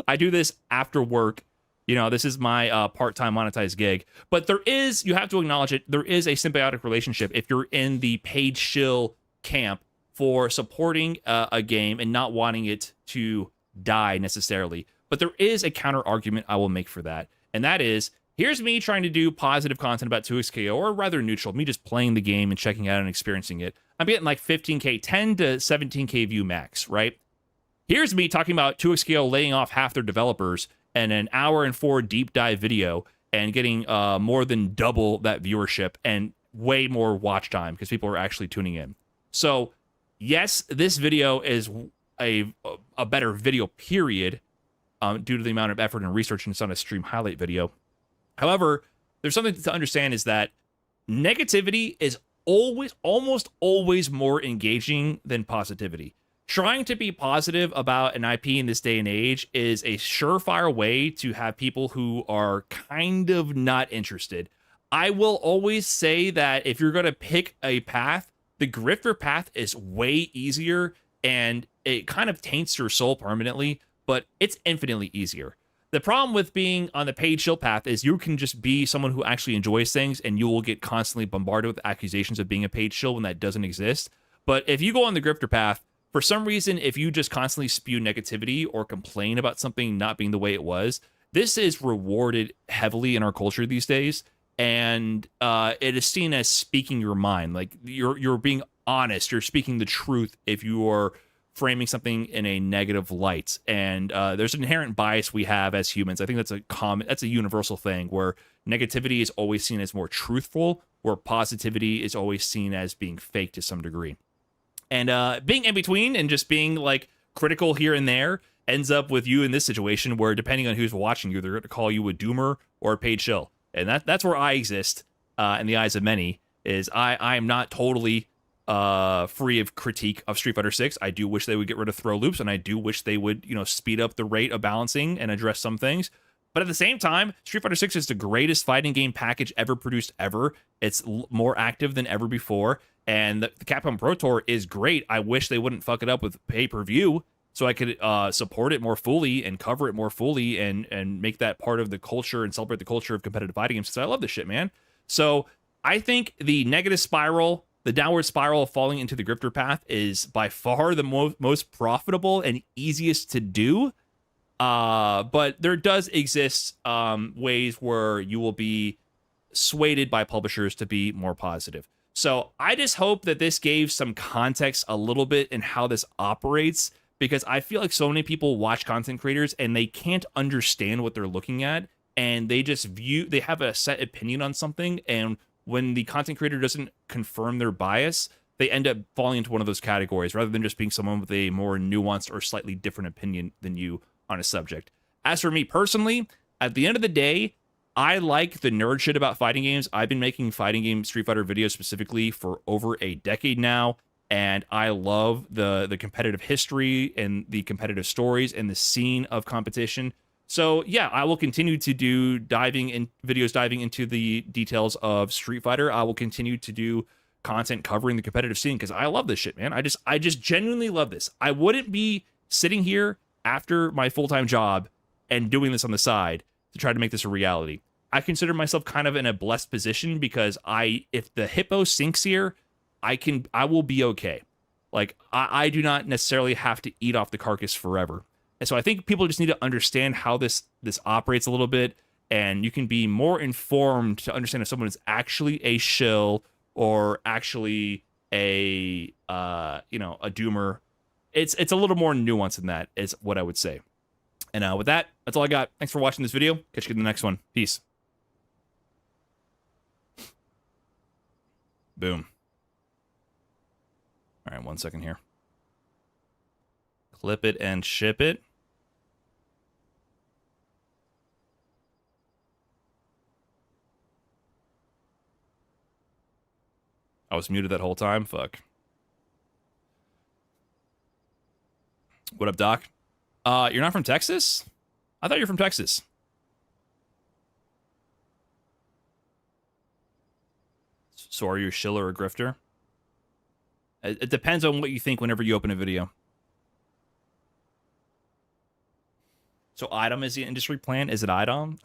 I do this after work. You know, this is my part-time monetized gig. But there is, you have to acknowledge it, there is a symbiotic relationship if you're in the paid shill camp for supporting a game and not wanting it to die necessarily. But there is a counter argument I will make for that. And that is, here's me trying to do positive content about 2XKO, or rather neutral, me just playing the game and checking out and experiencing it. I'm getting like 15K, 10 to 17K view max, right? Here's me talking about 2XKO laying off half their developers and an hour and 4 deep dive video and getting more than double that viewership and way more watch time because people are actually tuning in. So yes, this video is a better video, period, due to the amount of effort and research it's on a stream highlight video. However, there's something to understand, is that negativity is almost always more engaging than positivity. Trying to be positive about an IP in this day and age is a surefire way to have people who are kind of not interested. I will always say that if you're going to pick a path, the grifter path is way easier, and it kind of taints your soul permanently, but it's infinitely easier. The problem with being on the paid shill path is you can just be someone who actually enjoys things, and you will get constantly bombarded with accusations of being a paid shill when that doesn't exist. But if you go on the grifter path, for some reason, if you just constantly spew negativity or complain about something not being the way it was, this is rewarded heavily in our culture these days, and it is seen as speaking your mind. Like, you're being honest, you're speaking the truth if you are framing something in a negative light. And there's an inherent bias we have as humans. I think that's a universal thing, where negativity is always seen as more truthful, where positivity is always seen as being fake to some degree. And being in between and just being like critical here and there ends up with you in this situation where, depending on who's watching you, they're going to call you a doomer or a paid shill. And that's where I exist in the eyes of many. Is I am not totally free of critique of Street Fighter 6. I do wish they would get rid of throw loops, and I do wish they would, speed up the rate of balancing and address some things. But at the same time, Street Fighter 6 is the greatest fighting game package ever produced ever. It's more active than ever before, and the Capcom Pro Tour is great. I wish they wouldn't fuck it up with pay-per-view so I could support it more fully and cover it more fully and make that part of the culture and celebrate the culture of competitive fighting games, because I love this shit, man. So I think the negative spiral, the downward spiral of falling into the grifter path is by far the most profitable and easiest to do. But there does exist ways where you will be swayed by publishers to be more positive. So I just hope that this gave some context a little bit in how this operates, because I feel like so many people watch content creators and they can't understand what they're looking at, and they just they have a set opinion on something, and when the content creator doesn't confirm their bias, they end up falling into one of those categories rather than just being someone with a more nuanced or slightly different opinion than you on a subject. As for me personally, at the end of the day, I like the nerd shit about fighting games. I've been making fighting game Street Fighter videos specifically for over a decade now, and I love the competitive history and the competitive stories and the scene of competition. So yeah, I will continue to do videos diving into the details of Street Fighter. I will continue to do content covering the competitive scene because I love this shit, man. I just genuinely love this. I wouldn't be sitting here after my full-time job and doing this on the side to try to make this a reality. I consider myself kind of in a blessed position because if the hippo sinks here, I will be okay. Like I do not necessarily have to eat off the carcass forever. And so I think people just need to understand how this operates a little bit, and you can be more informed to understand if someone is actually a shill or actually a doomer. It's a little more nuanced than that, is what I would say. And with that, that's all I got. Thanks for watching this video. Catch you in the next one. Peace. Boom. All right, 1 second here. Clip it and ship it. I was muted that whole time. Fuck. What up, Doc? You're not from Texas? I thought you were from Texas. So are you a shiller or a grifter? It depends on what you think whenever you open a video. So IDOM is the industry plan? Is it IDOM?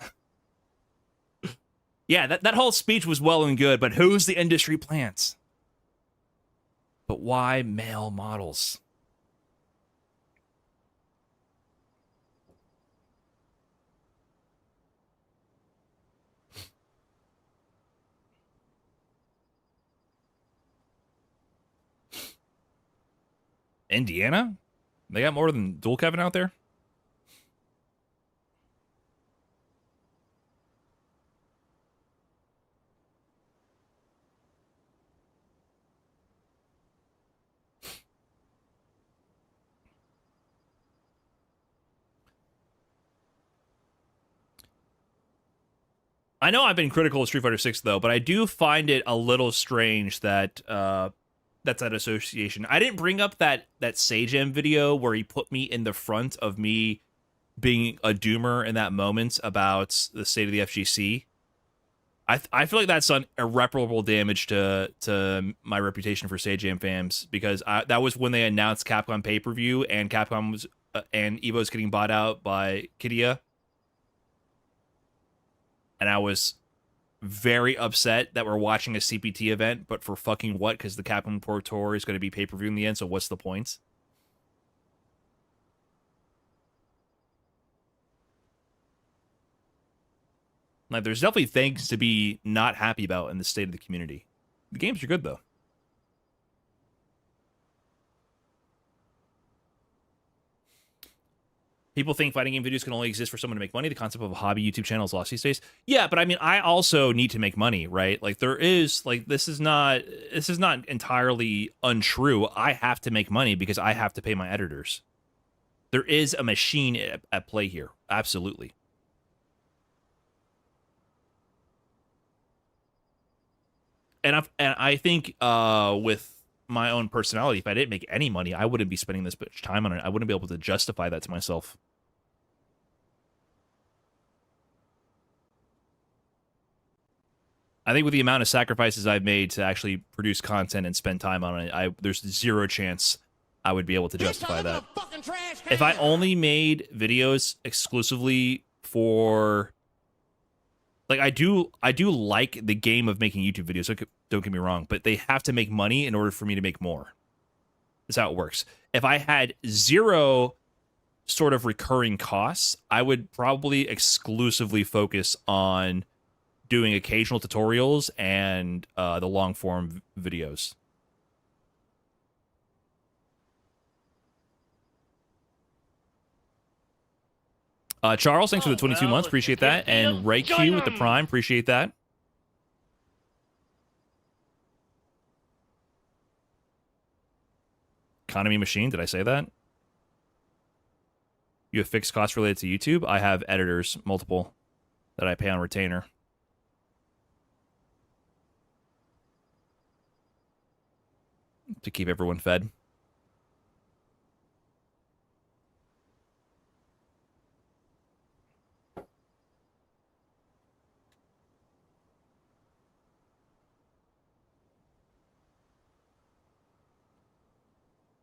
Yeah, that whole speech was well and good, but who's the industry plans? But why male models? Indiana? They got more than Dual Kevin out there? I know I've been critical of Street Fighter 6 though, but I do find it a little strange that that's that association. I didn't bring up that Sagem video where he put me in the front of me being a doomer in that moment about the state of the FGC. I feel like that's done irreparable damage to my reputation for Sagem fans, because that was when they announced Capcom pay-per-view and Capcom was and Evo's getting bought out by Kidia. And I was very upset that we're watching a CPT event, but for fucking what? Because the Capcom Pro Tour is going to be pay-per-view in the end, so what's the point? Like, there's definitely things to be not happy about in the state of the community. The games are good, though. People think fighting game videos can only exist for someone to make money. The concept of a hobby YouTube channel is lost these days. Yeah, but I mean, I also need to make money, right? Like, there is, like, this is not entirely untrue. I have to make money because I have to pay my editors. There is a machine at play here. Absolutely. And I think with my own personality, if I didn't make any money, I wouldn't be spending this much time on it. I wouldn't be able to justify that to myself. I think with the amount of sacrifices I've made to actually produce content and spend time on it, there's zero chance I would be able to justify that. If I only made videos exclusively for, like, I do like the game of making YouTube videos, so don't get me wrong, but they have to make money in order for me to make more. That's how it works. If I had zero sort of recurring costs, I would probably exclusively focus on doing occasional tutorials and the long form videos. Charles, thanks for the 22 months. Appreciate that. And Ray Q with the Prime. Appreciate that. Economy Machine. Did I say that? You have fixed costs related to YouTube? I have editors, multiple, that I pay on retainer. To keep everyone fed.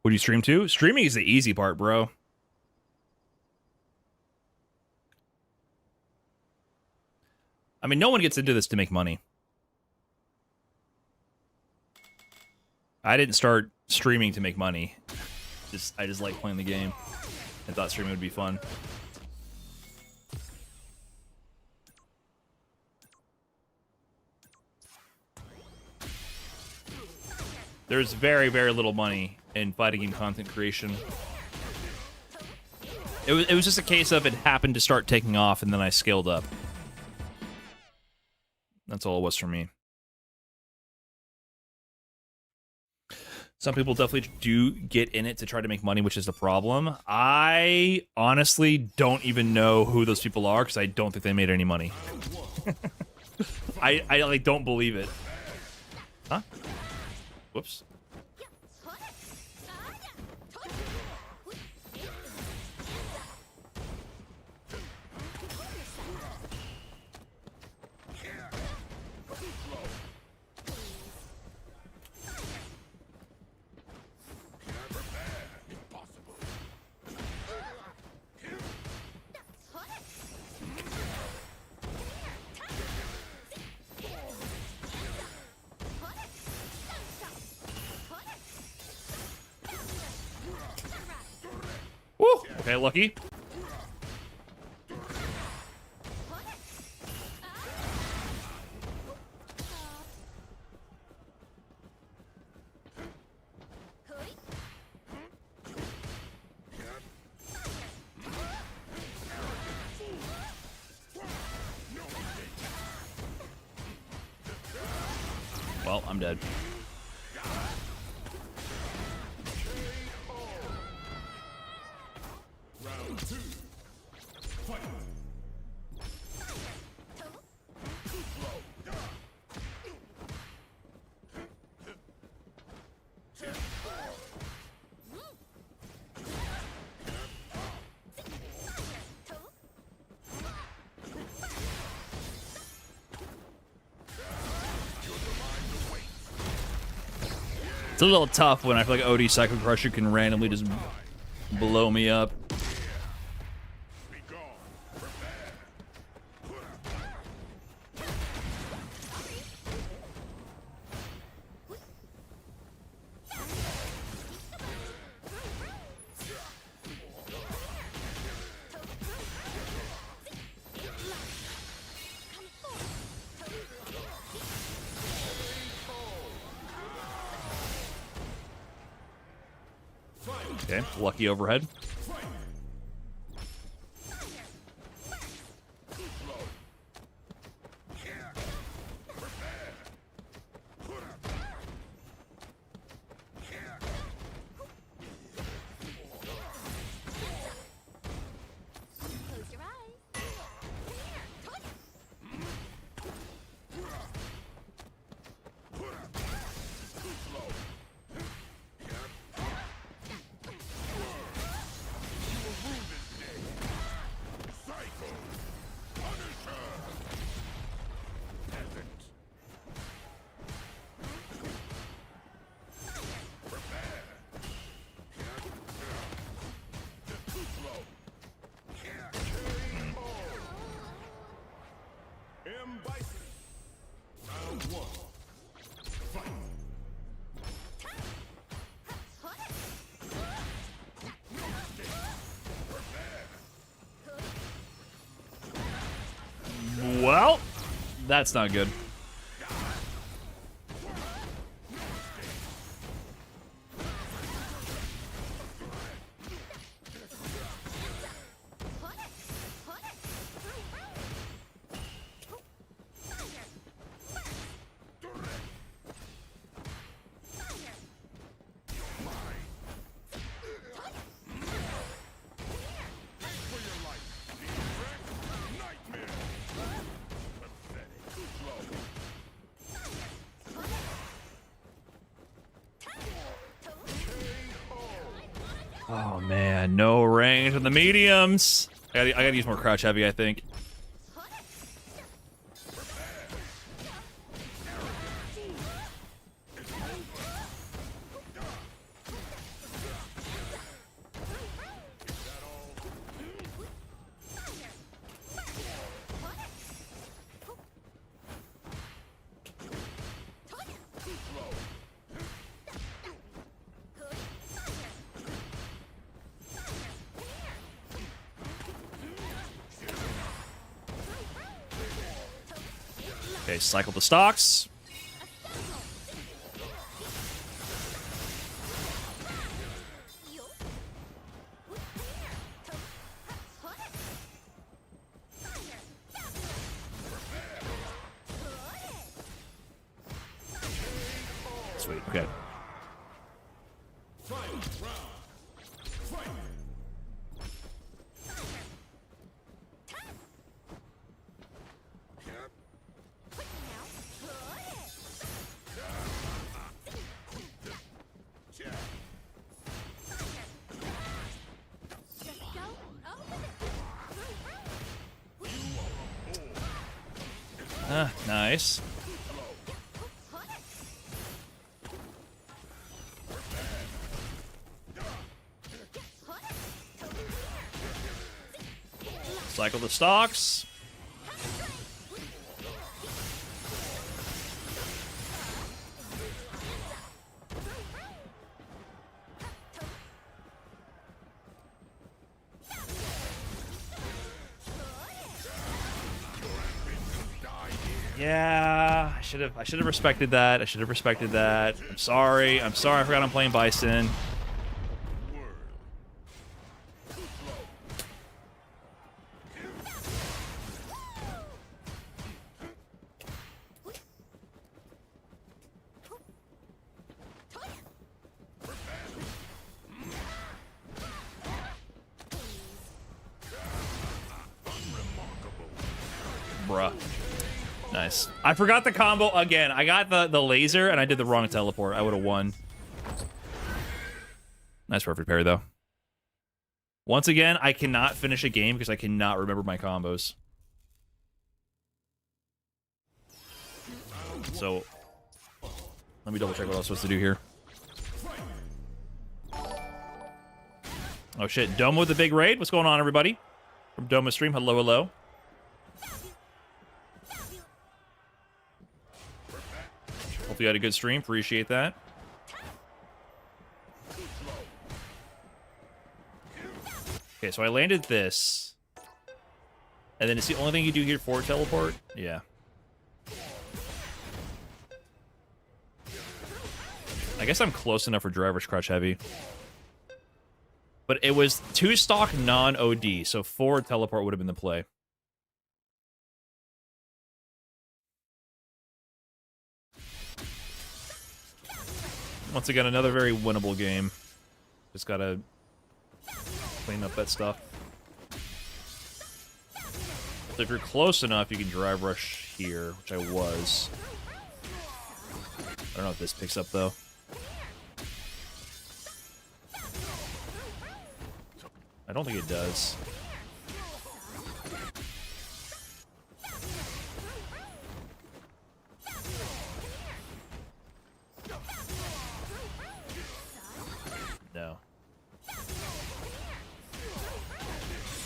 Would you stream too? Streaming is the easy part, bro. I mean, no one gets into this to make money. I didn't start streaming to make money. I just like playing the game. I thought streaming would be fun. There's very, very little money in fighting game content creation. It was just a case of it happened to start taking off, and then I scaled up. That's all it was for me. Some people definitely do get in it to try to make money, which is the problem. I honestly don't even know who those people are because I don't think they made any money. I like don't believe it. Huh? Whoops. Woo! Okay, lucky. Well, I'm dead. Round 2. Fight. It's a little tough when I feel like OD Psycho Crusher can randomly just blow me up. Be gone. Okay, lucky overhead. Close your eyes. That's not good. Oh man, no range on the mediums. I gotta use more crouch heavy, I think. Okay, cycle the stocks. Sweet, okay. Nice. Cycle the stocks. Yeah, I should have respected that. I should have respected that. I'm sorry. I forgot I'm playing Bison. Bruh. Nice. I forgot the combo again. I got the laser and I did the wrong teleport. I would have won. Nice perfect parry though. Once again, I cannot finish a game because I cannot remember my combos. So let me double check what I was supposed to do here. Oh shit, Dome with the big raid. What's going on, everybody? From Doma stream, hello, hello. Hopefully you had a good stream. Appreciate that. Okay, so I landed this. And then it's the only thing you do here for teleport? Yeah. I guess I'm close enough for driver's crouch heavy. But it was 2 stock non-OD, so 4 teleport would have been the play. Once again, another very winnable game. Just gotta clean up that stuff. So if you're close enough, you can drive rush here, which I was. I don't know if this picks up, though. I don't think it does. No.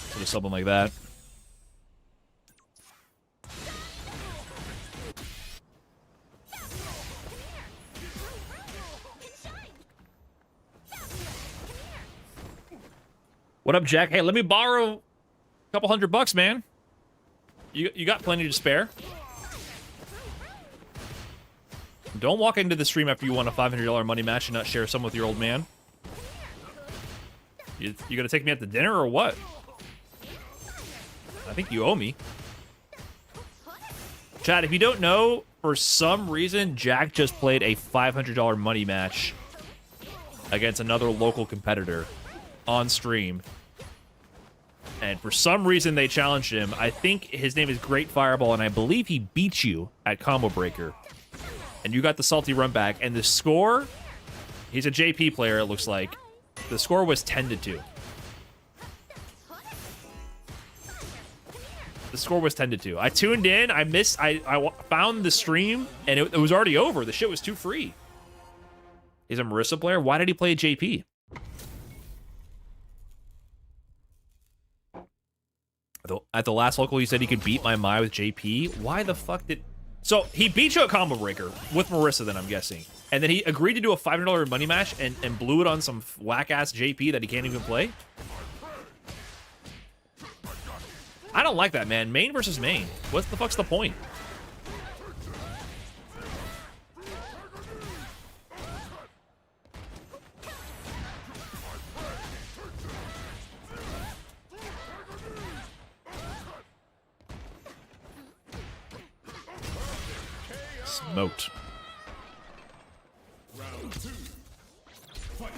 Sort of something like that. What up, Jack? Hey, let me borrow a couple $100, man. You got plenty to spare. Don't walk into the stream after you won a $500 money match and not share some with your old man. You gonna take me out to dinner or what? I think you owe me. Chad, if you don't know, for some reason, Jack just played a $500 money match against another local competitor on stream. And for some reason, they challenged him. I think his name is Great Fireball, and I believe he beat you at Combo Breaker. And you got the salty run back. And the score, he's a JP player, it looks like. The score was 10-2. The score was 10-2. I tuned in, I found the stream, and it was already over. The shit was too free. He's a Marissa player? Why did he play JP? At the last local, he said he could beat my Mai with JP. Why the fuck did... So, he beat you at Combo Breaker with Marissa, then, I'm guessing. And then he agreed to do a $500 money match and blew it on some whack-ass JP that he can't even play? I don't like that, man. Main versus main. What the fuck's the point? Smoked. Round 2. Fight.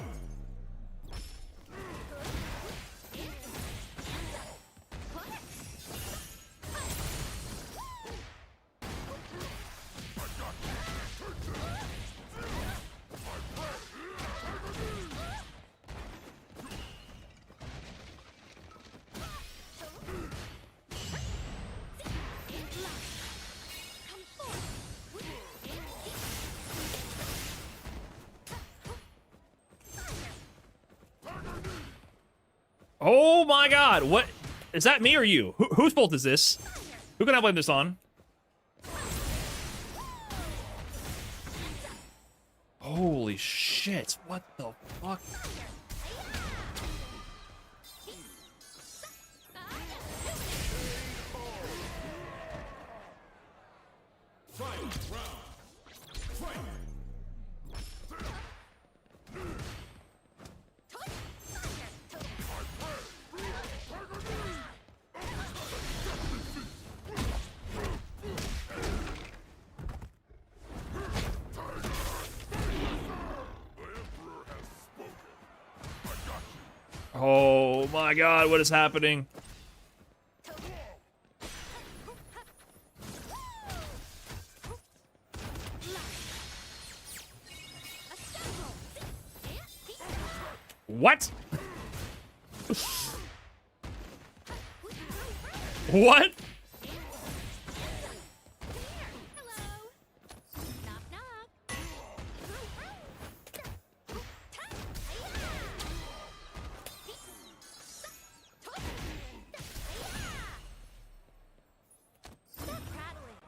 Oh my god, what? Is that me or you? Whose fault is this? Who can I blame this on? Holy shit, what the fuck? Fight. Round. Fight. Oh my god, what is happening? What? What?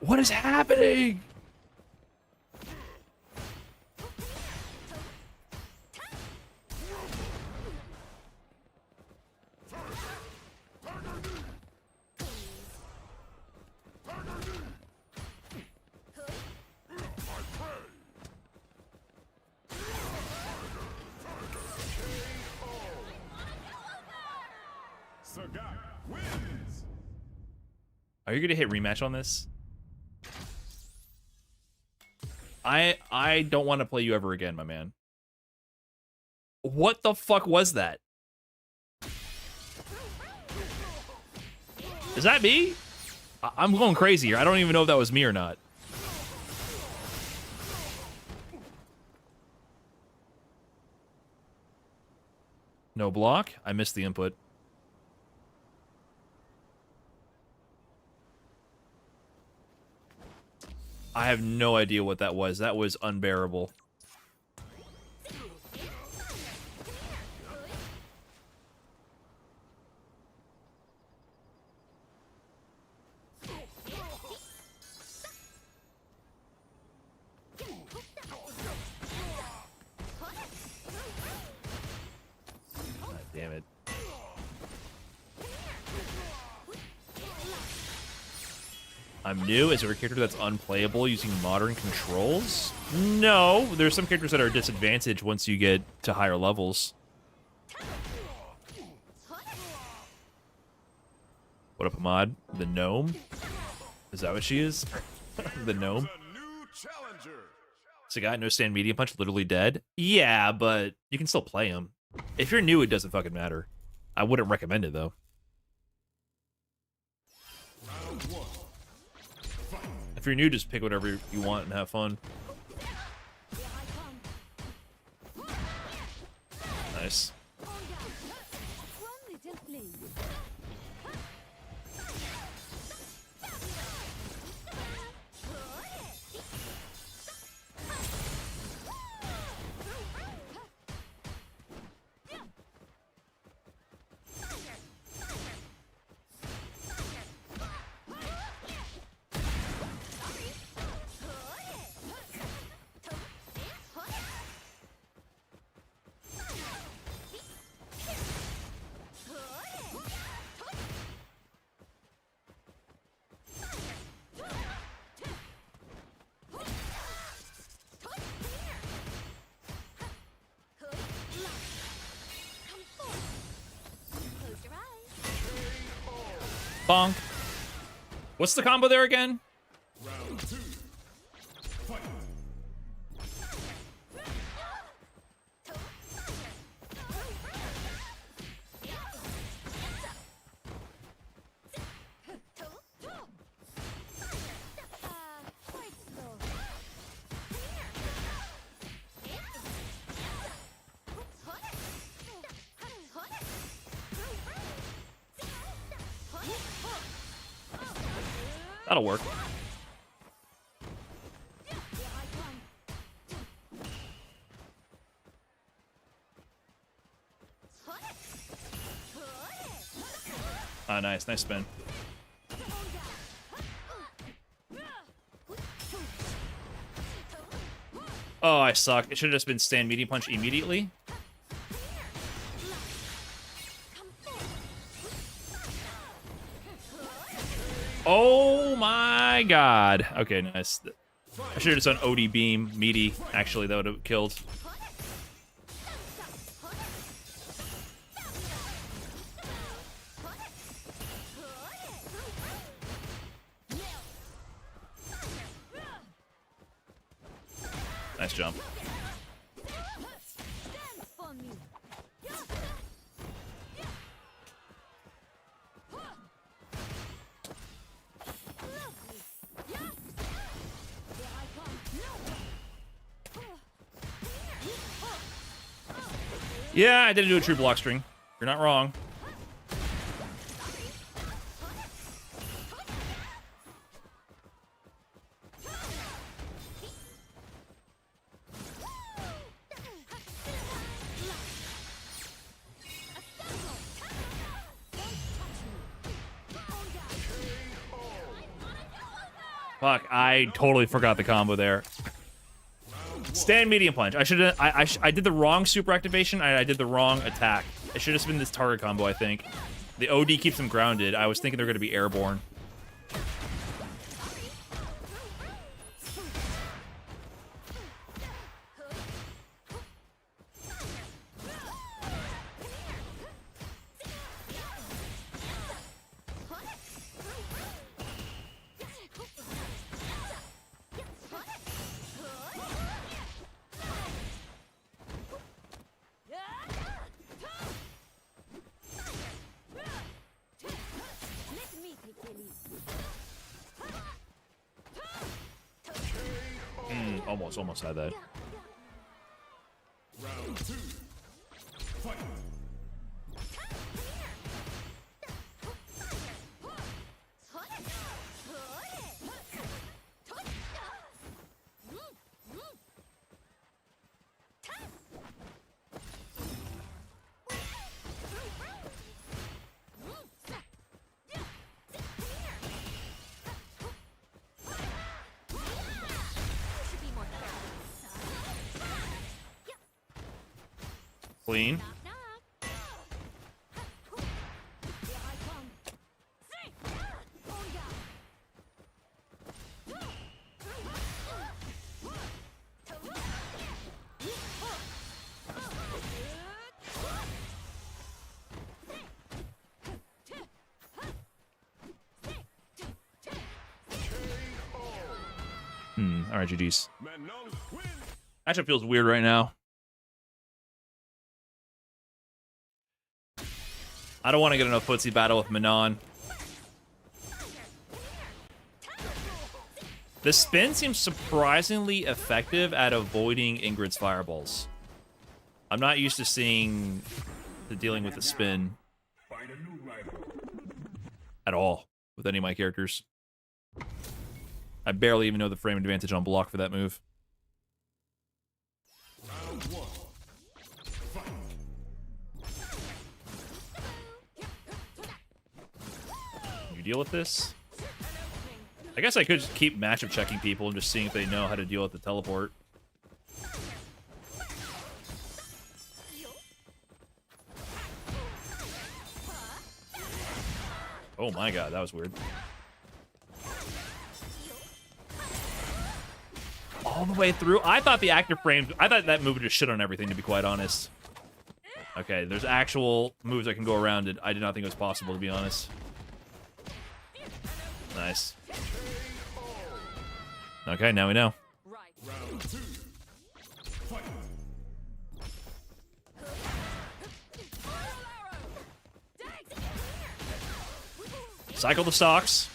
What is happening? Sagat wins. Are you gonna hit rematch on this? I don't want to play you ever again, my man. What the fuck was that? Is that me? I'm going crazy here. I don't even know if that was me or not. No block? I missed the input. I have no idea what that was. That was unbearable. God damn it. I'm new as a character that's unplayable using modern controls. No, there's some characters that are disadvantaged once you get to higher levels. What up, Ahmad? The gnome? Is that what she is? The gnome? A new challenger. So guy, no stand medium punch, literally dead? Yeah, but you can still play him. If you're new, it doesn't fucking matter. I wouldn't recommend it, though. Round one. Fight. If you're new, just pick whatever you want and have fun. Nice. Bonk. What's the combo there again? Round two. Fight. That'll work. Ah, nice. Nice spin. Oh, I suck. It should have just been stand medium punch immediately. Oh my god. Okay, nice. I should have just done OD beam, meaty. Actually, that would have killed. Nice jump. Yeah, I didn't do a true block string. You're not wrong. Fuck, I totally forgot the combo there. Stand medium punch. I should have. I did the wrong super activation. I did the wrong attack. It should have been this target combo. I think the OD keeps them grounded. I was thinking they're going to be airborne. Almost had that. Round two. Fight. Clean. All right, GG's. Manon wins. Matchup feels weird right now. I don't want to get in a footsie battle with Manon. The spin seems surprisingly effective at avoiding Ingrid's fireballs. I'm not used to seeing the dealing with the spin Find a new rival. at all with any of my characters. I barely even know the frame advantage on block for that move. Round one. Fight. Can you deal with this? I guess I could just keep matchup checking people and just seeing if they know how to deal with the teleport. Oh my god, that was weird. All the way through? I thought the active frames... I thought that move would just shit on everything, to be quite honest. Okay, there's actual moves that can go around it. I did not think it was possible, to be honest. Nice. Okay, now we know. Round two. Fight. Cycle the stocks.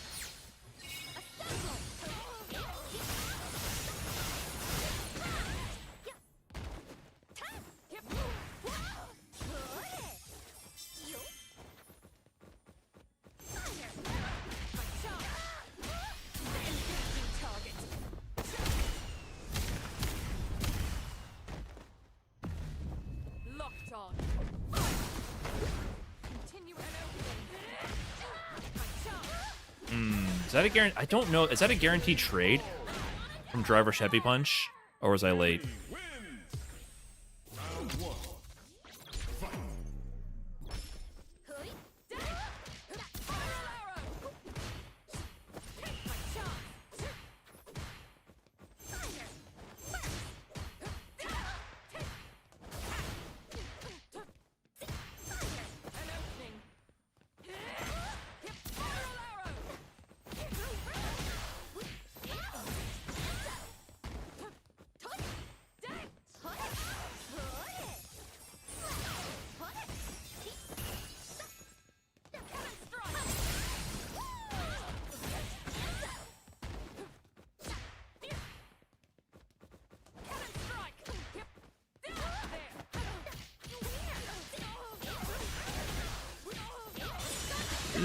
Locked on. Continue Is that a guarantee? I don't know. Is that a guaranteed trade from Driver's Heavy Punch? Or was I late? Wins. Round one. Fight.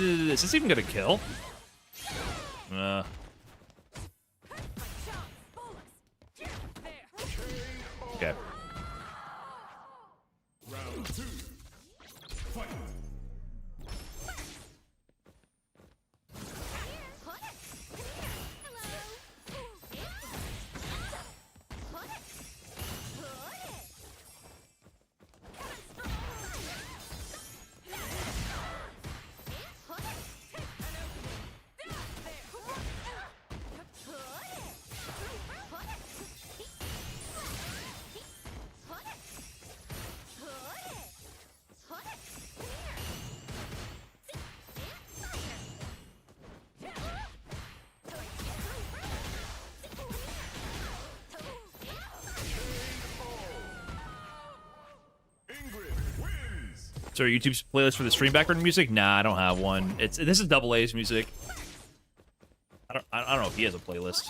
Is this even gonna kill? Okay. Round two. Fight. Ingrid wins. So YouTube's playlist for the stream background music? Nah, I don't have one. This is Double A's music. I don't know if he has a playlist.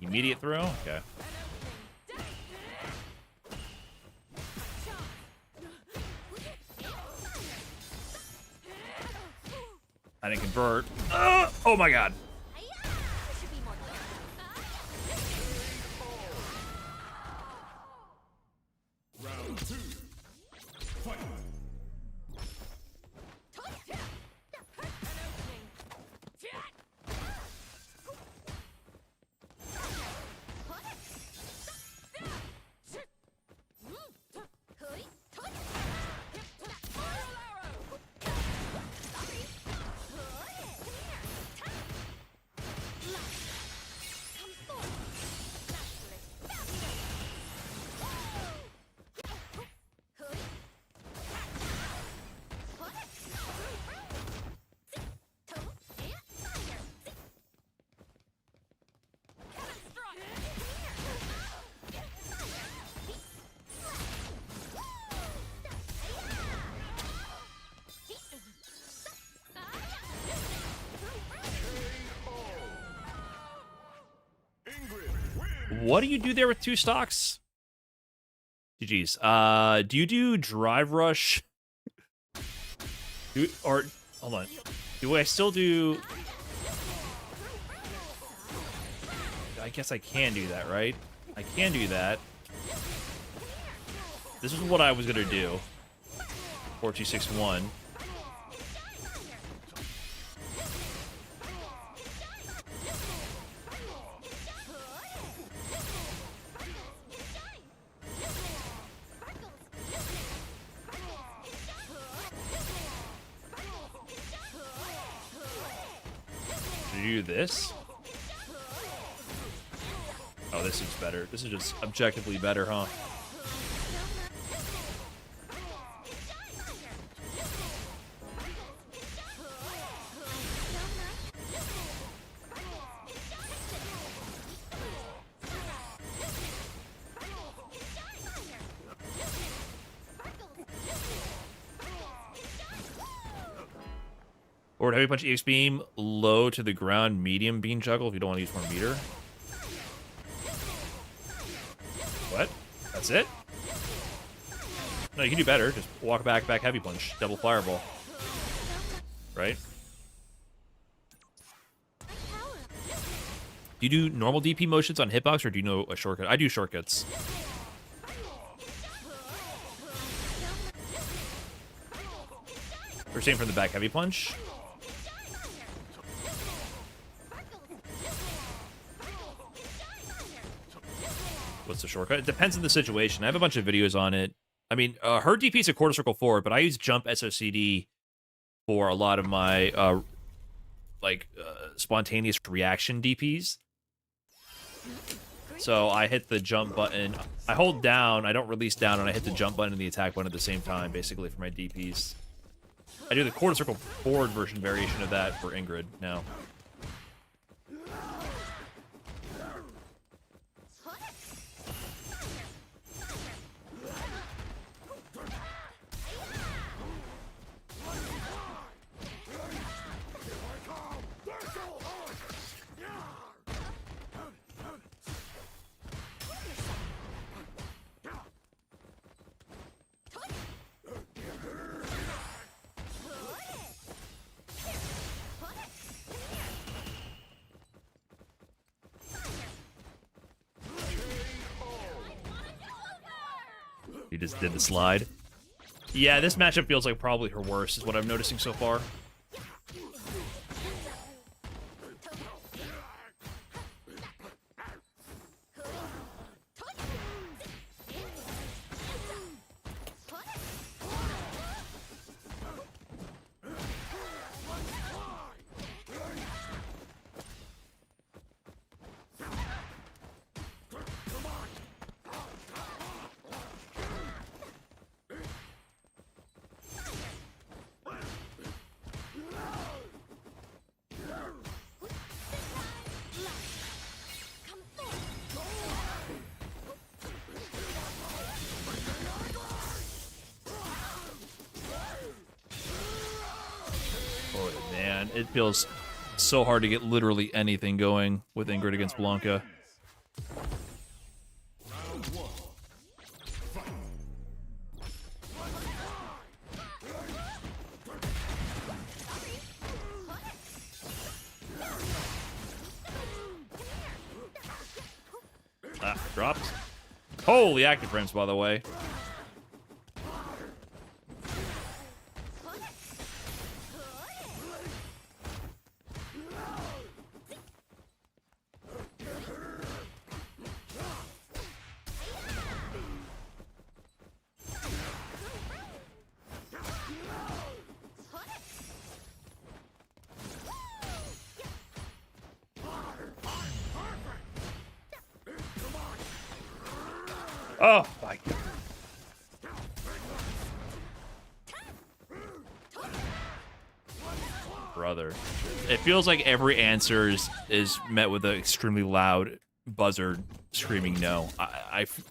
Immediate throw? Okay. I didn't convert. Oh my god. Round two. Fight. What do you do there with 2 stocks? GG's. Do you do drive rush? Hold on. Do I still do... I guess I can do that, right? I can do that. This is what I was gonna do. 4261. Do this? Oh, this is better. This is just objectively better, huh? Or heavy punch EX beam, low to the ground, medium beam juggle if you don't want to use more meter. What? That's it? No, you can do better. Just walk back, heavy punch, double fireball. Right? Do you do normal DP motions on hitbox, or do you know a shortcut? I do shortcuts. Or same from the back heavy punch. What's the shortcut? It depends on the situation. I have a bunch of videos on it. I mean, her DP is a quarter circle forward, but I use jump SOCD for a lot of my spontaneous reaction DPs. So I hit the jump button. I hold down, I don't release down, and I hit the jump button and the attack button at the same time, basically, for my DPs. I do the quarter circle forward version variation of that for Ingrid now. He just did the slide. Yeah, this matchup feels like probably her worst, is what I'm noticing so far. It feels so hard to get literally anything going with Ingrid against Blanca. Ah, dropped. Holy active frames, by the way. Oh my God. Brother. It feels like every answer is met with an extremely loud buzzer screaming no.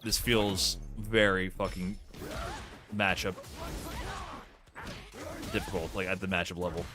This feels very fucking matchup difficult, like at the matchup level.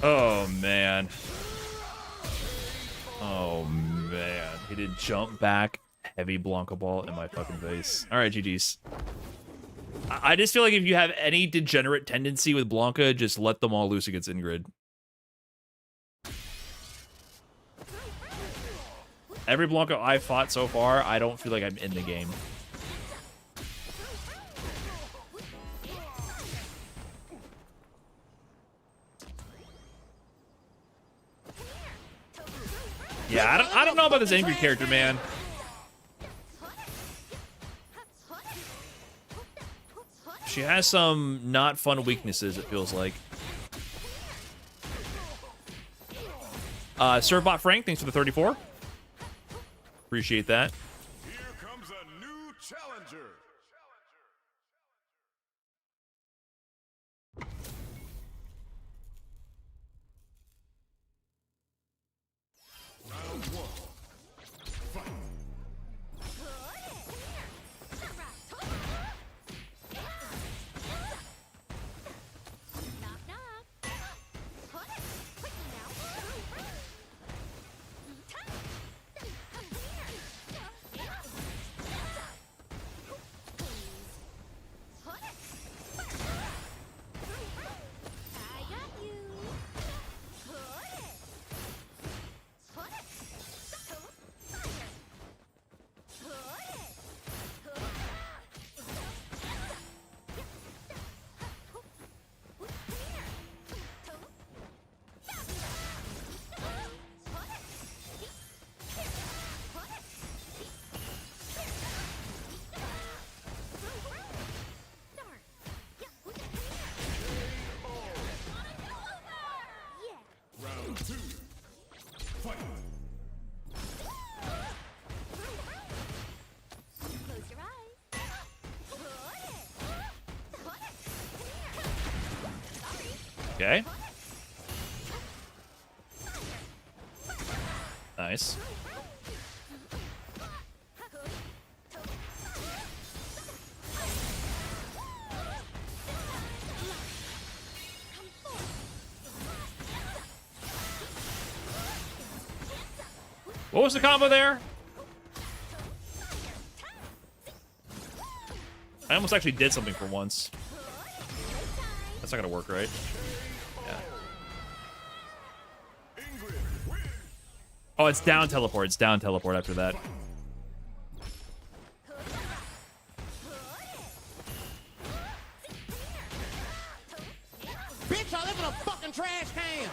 Oh, man. Oh, man. He did jump back, heavy Blanca ball in my fucking face. All right, GG's. I just feel like if you have any degenerate tendency with Blanca, just let them all loose against Ingrid. Every Blanca I've fought so far, I don't feel like I'm in the game. Yeah, I don't know about this Ingrid character, man. She has some not fun weaknesses, it feels like. Servbot Frank, thanks for the 34. Appreciate that. Here comes a new challenger. Round 1. Fight. Knock, knock. Quick now. I got you. Round 2. Fight. Close your eyes. Okay. Nice. What was the combo there? I almost actually did something for once. That's not gonna work, right? Yeah. Ingrid wins. Oh, it's down teleport. It's down teleport after that. Bitch, I live in a fucking trash can.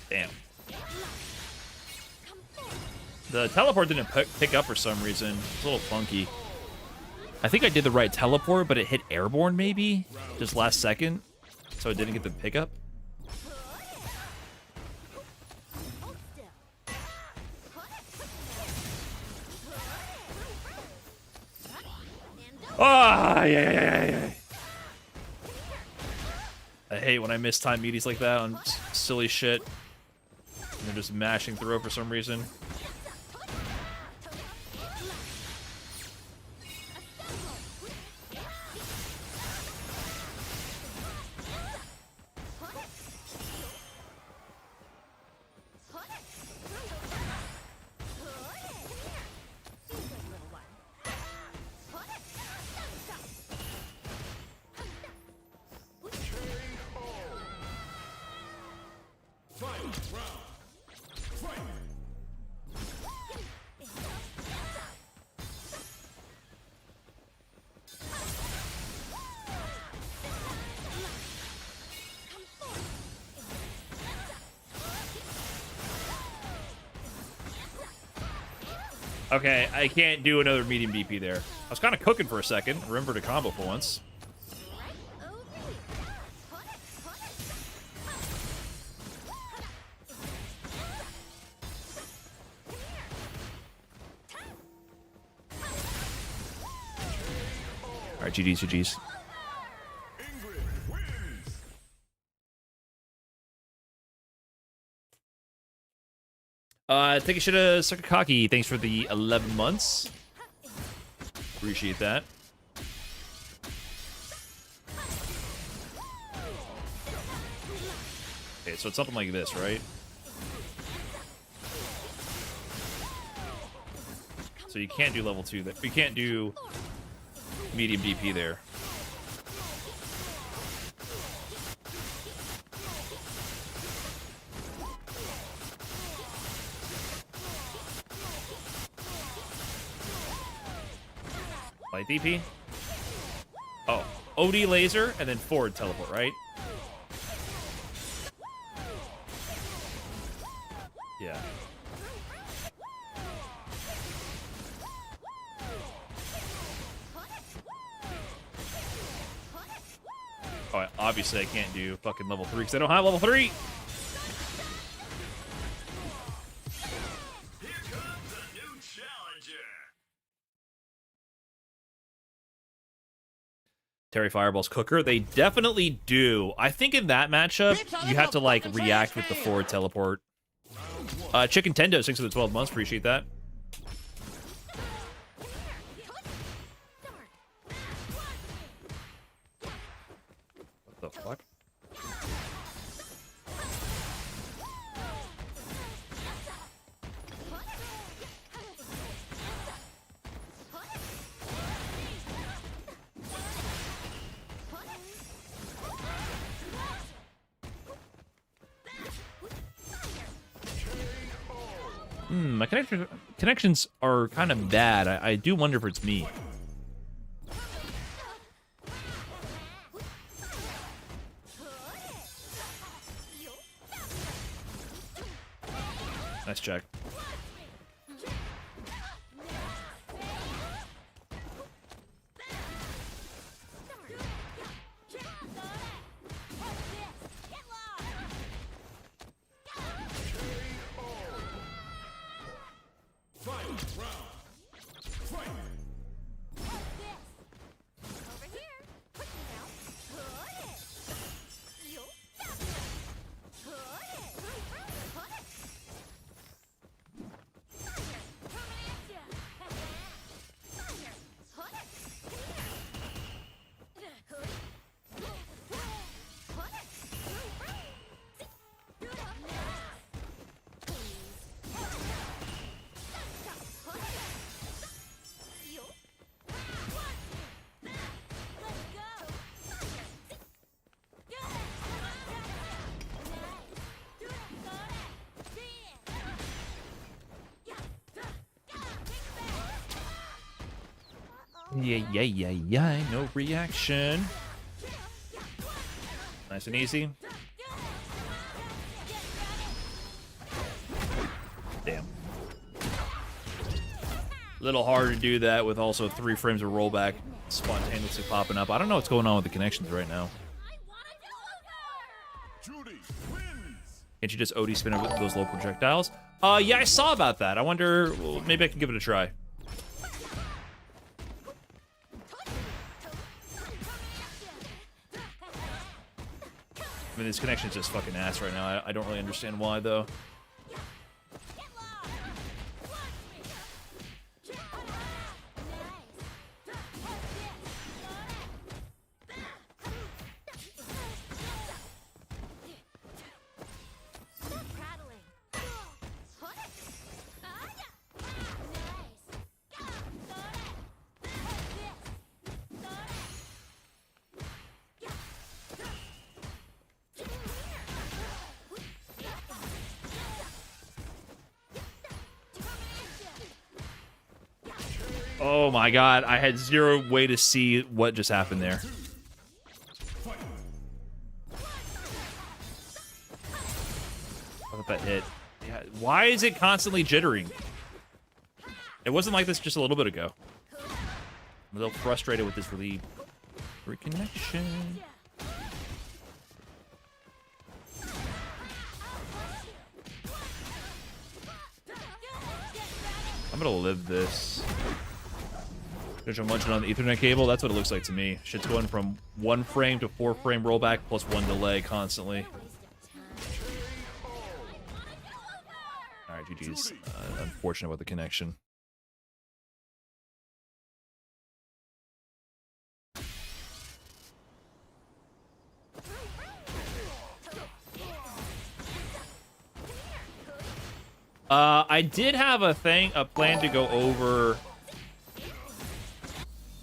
Damn. The teleport didn't pick up for some reason. It's a little funky. I think I did the right teleport, but it hit airborne maybe? Just last second. So it didn't get the pickup. Ah, yeah. I hate when I miss time meaties like that on silly shit. And they're just mashing through for some reason. Okay, I can't do another medium DP there. I was kind of cooking for a second. Remember to combo for once. All right, GG's, GG's. Ingrid wins. Think I should have Sakakaki. Thanks for the 11 months. Appreciate that. Okay, so it's something like this, right? So you can't do level 2. You can't do medium DP there. Light DP? Oh, OD laser and then forward teleport, right? Yeah. Oh, obviously I can't do fucking level 3 because I don't have level 3. Here comes a new challenger. Terry Fireball's cooker. They definitely do. I think in that matchup, you have to like react with the forward teleport. Chicken Tendo, 6 of the 12 months. Appreciate that. What the fuck? My connections are kind of bad. I do wonder if it's me. Nice check. Yeah. No reaction. Nice and easy. Damn. Little hard to do that with also 3 frames of rollback spontaneously popping up. I don't know what's going on with the connections right now. Judy wins. Can't you just OD spin over those low projectiles? Yeah, I saw about that. I wonder, well, maybe I can give it a try. I mean, this connection's just fucking ass right now. I don't really understand why, though. Oh my god, I had zero way to see what just happened there. I thought that hit. Yeah, why is it constantly jittering? It wasn't like this just a little bit ago. I'm a little frustrated with this reconnection. I'm gonna live this. There's a munching on the Ethernet cable. That's what it looks like to me. Shit's going from 1 frame to 4 frame rollback plus 1 delay constantly. All right, GG's. Unfortunate with the connection. I did have a plan to go over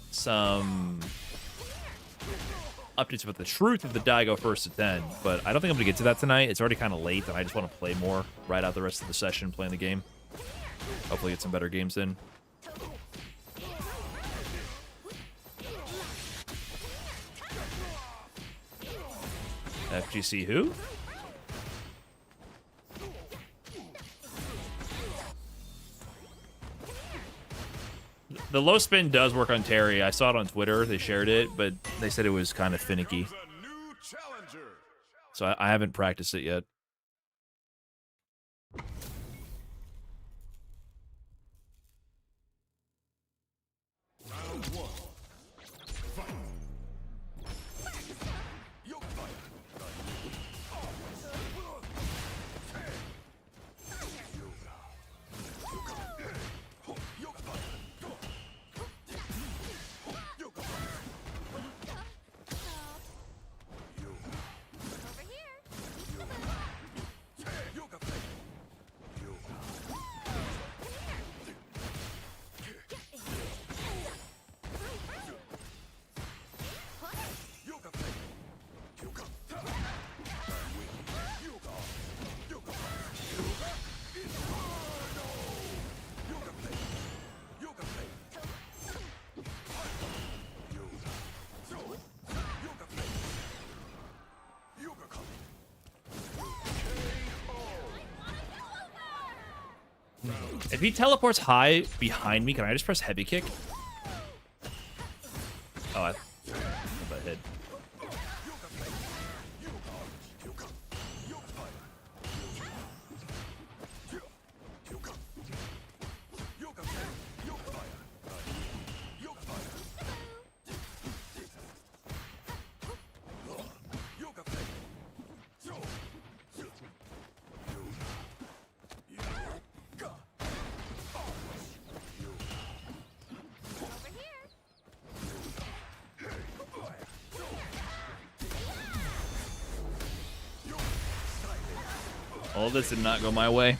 some updates about the truth of the Daigo FT10, but I don't think I'm gonna get to that tonight. It's already kind of late, and I just want to play more, ride out the rest of the session playing the game. Hopefully get some better games in. FGC who? The low spin does work on Terry. I saw it on Twitter. They shared it, but they said it was kind of finicky. So I haven't practiced it yet. If he teleports high behind me, can I just press heavy kick? Oh, I thought that hit. All this did not go my way.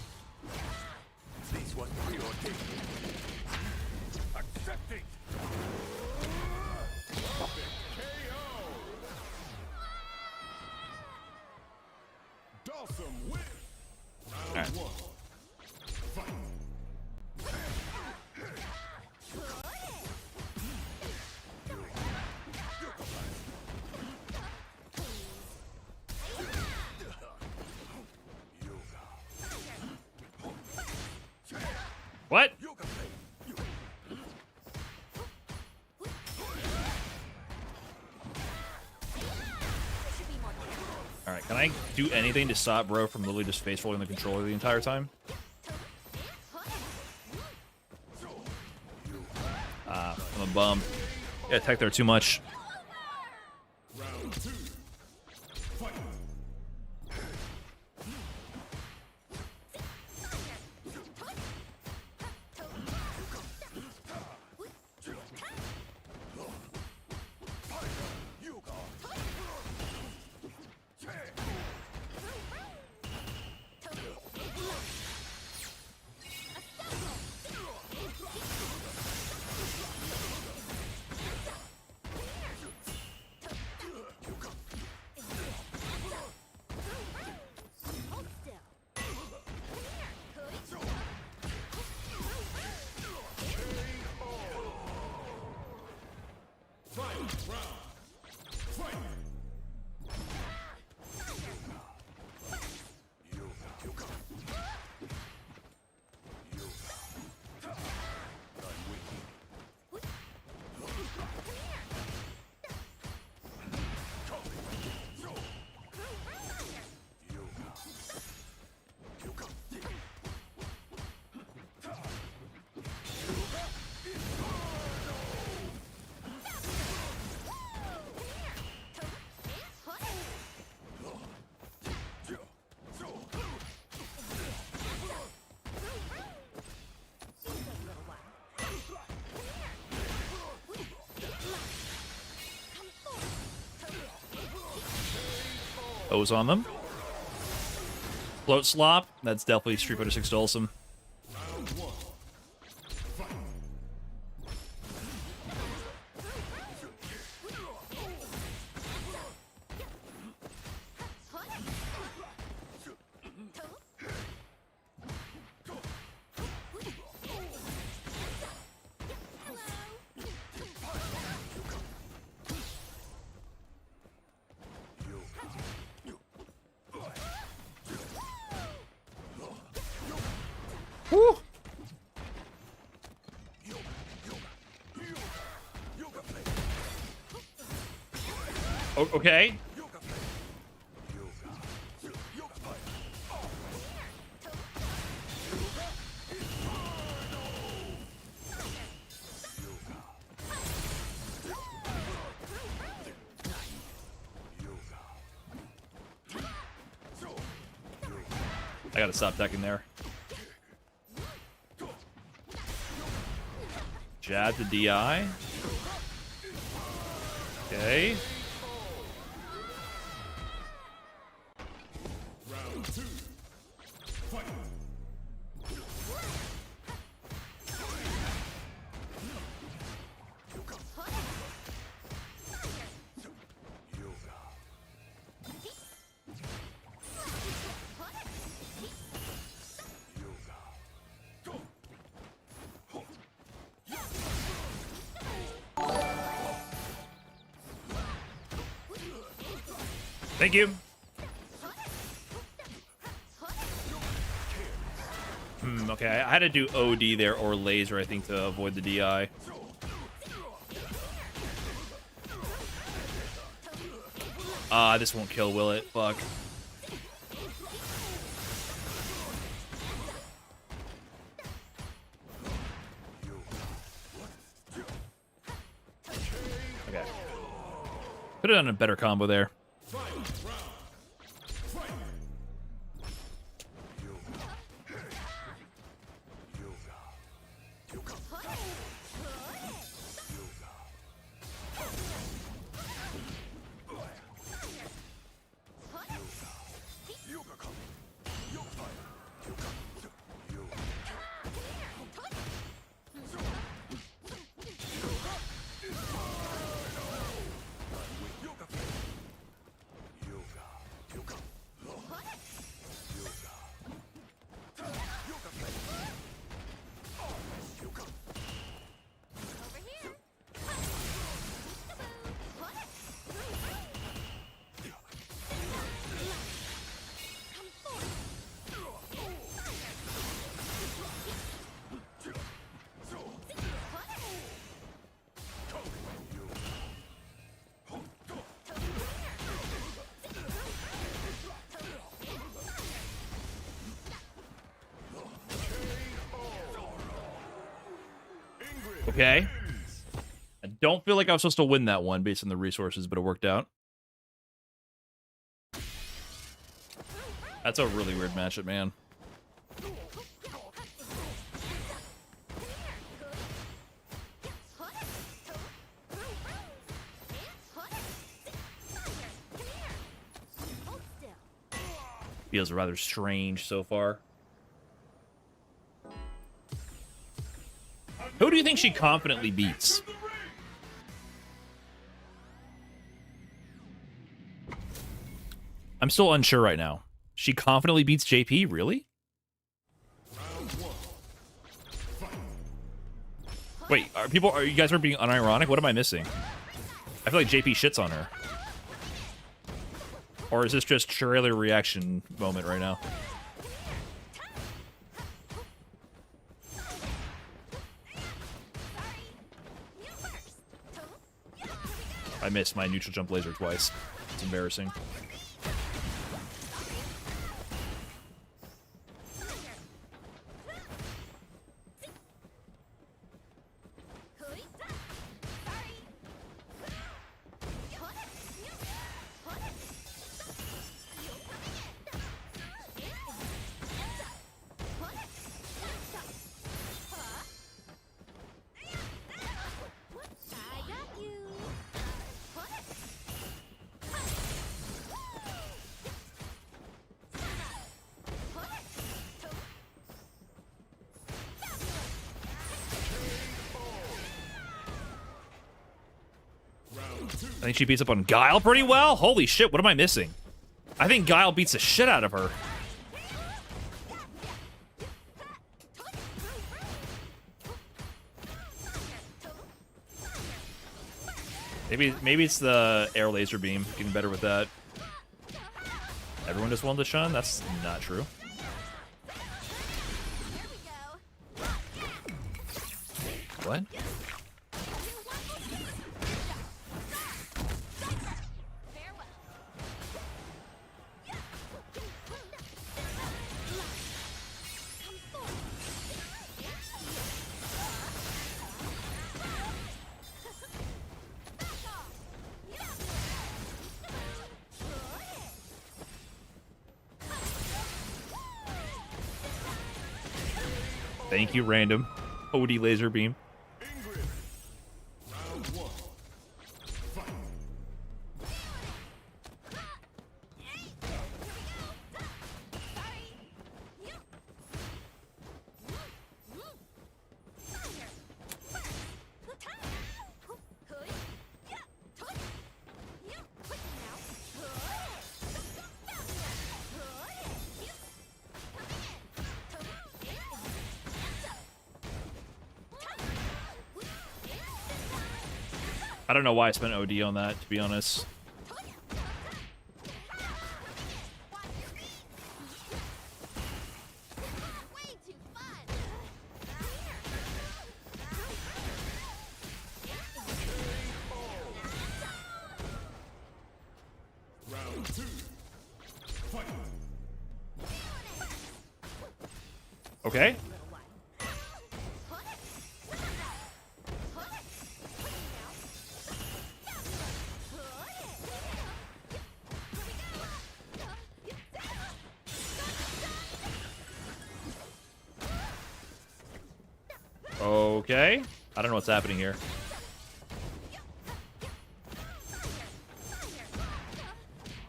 What? Alright, can I do anything to stop bro from literally just face rolling the controller the entire time? I'm a bum. Yeah, attack there too much. O's on them. Float slop. That's definitely Street Fighter 6 Dulcim. Woo! Okay. I gotta stop decking there. Jab to DI. Okay. Round 2. Fight. Thank you. Okay, I had to do OD there or laser, I think, to avoid the DI. This won't kill, will it? Fuck. Okay. Could have done a better combo there. Okay. I don't feel like I was supposed to win that one based on the resources, but it worked out. That's a really weird matchup, man. Feels rather strange so far. Who do you think she confidently beats? I'm still unsure right now. She confidently beats JP? Really? Wait, are you guys being unironic? What am I missing? I feel like JP shits on her. Or is this just trailer reaction moment right now? I missed my neutral jump laser twice. It's embarrassing. I think she beats up on Guile pretty well. Holy shit, what am I missing? I think Guile beats the shit out of her. Maybe it's the air laser beam. Getting better with that. Everyone just wanted to shun? That's not true. What? Thank you, random. OD laser beam. Ingrid. Round 1. Fight. I don't know why I spent OD on that, to be honest. Round 2. Fight. Okay. Okay. I don't know what's happening here.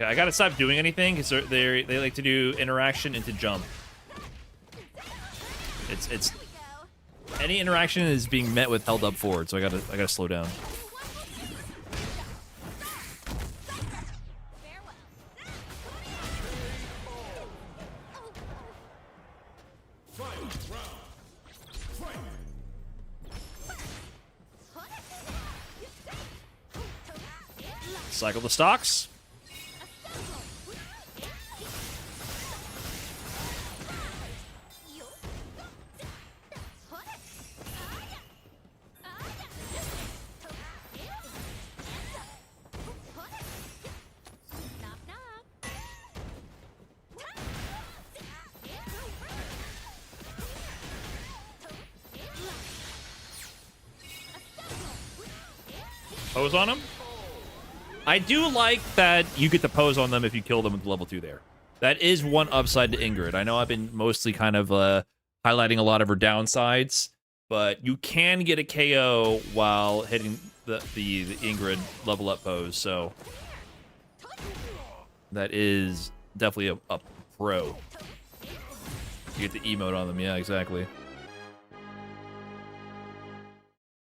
Yeah, I gotta stop doing anything because they like to do interaction into jump. It's any interaction is being met with held up forward, so I gotta slow down. Cycle the stocks. Pose on him. I do like that you get to pose on them if you kill them with level 2 there. That is one upside to Ingrid. I know I've been mostly kind of highlighting a lot of her downsides, but you can get a KO while hitting the Ingrid level up pose, so that is definitely a pro. You get the emote on them, yeah, exactly.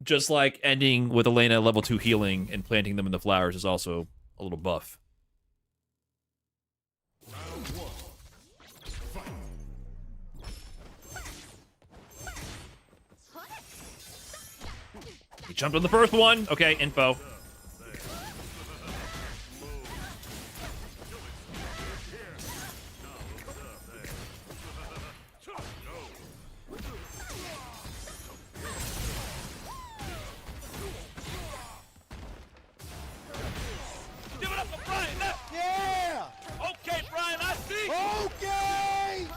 Just like ending with Elena level 2 healing and planting them in the flowers is also a little buff. Round 1. Fight. He jumped on the first one. Okay, info. Yeah! Okay, Brian, I see. Okay!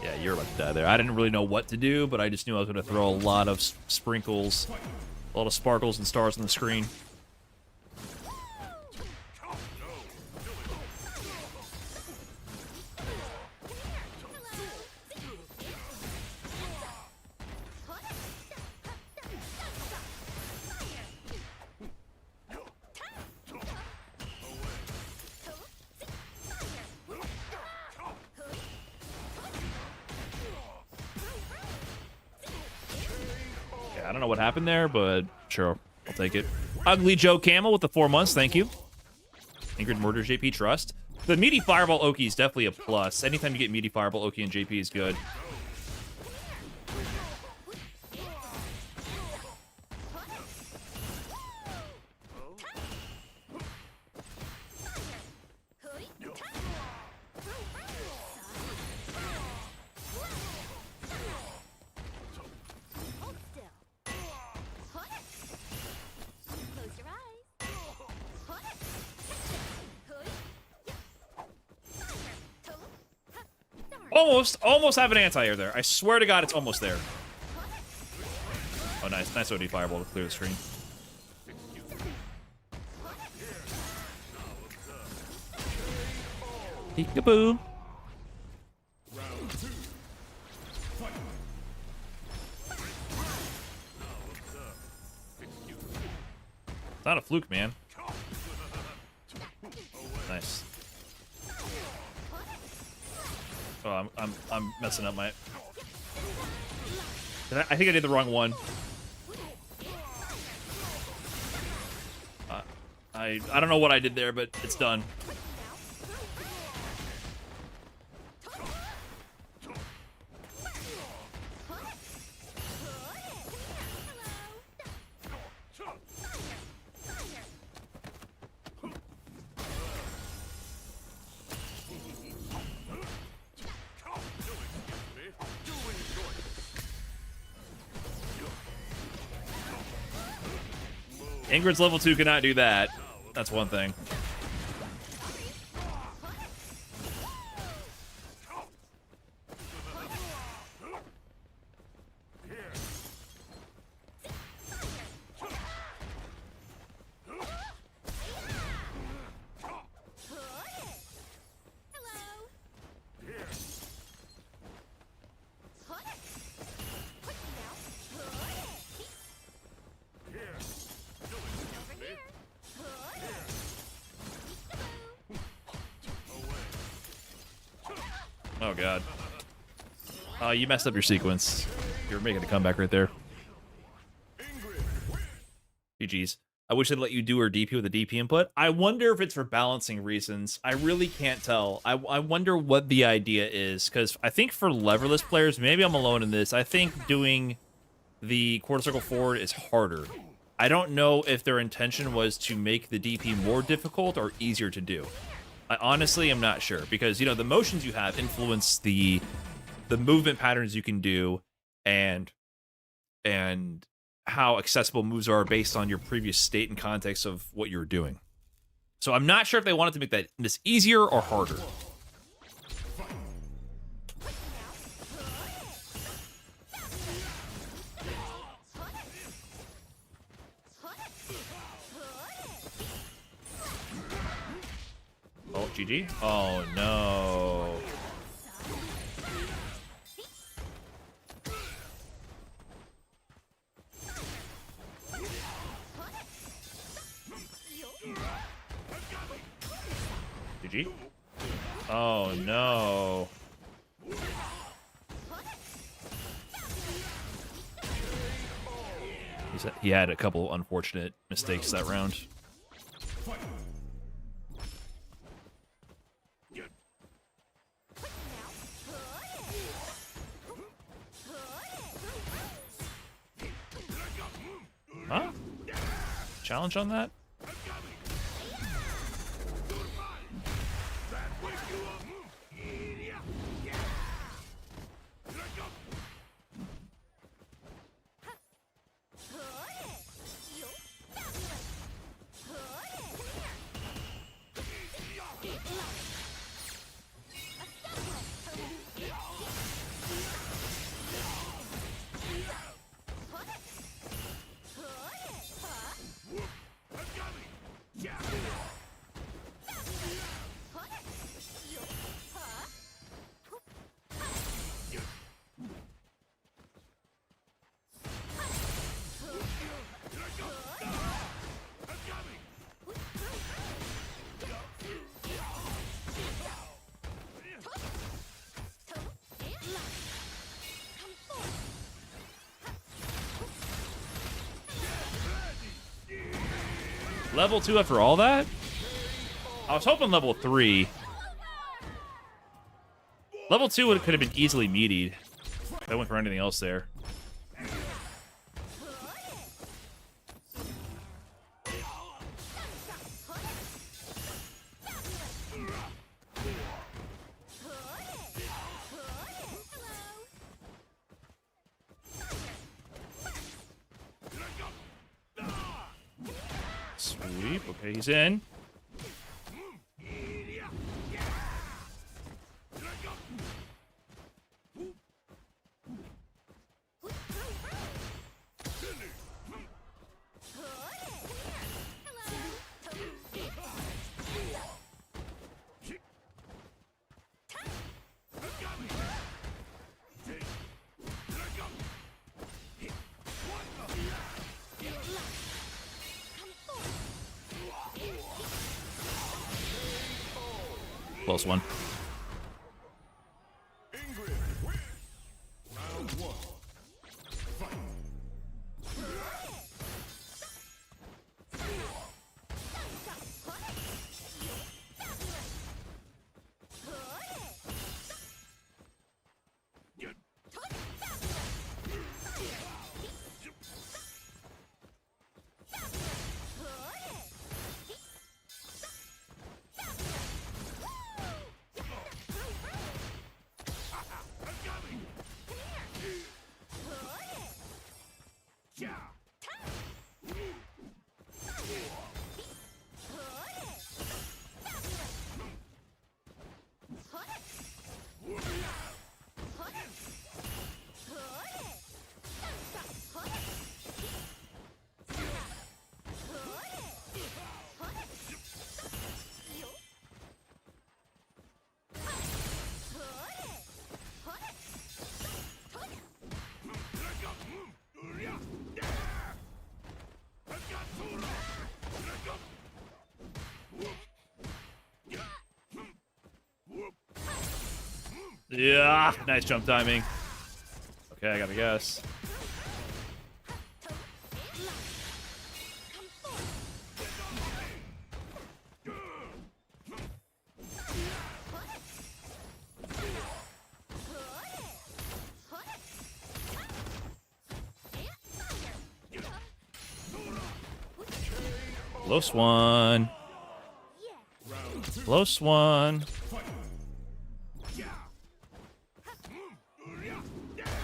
Yeah, you're about to die there. I didn't really know what to do, but I just knew I was going to throw a lot of sprinkles, a lot of sparkles and stars on the screen. I don't know what happened there, but sure, I'll take it. Ugly Joe Camel with the 4 months. Thank you. Ingrid Murder JP Trust. The meaty Fireball Oki is definitely a plus. Anytime you get meaty Fireball Oki and JP is good. Hold still. Close your eyes. Almost have an anti-air there. I swear to God, it's almost there. Oh, nice. Nice OD Fireball to clear the screen. Peekaboo. Round 2. Fight. It's not a fluke, man. Nice. Oh, I'm messing up my. I think I did the wrong one. I don't know what I did there, but it's done. Ingrid's level 2 cannot do that. That's one thing. Oh, God. You messed up your sequence. You were making a comeback right there. GG's. I wish they'd let you do her DP with a DP input. I wonder if it's for balancing reasons. I really can't tell. I wonder what the idea is, because I think for leverless players, maybe I'm alone in this, I think doing the quarter circle forward is harder. I don't know if their intention was to make the DP more difficult or easier to do. I honestly am not sure, because, you know, the motions you have influence the movement patterns you can do and how accessible moves are based on your previous state and context of what you're doing. So I'm not sure if they wanted to make this easier or harder. Oh, GG. Oh, no. GG. Oh, no. He had a couple unfortunate mistakes that round. Huh? Challenge on that? Level 2 after all that? I was hoping level 3. Level 2 could have been easily meatied. I went for anything else there. Sweep. Okay, he's in. Close one. Ingrid win. Round 1. Fight. Yeah, nice jump timing. Okay, I gotta guess. Close one. Close one.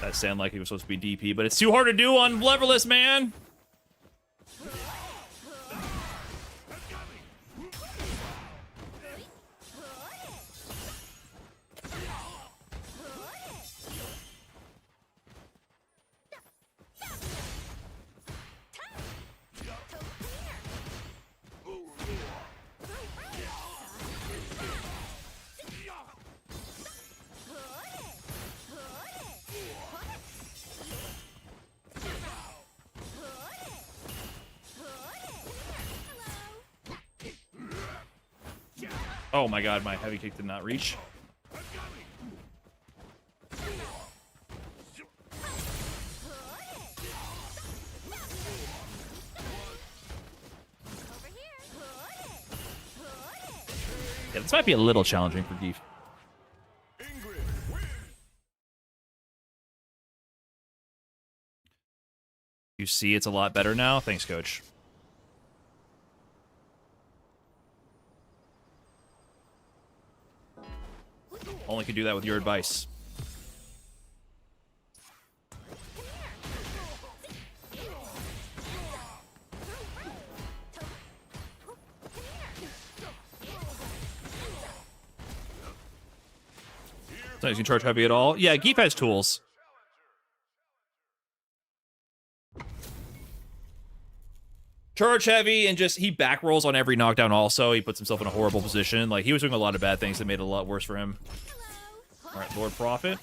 That sounded like he was supposed to be DP, but it's too hard to do on Leverless, man. Oh my god, my heavy kick did not reach. Yeah, this might be a little challenging for Geef. You see it's a lot better now? Thanks, coach. Only could do that with your advice. So you can charge heavy at all? Yeah, Geef has tools. Charge heavy and just he back rolls on every knockdown also. He puts himself in a horrible position. Like he was doing a lot of bad things that made it a lot worse for him. Alright, Lord Prophet.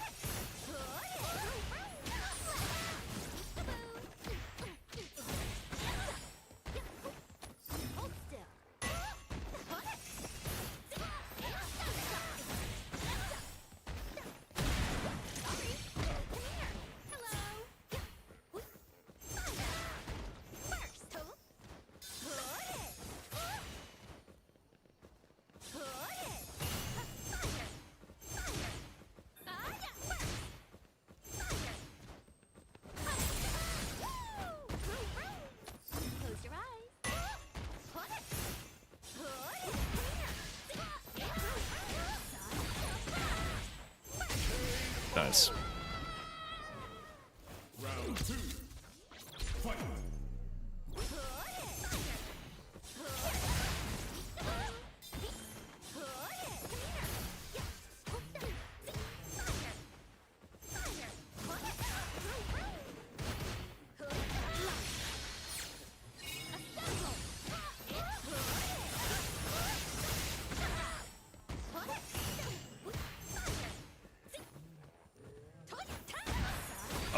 Nice. Round 2. Fight.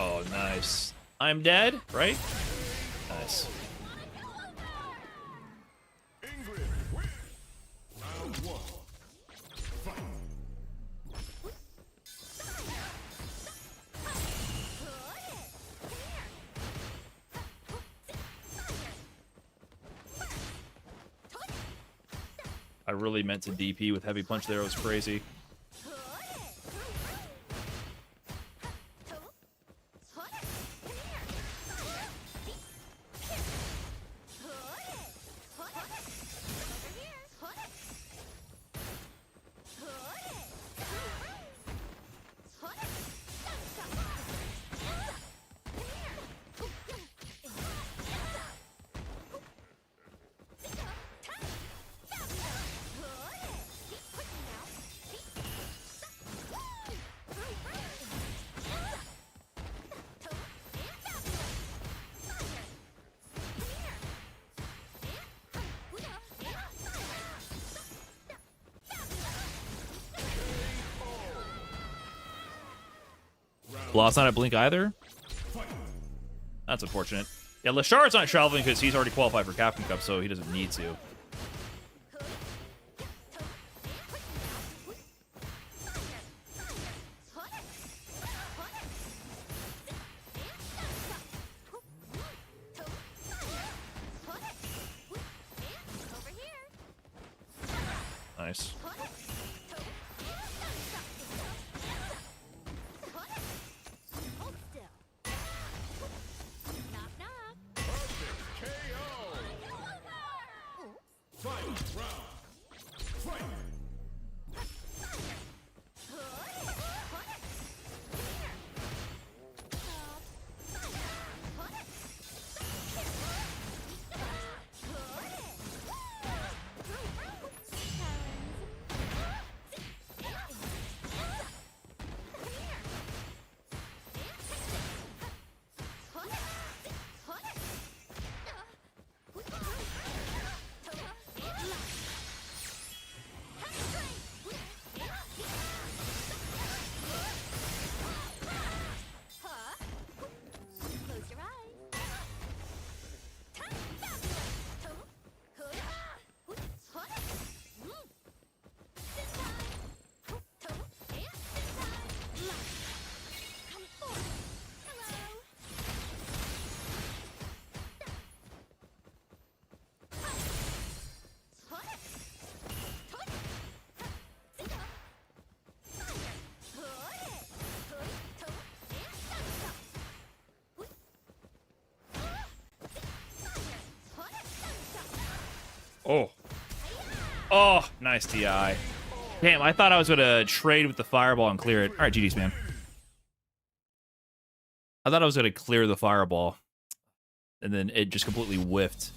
Oh, nice. I'm dead, right? Nice. Ingrid win. Round 1. Fight. I really meant to DP with heavy punch there. It was crazy. Lost not at Blink either? That's unfortunate. Yeah, Lashard's not traveling because he's already qualified for Captain Cup, so he doesn't need to. Nice. Oh. Oh, nice DI. Damn, I thought I was going to trade with the fireball and clear it. All right, GG's, man. I thought I was going to clear the fireball, and then it just completely whiffed.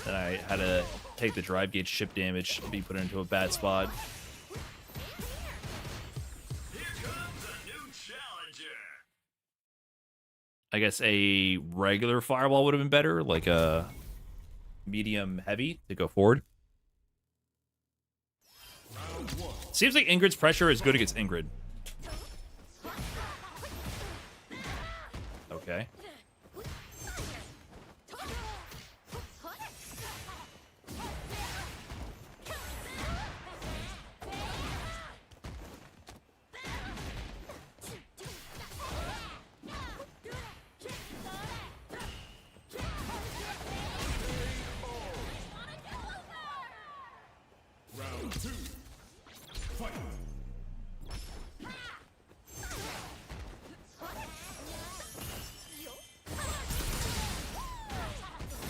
And I had to take the drive gauge chip damage and be put into a bad spot. I guess a regular fireball would have been better, like a medium heavy to go forward. Seems like Ingrid's pressure is good against Ingrid. Okay.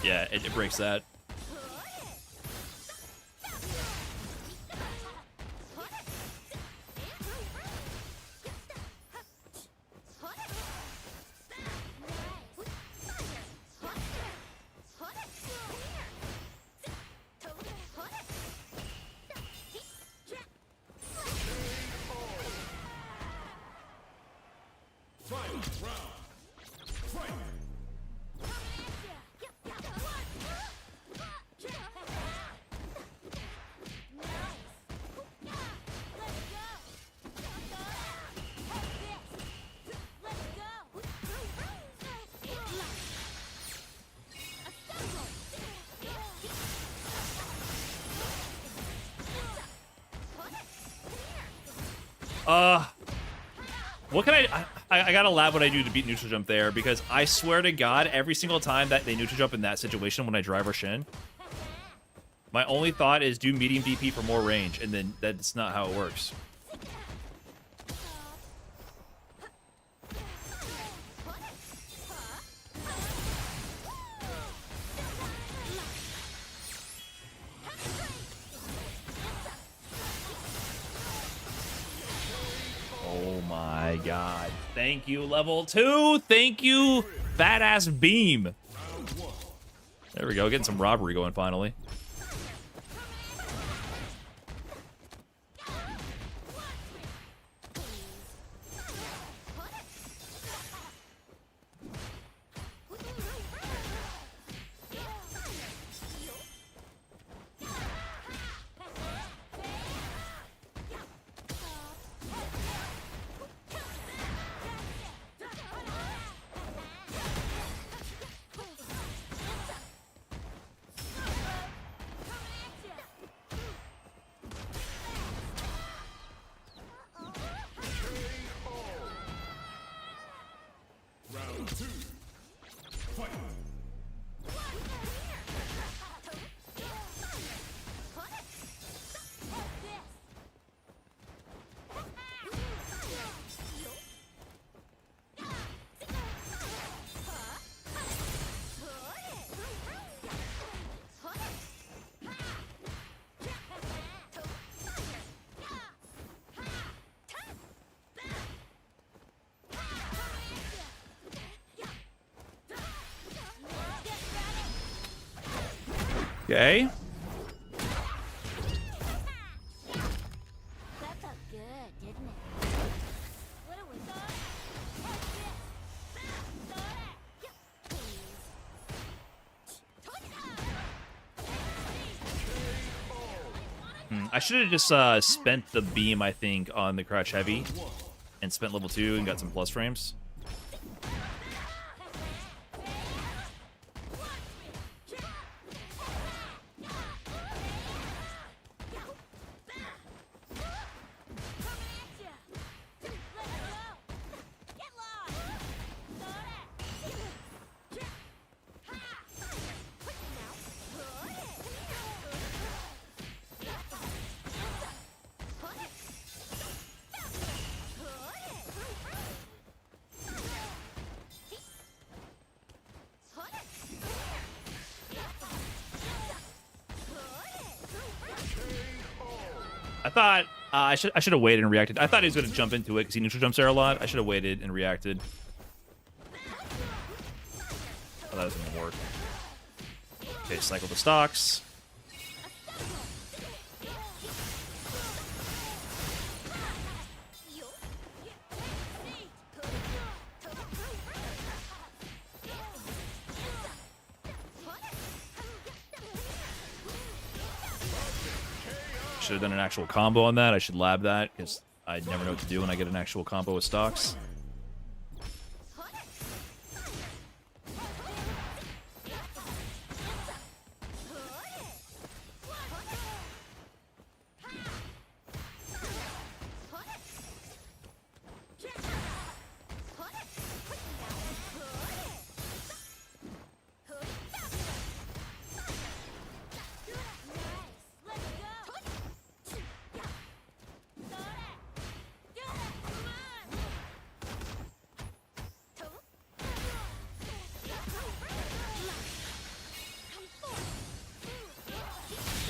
Yeah, it breaks that. Final round. Fight. What can I gotta laugh what I do to beat neutral jump there, because I swear to God, every single time that they neutral jump in that situation when I drive or shin, my only thought is do medium DP for more range, and then that's not how it works. Oh my God. Thank you, level 2. Thank you, badass beam. There we go. Getting some robbery going finally. Round 2. Fight. Okay. That felt good, didn't it? What do we got? I should have just spent the beam, I think, on the crouch heavy and spent level 2 and got some plus frames. I thought I should have waited and reacted. I thought he was going to jump into it because he neutral jumps there a lot. I should have waited and reacted. Oh, that was going to work. Okay, cycle the stocks. Should have done an actual combo on that. I should lab that because I never know what to do when I get an actual combo with stocks.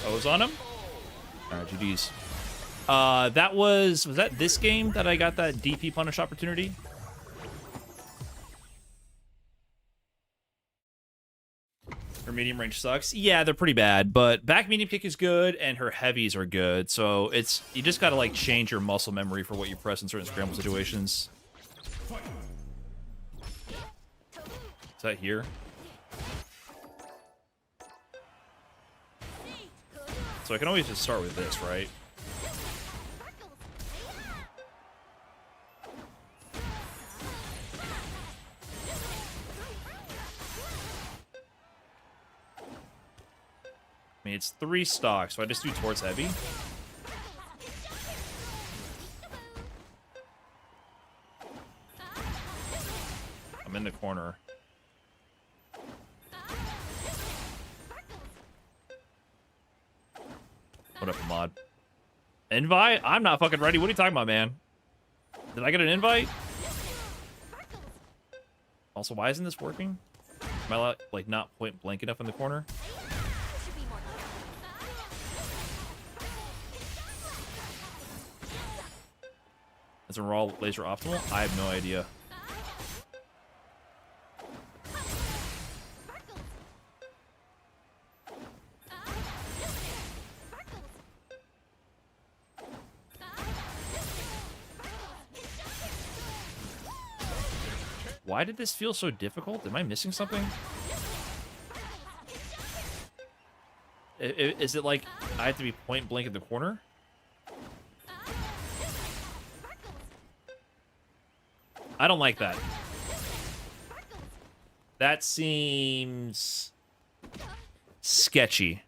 O's on him. Alright, GG's. That was that this game that I got that DP punish opportunity? Her medium range sucks. Yeah, they're pretty bad, but back medium kick is good and her heavies are good. So it's you just gotta like change your muscle memory for what you press in certain scramble situations. that here? So I can always just start with this, right? I mean, it's 3 stocks, so I just do towards heavy. I'm in the corner. What up, mod? Invite? I'm not fucking ready. What are you talking about, man? Did I get an invite? Also, why isn't this working? Am I like not point blank enough in the corner? Is a raw laser optimal? I have no idea. Why did this feel so difficult? Am I missing something? Is it like I have to be point blank in the corner? I don't like that. That seems sketchy.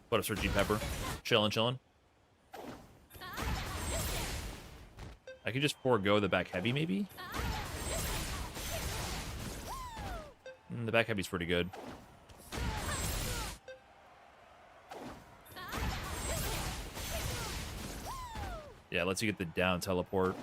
What up, Sir G Pepper? Chillin'. I could just forego the back heavy, maybe? The back heavy's pretty good. Yeah, lets you get the down teleport.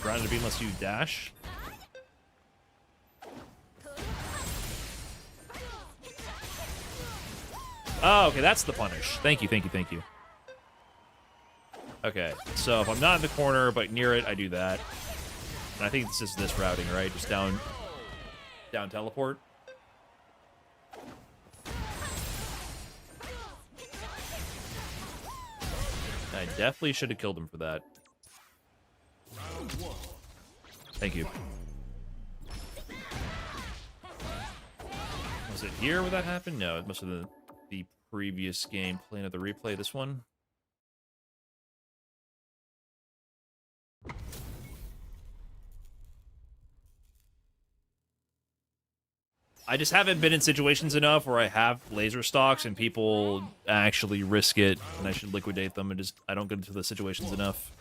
Grounded beam lets you dash. Oh, okay, that's the punish. Thank you. Okay, so if I'm not in the corner, but near it, I do that. And I think it's just this routing, right? Just down teleport. I definitely should have killed him for that. Thank you. Was it here where that happened? No, it must have been the previous game. Playing of the replay, this one. I just haven't been in situations enough where I have laser stocks and people actually risk it and I should liquidate them, and just I don't get into the situations enough.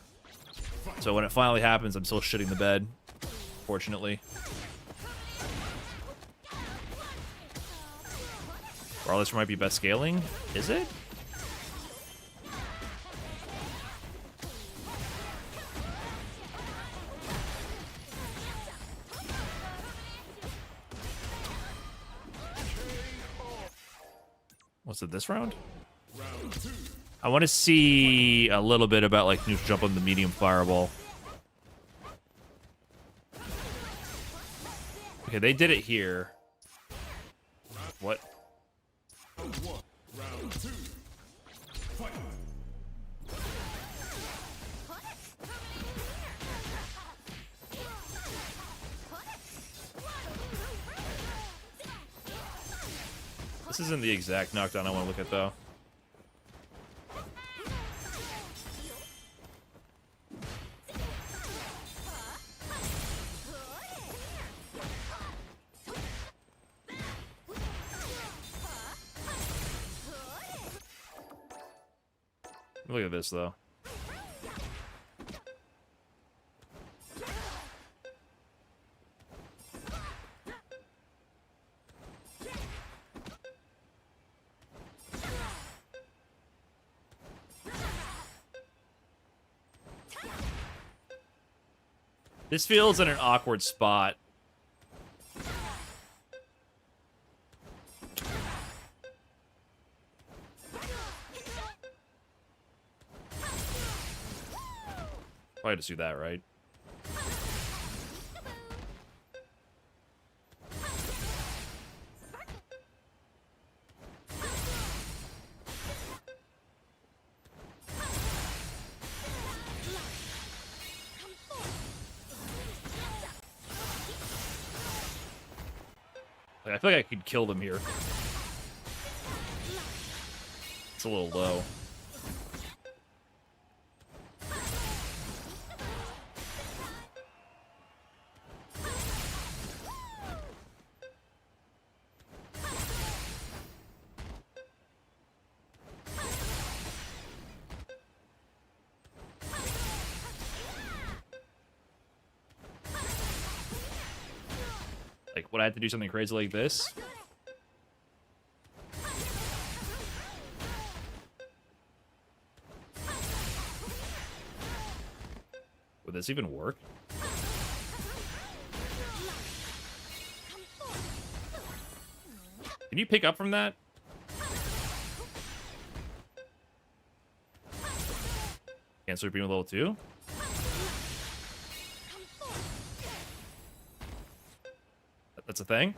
So when it finally happens, I'm still shitting the bed, fortunately. Brawler might be best scaling. Is it? What's it this round? I want to see a little bit about like neutral jump on the medium fireball. Okay, they did it here. What? Round 2. Fight. This isn't the exact knockdown I want to look at, though. Look at this, though. This feels in an awkward spot. Probably just do that, right? Like, I feel like I could kill them here. It's a little low. Like, would I have to do something crazy like this? Would this even work? Can you pick up from that? Can't Super Beam level 2? That's a thing?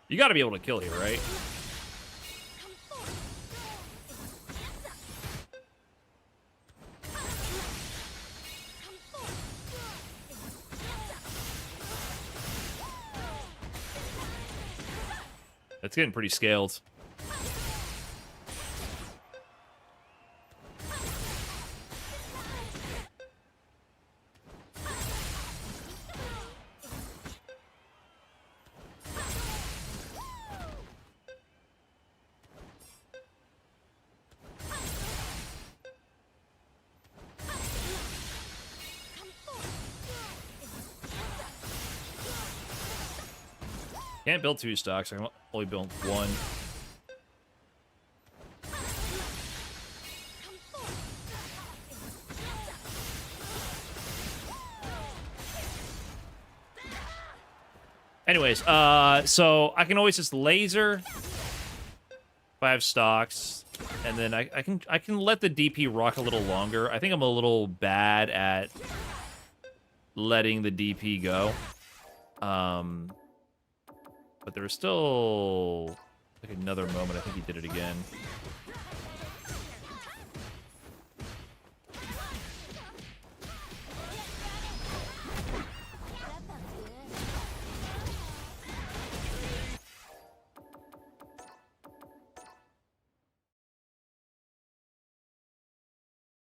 You gotta be able to kill here, right? That's getting pretty scaled. Can't build 2 stocks. I can only build 1. Anyways, so I can always just laser 5 stocks, and then I can let the DP rock a little longer. I think I'm a little bad at letting the DP go. But there was still like another moment. I think he did it again.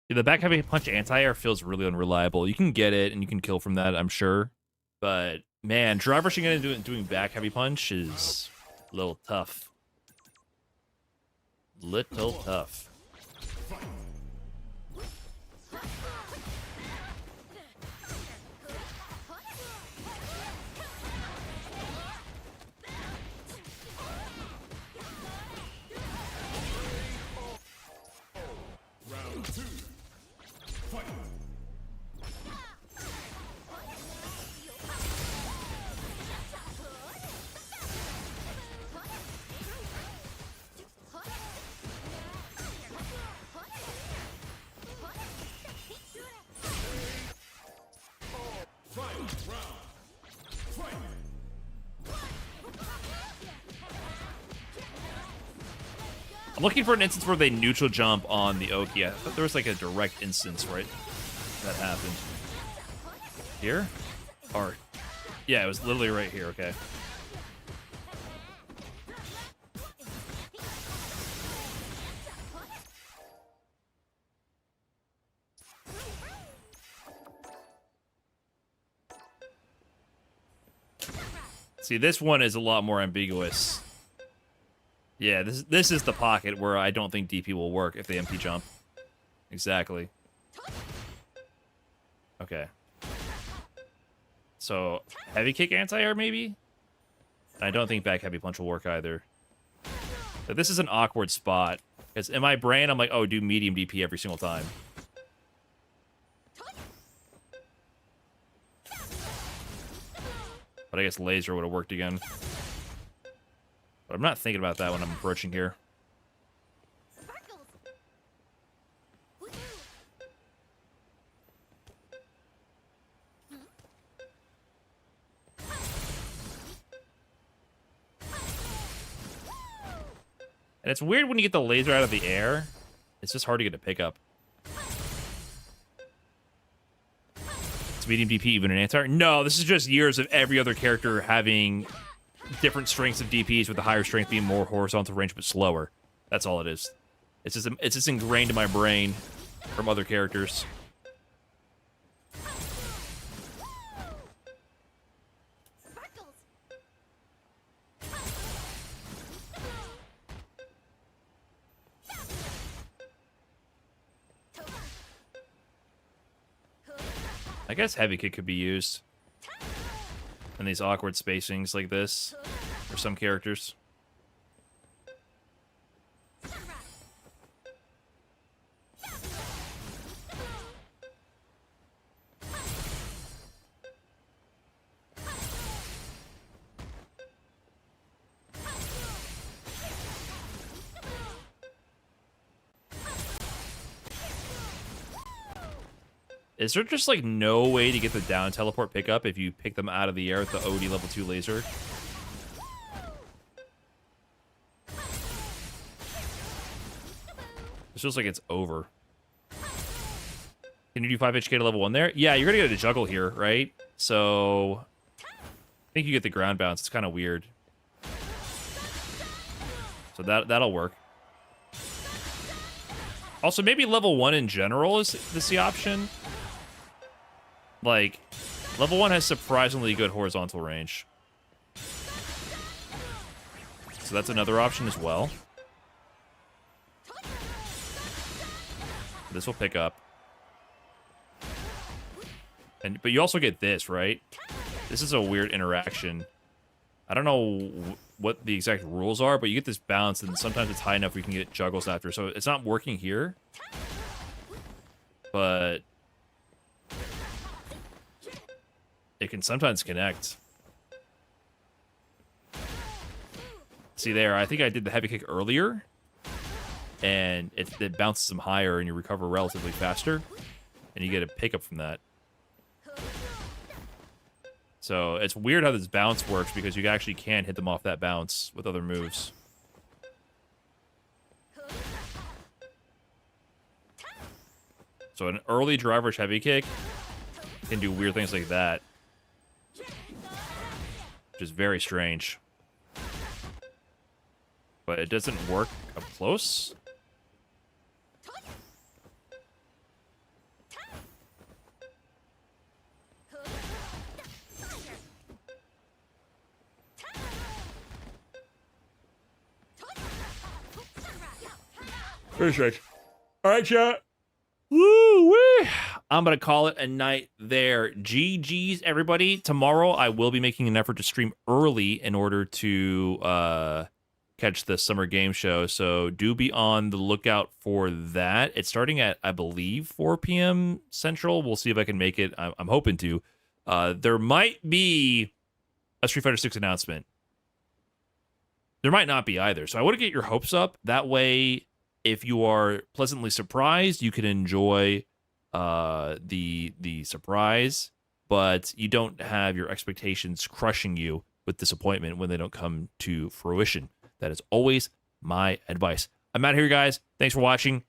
Yeah, the back heavy punch anti-air feels really unreliable. You can get it and you can kill from that, I'm sure. But man, drive rushing in and doing back heavy punch is a little tough. Little tough. Round 2. Fight. I'm looking for an instance where they neutral jump on the Oki. I thought there was like a direct instance, right? That happened. Here? Or, yeah, it was literally right here, okay. See, this one is a lot more ambiguous. Yeah, this is the pocket where I don't think DP will work if they MP jump. Exactly. Okay. So, heavy kick anti-air maybe? I don't think back heavy punch will work either. But this is an awkward spot. Because in my brain, I'm like, oh, do medium DP every single time. But I guess laser would have worked again. But I'm not thinking about that when I'm approaching here. And it's weird when you get the laser out of the air. It's just hard to get a pickup. It's medium DP even in anti-air? No, this is just years of every other character having different strengths of DPs, with the higher strength being more horizontal range but slower. That's all it is. It's just ingrained in my brain from other characters. I guess heavy kick could be used in these awkward spacings like this for some characters. Is there just, like, no way to get the down teleport pickup if you pick them out of the air with the OD level 2 laser? This feels like it's over. Can you do 5 HK to level 1 there? Yeah, you're gonna get a juggle here, right? So I think you get the ground bounce. It's kind of weird. So that'll work. Also, maybe level 1 in general is the option. Like, level 1 has surprisingly good horizontal range. So that's another option as well. This will pick up. But you also get this, right? This is a weird interaction. I don't know what the exact rules are, but you get this bounce, and sometimes it's high enough we can get juggles after. So it's not working here. But it can sometimes connect. See there, I think I did the heavy kick earlier, and it bounces them higher, and you recover relatively faster, and you get a pickup from that. So it's weird how this bounce works, because you actually can hit them off that bounce with other moves. So an early driver's heavy kick can do weird things like that, which is very strange. But it doesn't work up close. Very strange. All right, chat. Woo-wee. I'm going to call it a night there. GG's, everybody. Tomorrow, I will be making an effort to stream early in order to catch the summer game show. So do be on the lookout for that. It's starting at, I believe, 4 p.m. Central. We'll see if I can make it. I'm hoping to. There might be a Street Fighter 6 announcement. There might not be either. So I want to get your hopes up. That way, if you are pleasantly surprised, you can enjoy the surprise, but you don't have your expectations crushing you with disappointment when they don't come to fruition. That is always my advice. I'm out here, guys. Thanks for watching.